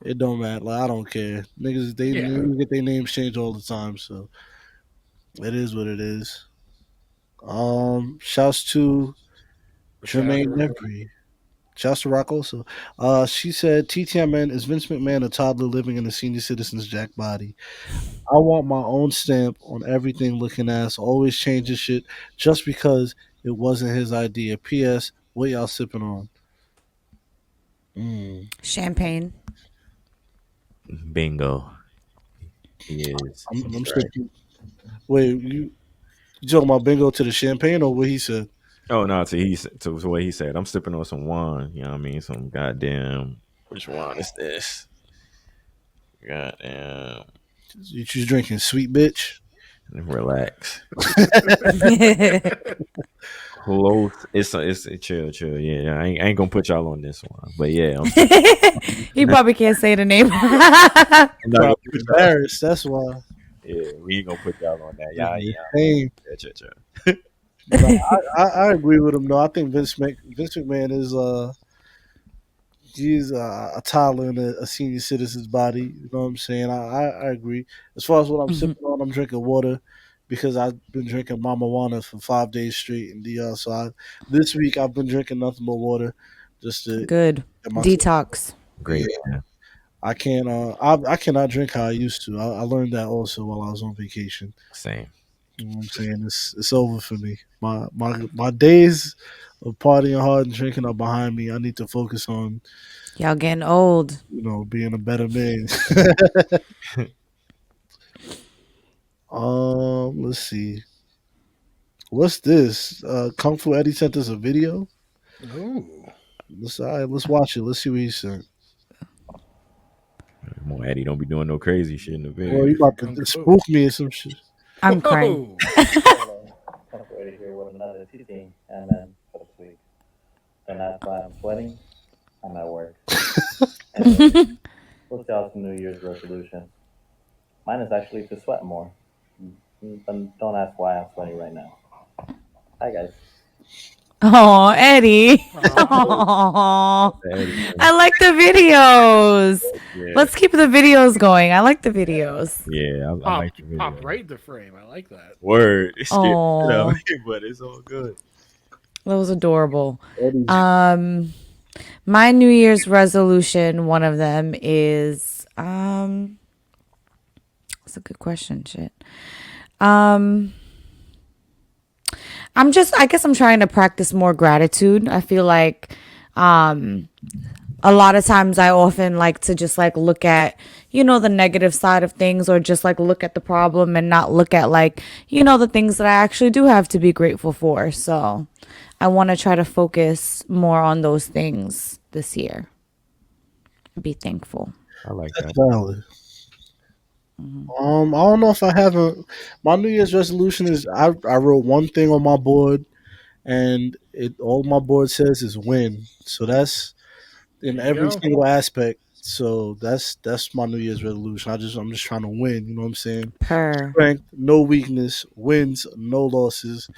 It don't matter. Like I don't care. Niggas they get their names changed all the time, so it is what it is. Shouts to Jermaine Nepri. Shouts to Rock also. She said TTMN is Vince McMahon a toddler living in a senior citizen's jack body. I want my own stamp on everything looking ass. Always changes shit just because it wasn't his idea. P.S. What y'all sipping on? Champagne. Bingo. He is. I'm sipping. Wait, You talking about bingo to the champagne or what he said? Oh no, to what he said. I'm sipping on some wine. You know what I mean? Some goddamn. Which wine is this? Goddamn. You just drinking sweet bitch? Relax. Close. It's a chill. Yeah, I ain't gonna put y'all on this one, but yeah, He probably can't say the name. I'm not gonna Probably embarrassed. That's why. Yeah, we ain't gonna put y'all on that. Yeah. Hey. Chill. No, I agree with him. No, I think Vince McMahon is he's a toddler in a senior citizen's body. You know what I'm saying? I agree. As far as what I'm sipping on, I'm drinking water because I've been drinking Mama Wana for 5 days straight in DR. So this week I've been drinking nothing but water, just to Good get myself. detox. Great. Yeah. I can't. I cannot drink how I used to. I learned that also while I was on vacation. Same. You know what I'm saying? It's over for me. My days of partying hard and drinking are behind me. I need to focus on Y'all getting old. being a better man. Let's see. What's this? Kung Fu Eddie sent us a video. Ooh. Let's watch it. Let's see what he sent. Come on, Eddie, don't be doing no crazy shit in the video. Boy, you about to spook me or some shit. I'm crying. Ready here with another teaching and then for this week. And that's why I'm sweating. I'm at work. Anyway, we'll tell some New Year's resolution. Mine is actually to sweat more. But don't ask why I'm sweating right now. Hi guys. Oh, Eddie. Aw. I like the videos. Yeah. Let's keep the videos going. I like the videos. Yeah, I like the video. Pop right in the frame. I like that. Word. It's scared Aw. shit out of me, but it's all good. That was adorable. My New Year's resolution, one of them is that's a good question, shit. I guess I'm trying to practice more gratitude. I feel like a lot of times I often like to just like look at, the negative side of things, or just like look at the problem and not look at like, the things that I actually do have to be grateful for. So I want to try to focus more on those things this year. Be thankful. I like That's that. valid. I don't know if I haven't. My New Year's resolution is I wrote one thing on my board, and all my board says is win. So that's in There you every go. single aspect. So that's my New Year's resolution. I'm just trying to win. You know what I'm saying? Per. Strength, no weakness, wins, no losses,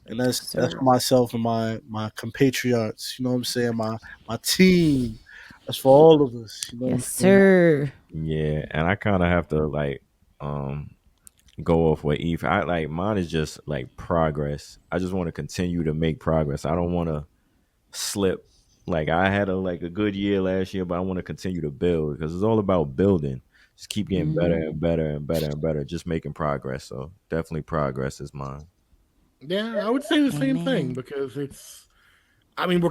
and that's Sir. for myself and my compatriots. You know what I'm saying? My team. That's for all of us. You know what I'm Yes, saying? sir. Yeah, and I kind of have to like go off what Eve. I like mine is just like progress. I just want to continue to make progress. I don't want to slip. Like I had a good year last year, but I want to continue to build because it's all about building. Just keep getting better and better and better and better. Just making progress. So definitely progress is mine. Yeah, I would say the same thing because we're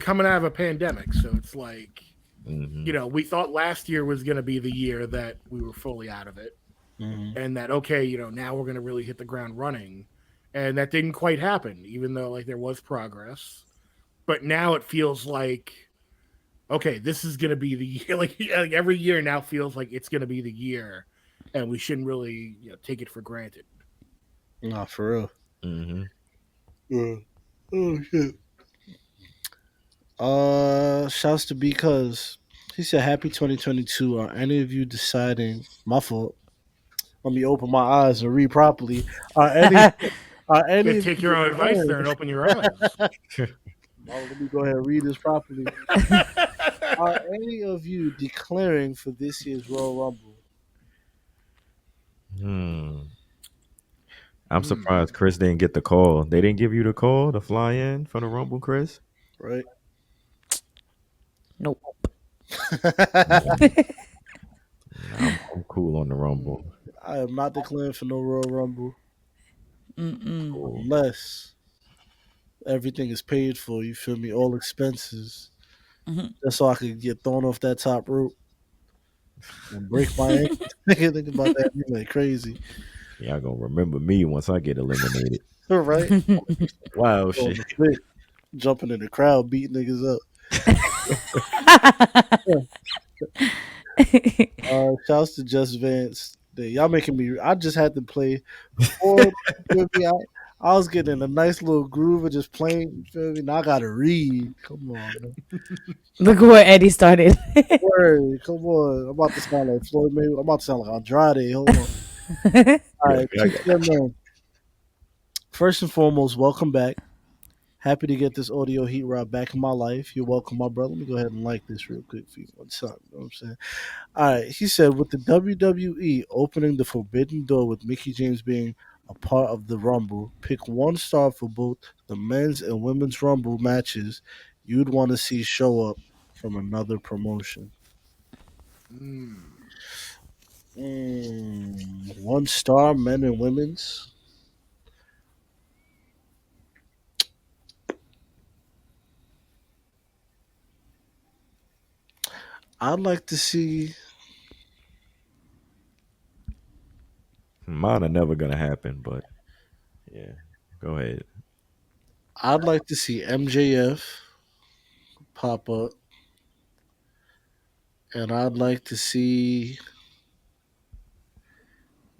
coming out of a pandemic, so it's like, we thought last year was going to be the year that we were fully out of it. And that, okay, now we're going to really hit the ground running. And that didn't quite happen, even though like there was progress. But now it feels like, okay, this is going to be the year. Like every year now feels like it's going to be the year. And we shouldn't really take it for granted. Nah, for real. Mm-hmm. Oh shit. Shouts to Because he said happy 2022. Are any of you deciding? My fault. Let me open my eyes and read properly. Are any You take your own advice there and open your eyes. Let me go ahead and read this properly. Are any of you declaring for this year's Royal Rumble? I'm surprised Chris didn't get the call. They didn't give you the call to fly in for the Rumble, Chris? Right? Nope. I'm cool on the Rumble. I am not declaring for no Royal Rumble. Mm-mm. Unless everything is paid for, you feel me? All expenses. Just so I could get thrown off that top rope and break my ankle. Think about that. You're like crazy. Y'all gonna remember me once I get eliminated. right? Wow, On shit. the flick, jumping in the crowd, beating niggas up. Shouts to Just Vance. Y'all making me. I just had to play before. You feel me? I was getting in a nice little groove of just playing. You feel me? Now I gotta read. Come on, man. Look at what Eddie started. Word, come on. I'm about to sound like Floyd Mayweather. I'm about to sound like Andrade. Hold on. All Yeah, right, I got TTM. First and foremost, welcome back. Happy to get this audio heat rod back in my life. You're welcome, my brother. Let me go ahead and like this real quick for you. What's up? You know what I'm saying? All right. He said, with the WWE opening the forbidden door with Mickey James being a part of the Rumble, pick one star for both the men's and women's Rumble matches you'd want to see show up from another promotion. One star, men and women's. I'd like to see. Mine are never gonna happen, but yeah. Go ahead. I'd like to see MJF pop up, and I'd like to see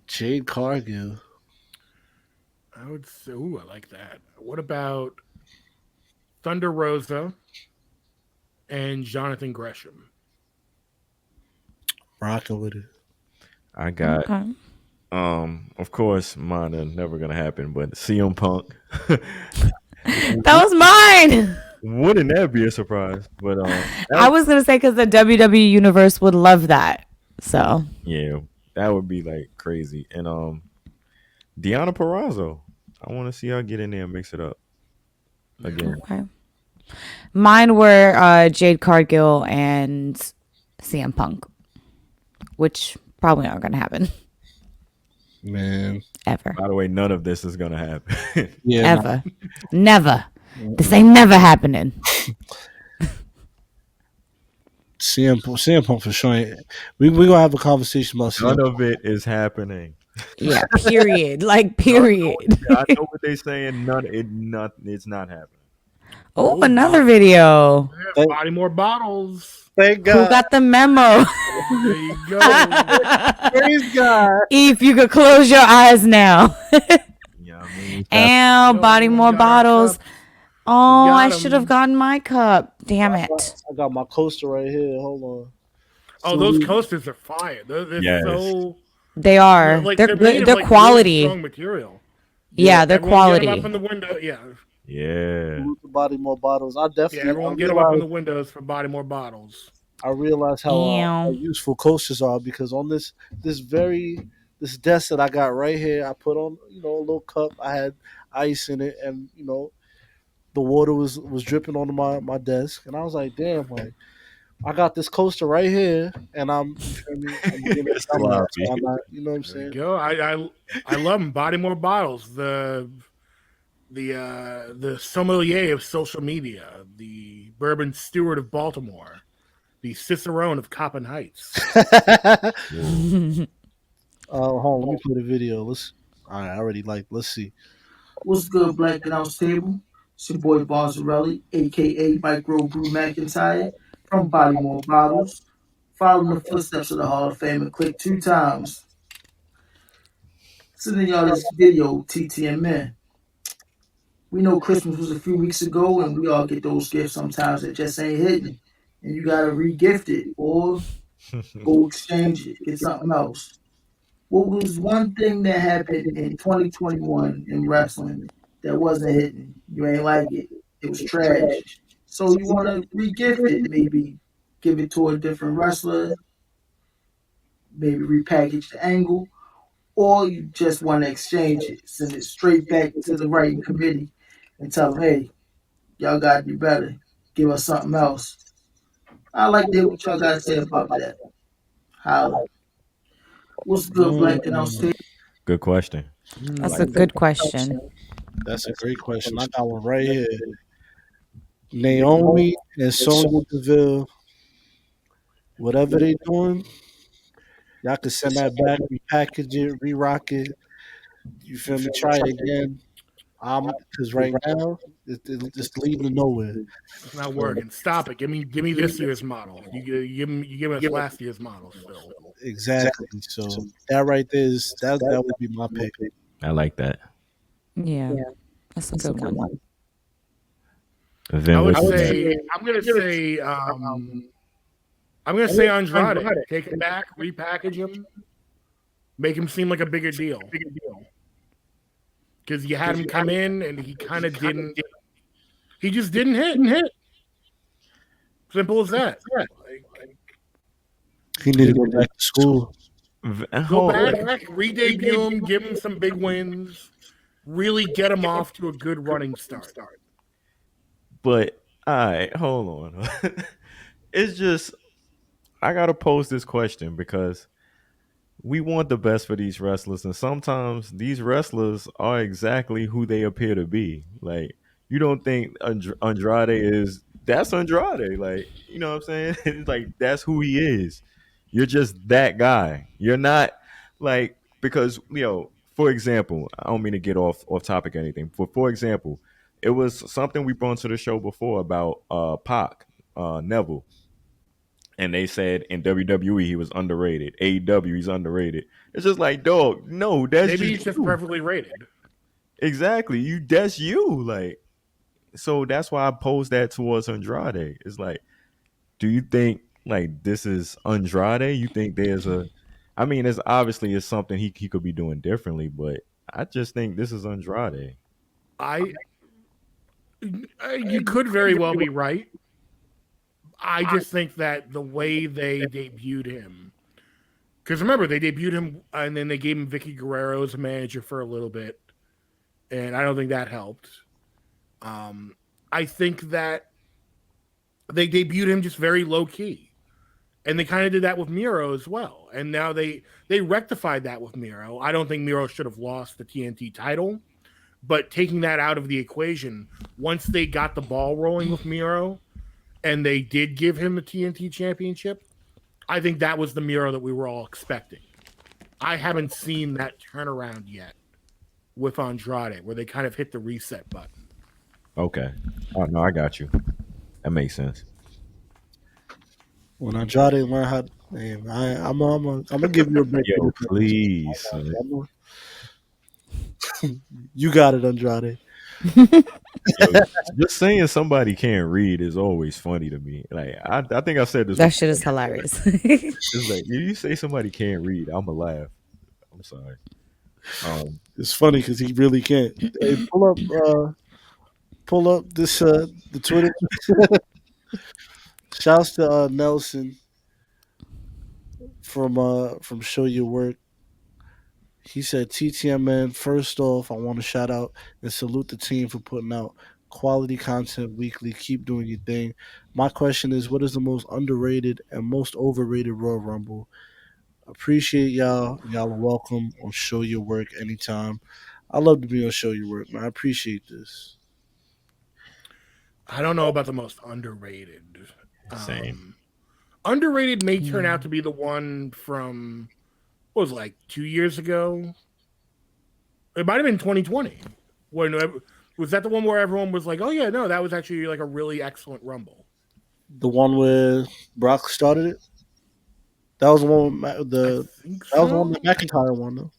Jade Cargill. I would say, ooh, I like that. What about Thunder Rosa and Jonathan Gresham? Rocking with it. I got Okay. of course mine are never gonna happen, but CM Punk. That was mine. Wouldn't that be a surprise? But I was gonna say because the WWE universe would love that. So yeah, that would be like crazy. And Deanna Perrazzo. I want to see her get in there and mix it up again. okay. Mine were Jade Cargill and CM Punk, which probably aren't gonna happen. Man. Ever. By the way, none of this is gonna happen. Yeah. Ever. Never. This ain't never happening. CM Punk for sure. We gonna have a conversation about CM None Punk. of it is happening. Yeah, period. Like, period. I know what they're saying. It's not happening. Oh, another video. Yeah, body more bottles. Thank Who God. got the memo? There you go. Praise God. If you could close your eyes now. Yeah, I mean, And body more got our bottles. cups. Oh, got I 'em. should have gotten my cup. Damn it. I got my coaster right here. Hold on. Oh, those coasters are fire. They're Yes. so. They are. Like, They're made good. of, They're like, quality. Really strong material. Yeah, they're Everyone get 'em quality. up in the window. Yeah. Yeah. Salute the body more bottles. I definitely. Yeah, everyone I get them up in the realize, windows for body more bottles. I realize how useful coasters are because on this desk that I got right here, I put on a little cup. I had ice in it, and the water was dripping onto my desk, and I was like, damn, like I got this coaster right here, and I'm you feel me? I'm being a dumbass. Sloppy. I'm not, you know what I'm There saying? you go. I love them. Body more bottles. The sommelier of social media, the bourbon steward of Baltimore, the Cicerone of Coppin Heights. Hold on, let me play the video. All right, I already like. Let's see. What's good, Black Announce Table? It's your boy Barzarelli, aka Micro Brew McIntyre from Bodymore Bottles. Follow in the footsteps of the Hall of Fame and click 2 times. Sending y'all this video, TTMN. We know Christmas was a few weeks ago, and we all get those gifts sometimes that just ain't hitting. And you gotta re-gift it or go exchange it, get something else. What was one thing that happened in 2021 in wrestling that wasn't hitting? You ain't like it. It was trash. So you want to re-gift it, maybe give it to a different wrestler, maybe repackage the angle, or you just want to exchange it, send it straight back to the writing committee and tell them, hey, y'all got to do better. Give us something else. I like to hear what y'all got to say about that. Holla. What's good, Black and I'll Good question. That's a good question. That's a great question. I got one right here. Naomi and Sonya Deville, whatever they doing, y'all can send that back, repackage it, re-rock it. You feel me? Try it again. Because right now it's leading to nowhere. It's not So, working. Stop it. Give me this year's model. You give us last year's model still. exactly. So that right there is that would be my pick. I like that. Yeah, that's a good one. I would What's say next? I'm gonna say Andrade. Take him back, repackage him, make him seem like a bigger deal. Because you had him come in and he kind of didn't. He just didn't hit. Simple as that. He need to go back to school. Go back, re-debut him, give him some big wins, really get him off to a good running start. But all right, hold on. It's just I gotta pose this question because we want the best for these wrestlers, and sometimes these wrestlers are exactly who they appear to be. Like you don't think Andrade is that's Andrade, like you know what I'm saying? It's like that's who he is. You're just that guy. You're not like because for example, I don't mean to get off topic or anything. For example, it was something we brought to the show before about Pac, Neville. And they said in WWE he was underrated. AEW he's underrated. It's just like, dog, no, that's Maybe just he's just you. perfectly rated. Exactly. That's you. Like, so that's why I posed that towards Andrade. It's like, do you think like this is Andrade? You think there's I mean, it's obviously it's something he could be doing differently, but I just think this is Andrade. You could very well be right. I just think that the way they debuted him, because remember they debuted him and then they gave him Vicky Guerrero as a manager for a little bit, and I don't think that helped. I think that they debuted him just very low key, and they kind of did that with Miro as well. And now they rectified that with Miro. I don't think Miro should have lost the TNT title, but taking that out of the equation, once they got the ball rolling with Miro, and they did give him the TNT championship, I think that was the Miro that we were all expecting. I haven't seen that turnaround yet with Andrade, where they kind of hit the reset button. Okay. Oh no, I got you. That makes sense. When Andrade learn how, man, I'm gonna give you a break. Yo, please. You got it, Andrade. Yo, just saying somebody can't read is always funny to me. Like I think I said this. That shit is hilarious. It's like you say somebody can't read, I'ma laugh. I'm sorry. It's funny because he really can't. Hey, pull up this the Twitter. Shouts to Nelson from Show Your Work. He said, TTMN, first off, I want to shout out and salute the team for putting out quality content weekly. Keep doing your thing. My question is, what is the most underrated and most overrated Royal Rumble? Appreciate y'all. Y'all are welcome on Show Your Work anytime. I love to be on Show Your Work, man. I appreciate this. I don't know about the most underrated. Same. Underrated may turn out to be the one from what was it, like 2 years ago. It might have been 2020. Was that the one where everyone was like, "Oh yeah, no, that was actually like a really excellent Rumble." The one where Brock started it. That was the one. Was the one the McIntyre one though.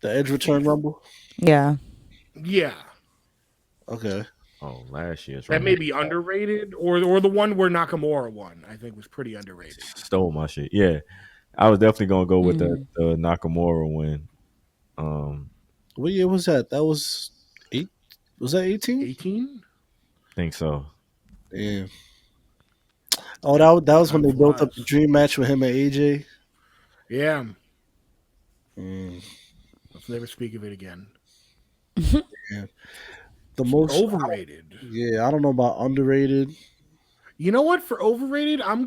The Edge Return Rumble. Yeah. Yeah. Okay. Oh, last year's that may be underrated, or the one where Nakamura won. I think was pretty underrated. Stole my shit. Yeah, I was definitely gonna go with the Nakamura win. What year was that? That was 8. Was that 18? 18. Think so. Yeah. Oh, that was when they built up the dream match with him and AJ. Yeah. Let's never speak of it again. Yeah. The most overrated. I don't know about underrated. You know what? For overrated, I'd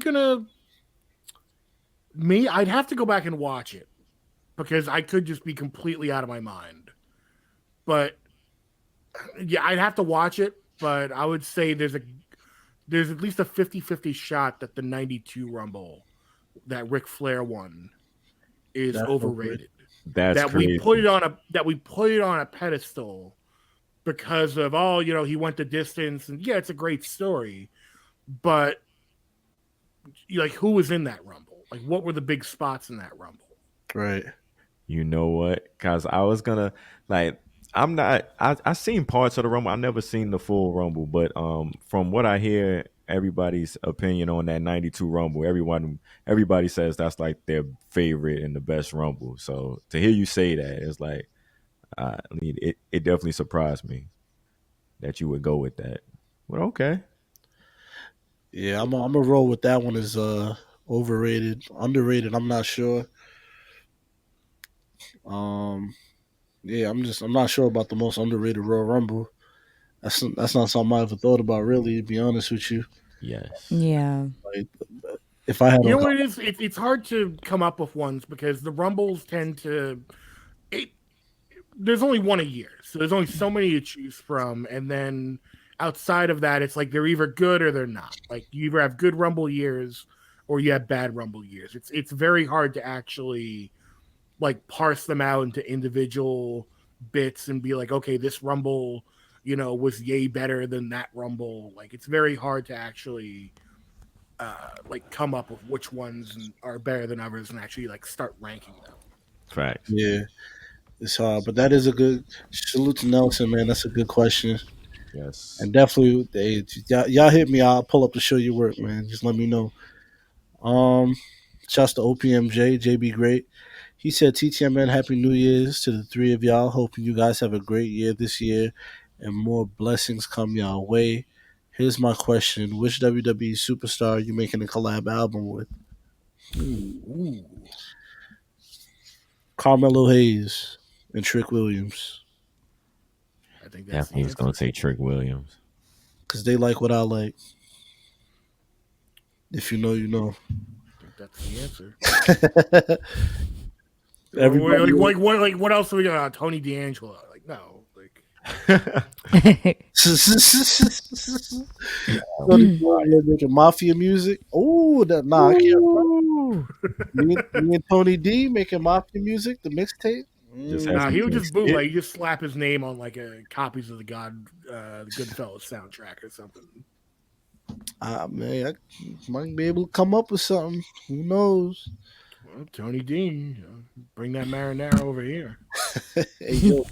have to go back and watch it because I could just be completely out of my mind. But yeah, I'd have to watch it. But I would say there's at least a 50-50 shot that the 92 Rumble that Ric Flair won is overrated. That's that we crazy. put it on a pedestal because of he went the distance, and yeah, it's a great story, but like who was in that Rumble? Like what were the big spots in that Rumble? Right. You know what? Because I was gonna like I'm not I seen parts of the Rumble. I never seen the full Rumble, but from what I hear, everybody's opinion on that 92 Rumble, everybody says that's like their favorite and the best Rumble. So to hear you say that, it's like I mean it definitely surprised me that you would go with that. Well, okay. Yeah, I'm a roll with that one as overrated, underrated. I'm not sure. Um, yeah, I'm not sure about the most underrated Royal Rumble. That's not something I ever thought about, really. To be honest with you, Yes. Yeah. like if I had You a know what it is? It's hard to come up with ones because the Rumbles tend to. There's only one a year, so there's only so many to choose from, and then outside of that, it's like they're either good or they're not. Like you either have good Rumble years or you have bad Rumble years. It's very hard to actually like parse them out into individual bits and be like, okay, this Rumble, was yay better than that Rumble. Like it's very hard to actually like come up with which ones are better than others and actually like start ranking them. Facts. yeah, it's hard, but that is a good salute to Nelson, man. That's a good question, Yes. and definitely, y'all hit me. I'll pull up to show you work, man. Just let me know. Um, Shouts to OPMJ, JB Great. He said, TTMN, Happy New Year's to the three of y'all. Hoping you guys have a great year this year and more blessings come y'all way. Here's my question. Which WWE superstar are you making a collab album with? Ooh. Carmelo Hayes and Trick Williams. I think that's Definitely the was gonna answer. say Trick Williams. Because they like what I like. If you know, you know. I think that's the answer. Everybody, What else do we got? Tony D'Angelo. Like, no. Like making mafia music. Oh, I can't. Me and Tony D making mafia music, the mixtape. he would just bootleg. He just slap his name on like copies of the Goodfellas soundtrack or something. Man, I might be able to come up with something. Who knows? Well, Tony D, bring that marinara over here. Hey, yo.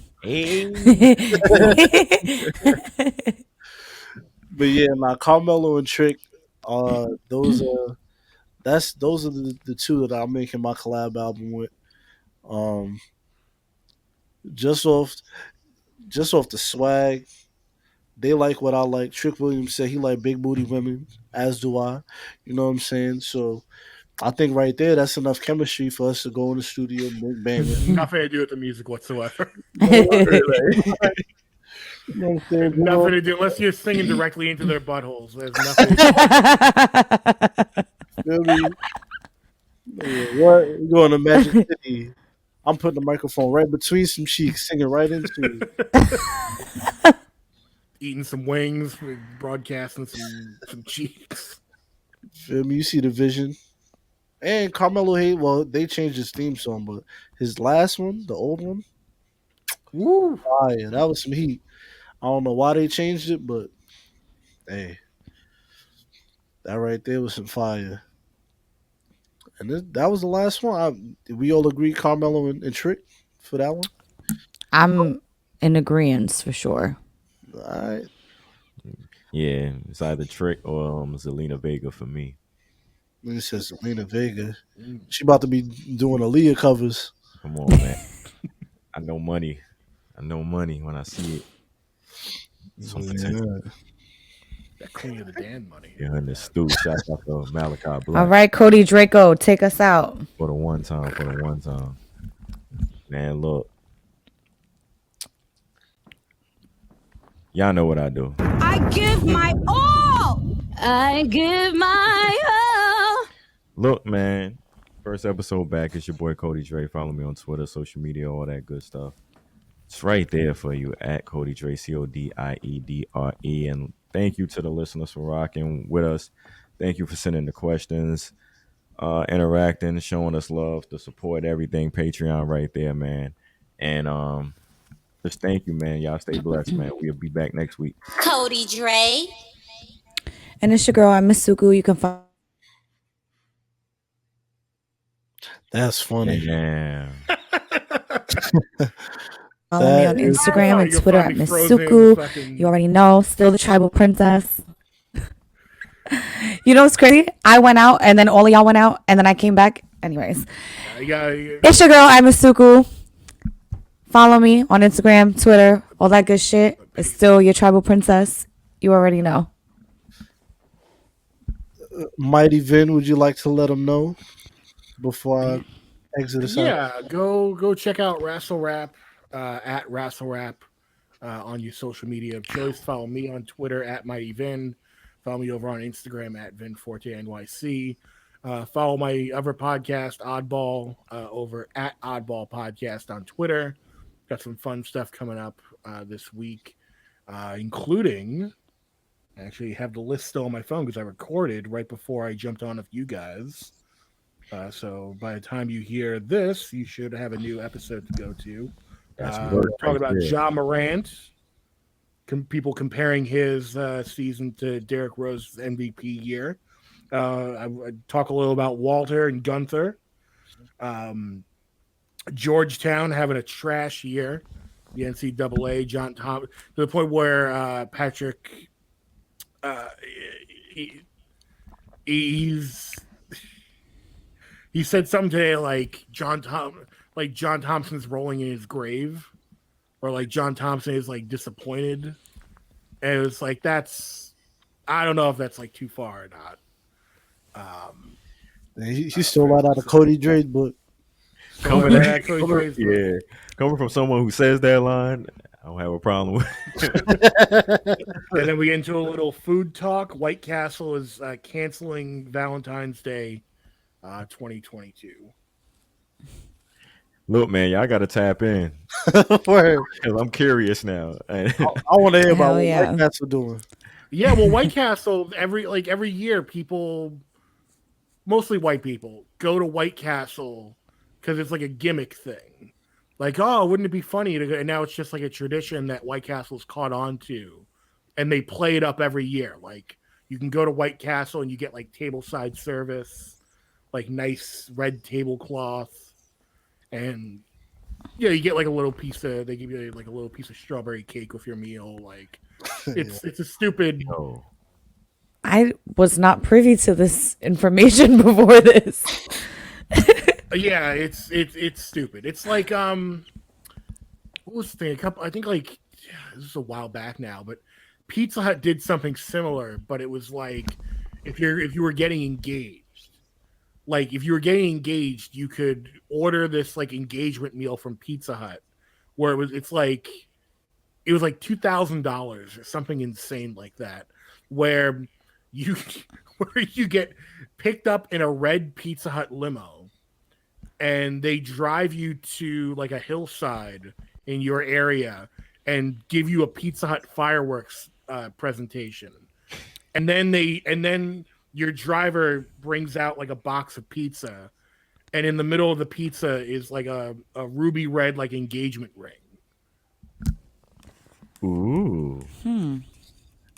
But yeah, Carmelo and Trick, those are the two that I'm making my collab album with. Just off the swag, they like what I like. Trick Williams said he like big booty women, as do I. You know what I'm saying? So I think right there, that's enough chemistry for us to go in the studio and make bangers. Nothing to do with the music whatsoever. Nothing to do unless you're singing directly into their buttholes. There's nothing. What? You going to Magic City? I'm putting the microphone right between some cheeks, singing right into it. Eating some wings, broadcasting some cheeks. Feel me? You see the vision. And Carmelo Hayes, well, they changed his theme song, but his last one, the old one, woo, fire. That was some heat. I don't know why they changed it, but hey, that right there was some fire. And that was the last one. Did we all agree Carmelo and Trick for that one? I'm in agreement for sure. All right. Yeah, it's either Trick or Zelina Vega for me. It says Zelina Vega. She about to be doing Aaliyah covers. Come on, man. I know money. I know money when I see it. That Queen of the Dan money. Yeah, in the stew. Shout out to Malachi Black. All right, Cody Draco, take us out. For the one time. Man, look. Y'all know what I do. I give my all. I give my all. Look, man. First episode back. It's your boy Cody Dre. Follow me on Twitter, social media, all that good stuff. It's right there for you at Cody Dre, CODIEDRE. And thank you to the listeners for rocking with us. Thank you for sending the questions. interacting, showing us love, the support, everything. Patreon right there, man. And just thank you, man. Y'all stay blessed, man. We'll be back next week. Cody Dre. And it's your girl, I'm Misuku. You can follow That's funny. Damn. me on That is Instagram and You'll Twitter find at me frozen in Misuku. fucking- You already know. Still the tribal princess. You know what's crazy? I went out and then all of y'all went out and then I came back. Anyways, it's your girl, I'm Misuku. Follow me on Instagram, Twitter, all that good shit. It's still your tribal princess. You already know. Mighty Vin, would you like to let them know before I exit us out? Yeah, go check out Wrestle Rap at Wrestle Rap on your social media of choice. Follow me on Twitter at Mighty Vin. Follow me over on Instagram at VinForteNYC. Follow my other podcast, Oddball, over at Oddball Podcast on Twitter. Got some fun stuff coming up this week, including I actually have the list still on my phone because I recorded right before I jumped on with you guys. So by the time you hear this, you should have a new episode to go to. Talking about Ja Morant. People comparing his season to Derrick Rose's MVP year. I talk a little about Walter and Gunther. Georgetown having a trash year. The NCAA, John Thomas, to the point where Patrick, he said something today like John Thompson's rolling in his grave, or like John Thompson is like disappointed, and it was like I don't know if that's like too far or not. He stole that out of Cody Dre's book. Coming from someone who says that line, I don't have a problem with it. And then we get into a little food talk. White Castle is canceling Valentine's Day 2022. Look, man, y'all got to tap in. Because I'm curious now. I want to hear about what White Castle doing. Yeah, well, White Castle, every year, people, mostly white people, go to White Castle because it's like a gimmick thing. Like, oh, wouldn't it be funny to go? And now it's just like a tradition that White Castle's caught on to. And they play it up every year. Like, you can go to White Castle and you get like tableside service, like nice red tablecloth. And yeah, you get like a little piece of, they give you like a little piece of strawberry cake with your meal. Like, it's a stupid. I was not privy to this information before this. Yeah, it's stupid. It's like what was the thing? I think like this is a while back now, but Pizza Hut did something similar, but it was like if you were getting engaged. Like if you were getting engaged, you could order this like engagement meal from Pizza Hut where it was like $2,000 or something insane like that, where you get picked up in a red Pizza Hut limo and they drive you to like a hillside in your area and give you a Pizza Hut fireworks presentation. And then your driver brings out like a box of pizza, and in the middle of the pizza is like a ruby red like engagement ring. Ooh.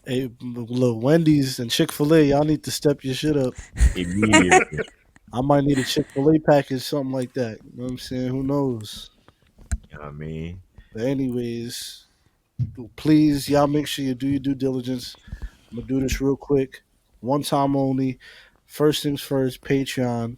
Hey, look, Wendy's and Chick-fil-A, y'all need to step your shit up immediately. I might need a Chick-fil-A package, something like that. You know what I'm saying? Who knows? You know what I mean? But anyways, please, y'all make sure you do your due diligence. I'm going to do this real quick. One time only. First things first, Patreon.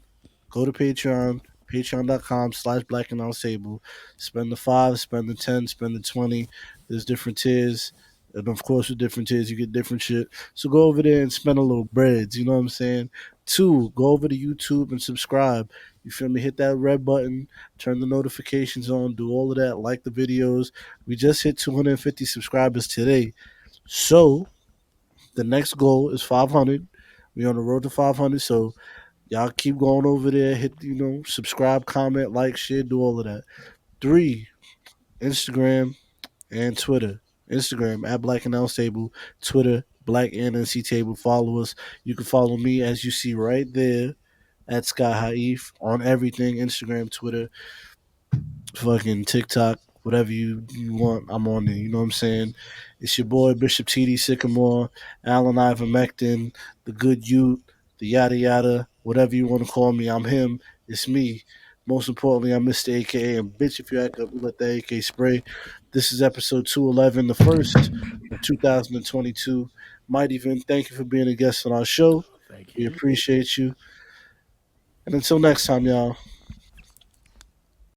Go to Patreon. Patreon.com/blackandounsable. Spend the $5, spend the $10, spend the $20. There's different tiers. And of course, with different tiers, you get different shit. So go over there and spend a little breads. You know what I'm saying? 2, go over to YouTube and subscribe. You feel me? Hit that red button. Turn the notifications on. Do all of that. Like the videos. We just hit 250 subscribers today. So the next goal is 500. We're on the road to 500. So y'all keep going over there. Hit, subscribe, comment, like, share, do all of that. 3, Instagram and Twitter. Instagram at Black and Announce Table. Twitter, Black and NC Table. Follow us. You can follow me as you see right there. at Sky High Eve on everything, Instagram, Twitter, fucking TikTok, whatever you want, I'm on there. You know what I'm saying? It's your boy Bishop TD Sycamore, Alan Ivermectin, the good youth, the yada yada, whatever you want to call me. I'm him. It's me. Most importantly, I'm Mr. AKA, and bitch, if you act up, we let the AK spray. This is episode 211, the first of 2022. Mighty Vin, thank you for being a guest on our show. Thank We you. appreciate you. And until next time, y'all.